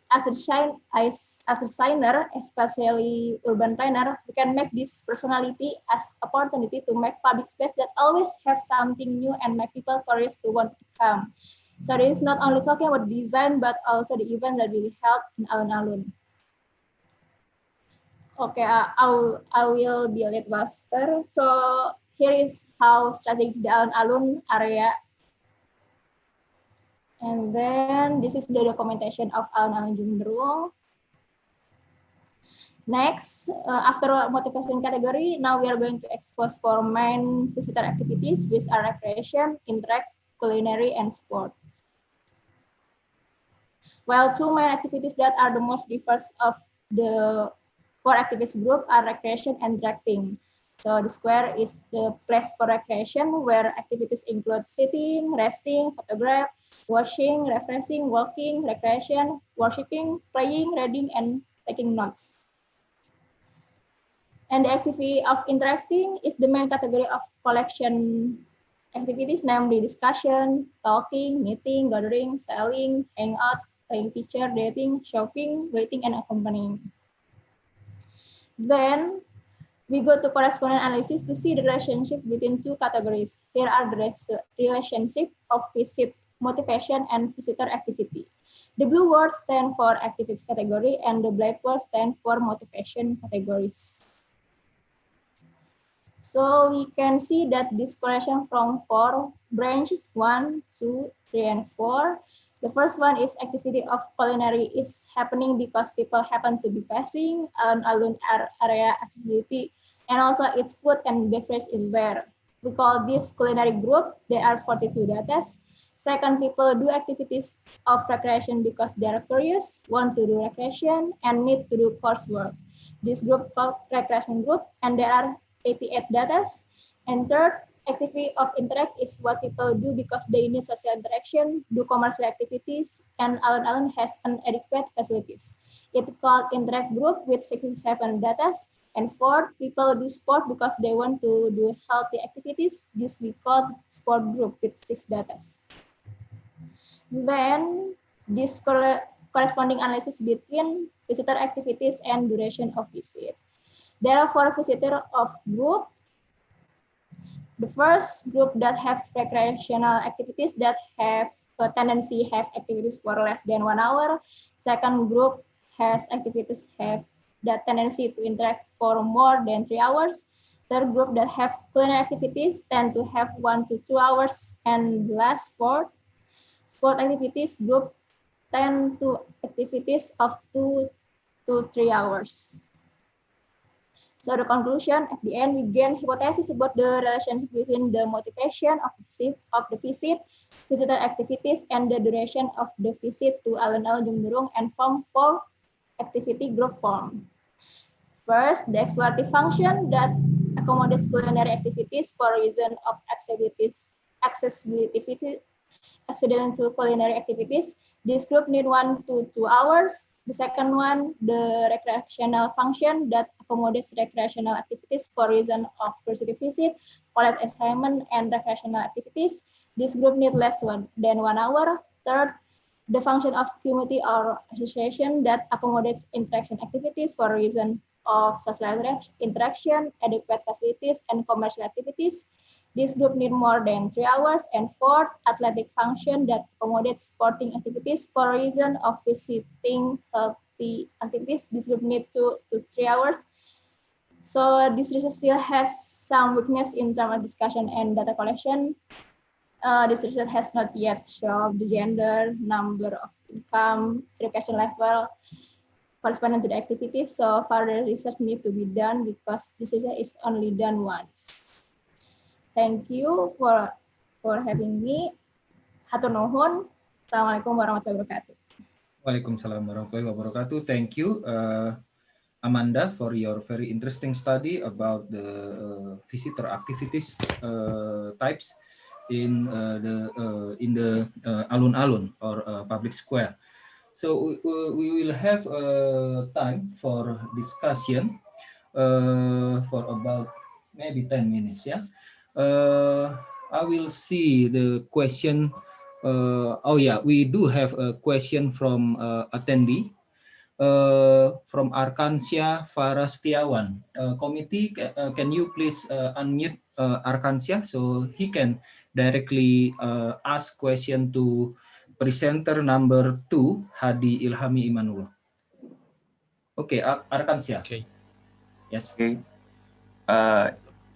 As a designer, especially urban planner, we can make this personality as opportunity to make public space that always have something new and make people curious to want to come. So this is not only talking about design, but also the event that will be held in alun-alun. Okay, I will be a little faster. So here is how strategic the alun-alun area. And then this is the documentation of alun-alun Jumberung. Next, after motivation category, now we are going to expose for main visitor activities, which are recreation, interact, culinary, and sport. While two main activities that are the most diverse of the four activities group are recreation and interacting. So the square is the place for recreation, where activities include sitting, resting, photograph, washing, refreshing, walking, recreation, worshipping, playing, reading, and taking notes. And the activity of interacting is the main category of collection activities, namely discussion, talking, meeting, gathering, selling, hang out, playing teacher, dating, shopping, waiting, and accompanying. Then we go to correspondence analysis to see the relationship between two categories. Here are the relationship of visit, motivation, and visitor activity. The blue words stand for activities category, and the black words stand for motivation categories. So we can see that this correlation from 4 branches, 1, 2, 3, and 4. The first one is activity of culinary is happening because people happen to be passing alun area accessibility, and also its food and beverage is there. We call this culinary group. There are 42 data. Second, people do activities of recreation because they are curious, want to do recreation, and need to do coursework. This group called recreation group, and there are 88 data. And third, activity of interact is what people do because they need social interaction, do commercial activities, and alun-alun has inadequate facilities. It's called interact group with 67 data. And fourth, people do sport because they want to do healthy activities. This we call sport group with 6 data. Then this corresponding analysis between visitor activities and duration of visit. There are 4 visitors of group. The first group that have recreational activities that have a tendency have activities for less than 1 hour. Second group has activities have that tendency to interact for more than 3 hours. Third group that have culinary activities tend to have 1 to 2 hours. And last sport activities group tend to activities of 2 to 3 hours. So the conclusion at the end, we gain hypothesis about the relationship between the motivation of the visit, visitor activities, and the duration of the visit to alun-alun Jumberung, and form 4 activity group form. First, the explorative function that accommodates culinary activities for reason of accessibility accidental culinary activities. This group need 1 to 2 hours. The second one, the recreational function that accommodates recreational activities for reason of university visit, college assignment, and recreational activities. This group need less than 1 hour. Third, the function of community or association that accommodates interaction activities for reason of social interaction, adequate facilities, and commercial activities. This group need more than 3 hours. And fourth, athletic function that accommodates sporting activities for reason of visiting healthy activities. This group need 2 to 3 hours. So this research still has some weakness in terms of discussion and data collection. This research has not yet shown the gender, number of income, education level, corresponding to the activities. So further research need to be done because this research is only done once. Thank you for having me. Hatur nuhun. Assalamualaikum warahmatullahi wabarakatuh. Waalaikumsalam warahmatullahi wabarakatuh. Thank you, Amanda, for your very interesting study about the visitor activities types in the alun-alun or public square. So we will have time for discussion for about maybe 10 minutes. Yeah, I will see the question. Oh yeah, we do have a question from attendee. From Arkansia Farastiawan. Committee, can you please unmute Arkansia so he can directly ask question to presenter number 2, Hadi Ilhami Imanullah. Okay, Arkansia. Okay. Yes. Okay.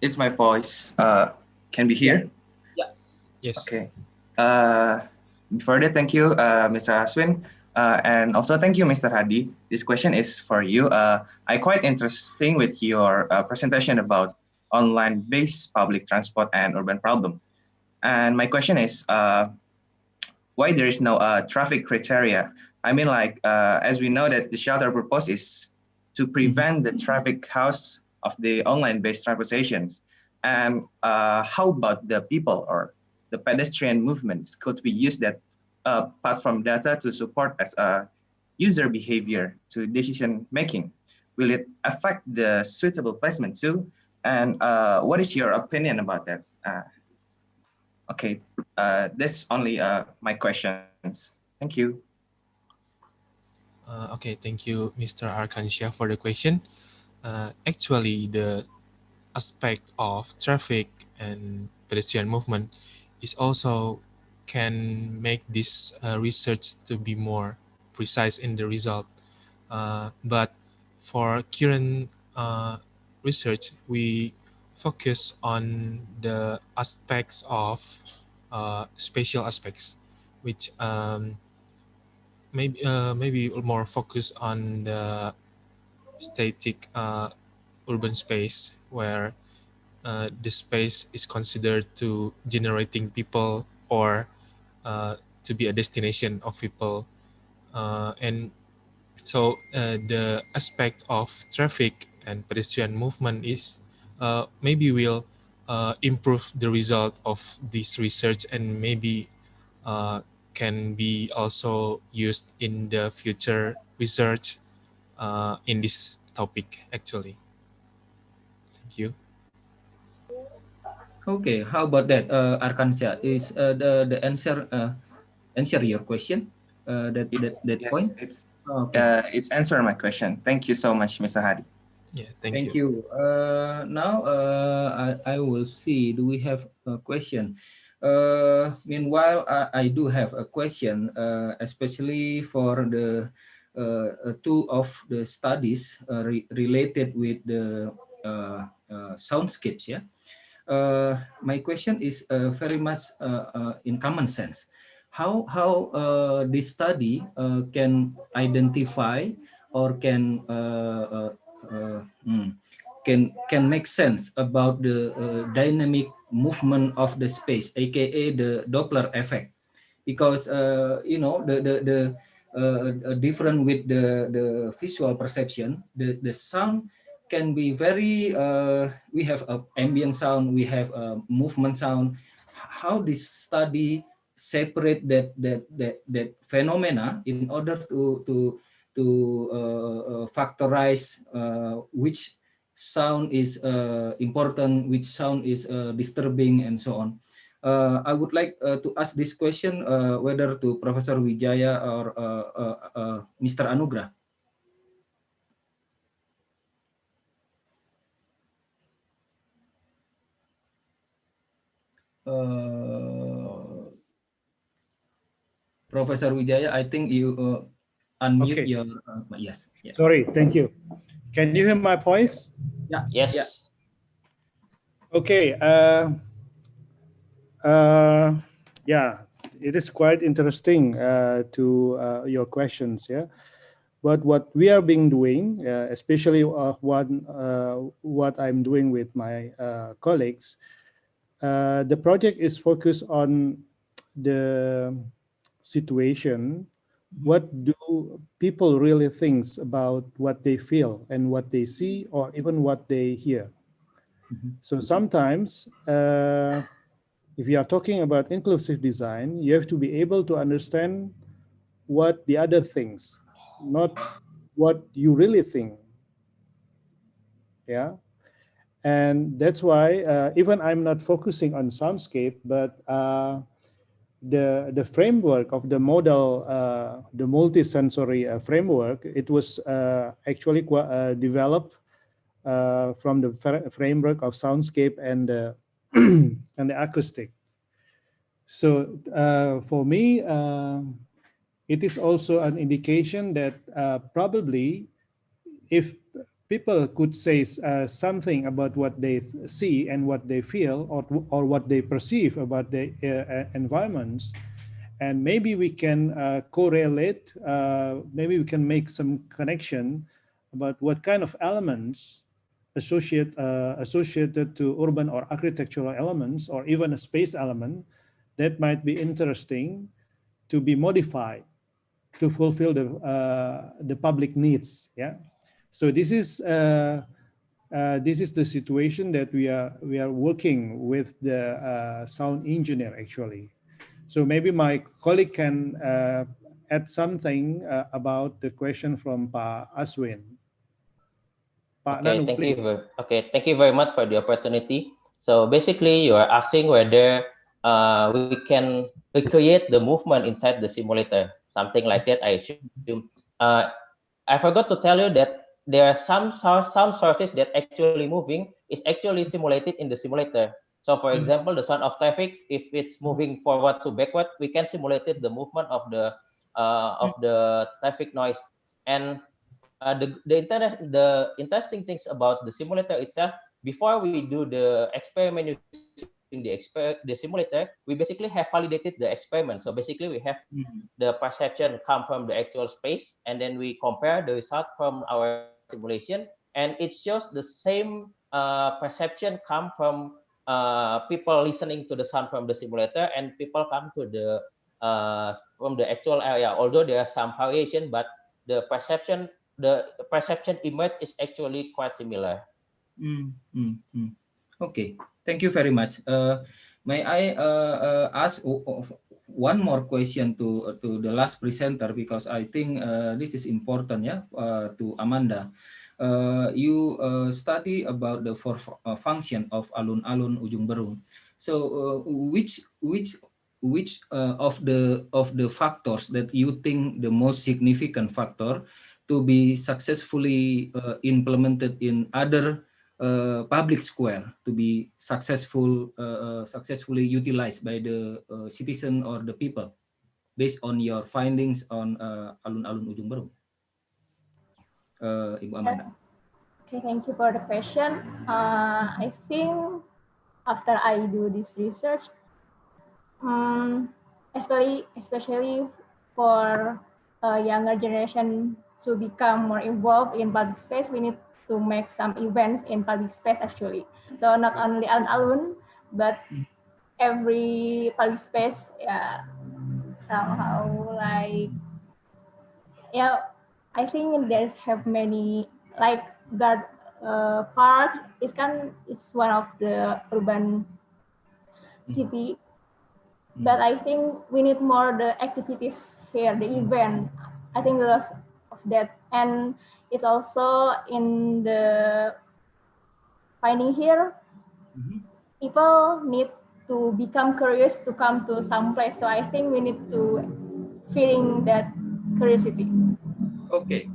Is my voice can be Yeah. heard? Yeah. Yes. Okay. Before that, thank you, Mr. Aswin, and also thank you, Mr. Hadi. This question is for you. I quite interesting with your presentation about online-based public transport and urban problem. And my question is, why there is no traffic criteria? I mean, like, as we know that the shelter purpose is to prevent the traffic chaos of the online-based transportations. And how about the people or the pedestrian movements? Could we use that platform data to support as a user behavior to decision making? Will it affect the suitable placement too? And what is your opinion about that? Okay, that's only my questions. Thank you. Okay, thank you, Mr. Arkansha, for the question. Actually, the aspect of traffic and pedestrian movement is also can make this research to be more precise in the result. But for current research, we focus on the aspects of spatial aspects, which maybe more focus on the static urban space where the space is considered to generating people or to be a destination of people, and so the aspect of traffic and pedestrian movement is maybe will improve the result of this research and maybe uh, can be also used in the future research in this topic actually. Thank you. Okay. How about that, Arkansha? Is the answer your question? That Yes, point. Okay. it's answering my question. Thank you so much, Mr. Hadi. Yeah, thank Thank you. you. Now I will see. Do we have a question? Meanwhile, I do have a question, especially for the two of the studies related with the soundscapes. Yeah. My question is very much in common sense. How this study can identify or can make sense about the dynamic movement of the space, aka the Doppler effect, because different with the visual perception, the sound can be very we have a ambient sound, we have a movement sound. How this study separate that phenomena in order to factorize which sound is important, which sound is disturbing, and so on. I would like to ask this question whether to Professor Wijaya or Mr. Anugrah. Professor Wijaya, I think you unmute Okay. your yes. Sorry, thank you. Can you hear my voice? Yeah. Yes. Yeah. Okay. Yeah, it is quite interesting to your questions. Yeah, but what we are being doing, especially what I'm doing with my colleagues, the project is focused on the situation. What do people really think about what they feel and what they see, or even what they hear? So sometimes, if you are talking about inclusive design, you have to be able to understand what the other thinks, not what you really think. Yeah. And that's why even I'm not focusing on soundscape, but the framework of the model, the multisensory framework, it was actually developed from the framework of soundscape and and the acoustic. So for me, it is also an indication that probably if people could say something about what they see and what they feel, or what they perceive about the environments. And maybe we can correlate, maybe we can make some connection about what kind of elements associated to urban or architectural elements, or even a space element that might be interesting to be modified to fulfill the public needs. Yeah. So this is the situation that we are working with the sound engineer actually. So maybe my colleague can add something about the question from Pak Aswin. Pak Okay, Nanu, thank you. please. Okay, thank you very much for the opportunity. So basically, you are asking whether we can recreate the movement inside the simulator, something like that, I assume. I forgot to tell you that there are some sound sources that actually moving is actually simulated in the simulator. So for example, the sound of traffic, if it's moving forward to backward, we can simulate it, the movement of the traffic noise. And the interesting things about the simulator itself, before we do the experiment using the simulator, we basically have validated the experiment. So basically we have the perception come from the actual space, and then we compare the result from our simulation, and it shows the same perception come people listening to the sound from the simulator, and people come to the from the actual area. Although there are some variation, but the perception image is actually quite similar. Okay, thank you very much. May I ask one more question to the last presenter, because I think this is important, yeah, to Amanda. You study about the function of alun-alun Ujung Berung. So which of the factors that you think the most significant factor to be successfully implemented in other public square, to be successfully utilized by the citizen or the people, based on your findings on alun-alun Ujung Berung? Ibu Amanda. Okay, thank you for the question. I think after I do this research, especially for a younger generation to become more involved in public space, we need to make some events in public space actually. So not only alun-alun, but every public space, somehow like, I think there's have many, like guard park is one of the urban city, but I think we need more the activities here, the event. I think lots of that, and it's also in the finding here. People need to become curious to come to some place, so I think we need to feeling that curiosity. Okay,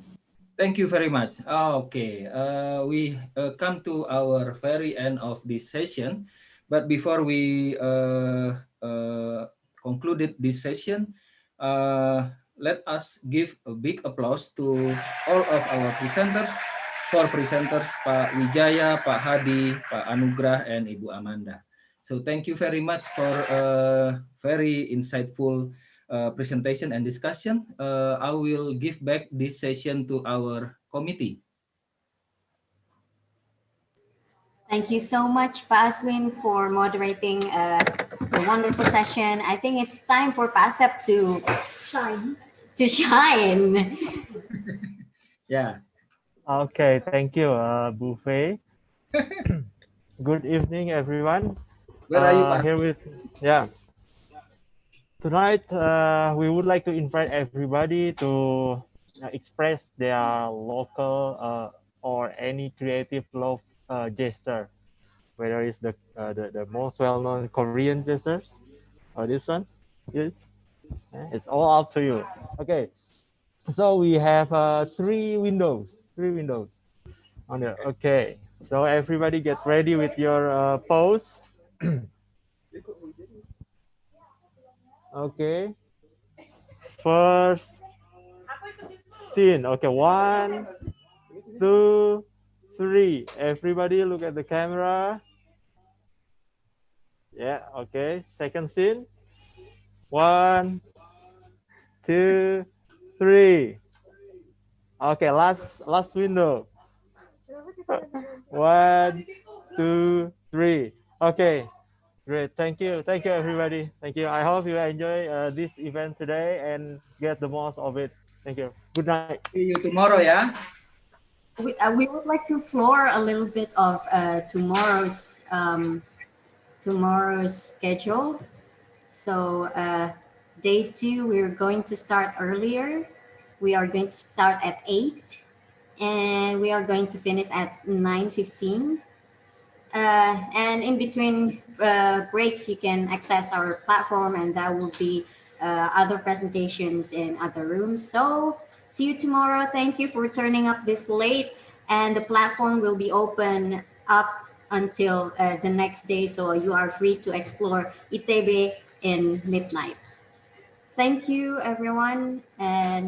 thank you very much. Okay, we come to our very end of this session, but before we concluded this session, let us give a big applause to all of our presenters. Four presenters, Pak Wijaya, Pak Hadi, Pak Anugrah, and Ibu Amanda. So thank you very much for a very insightful presentation and discussion. I will give back this session to our committee. Thank you so much, Pak Aswin, for moderating the wonderful session. I think it's time for PASEP to shine. Yeah. Okay, thank you, Buffet. Good evening, everyone. Where are you, Pak? Here with, tonight, we would like to invite everybody to express their local or any creative love gesture, whether it's the most well-known Korean gestures or this one. It's all up to you. Okay, so we have three windows on there. Okay, so everybody get ready with your pose. Okay, first scene. Okay, 1, 2, 3. Everybody look at the camera. Yeah, okay. Second scene. 1, 2, 3. Okay, last window. 1, 2, 3. Okay, great. Thank you. Thank you, everybody. Thank you. I hope you enjoy this event today and get the most of it. Thank you. Good night. See you tomorrow, yeah. We would like to floor a little bit of tomorrow's schedule. So day 2, we're going to start earlier. We are going to start at 8 and we are going to finish at 9:15. And in between breaks, you can access our platform and that will be other presentations in other rooms. So see you tomorrow. Thank you for turning up this late, and the platform will be open up until the next day. So you are free to explore ITB in midnight. Thank you, everyone. And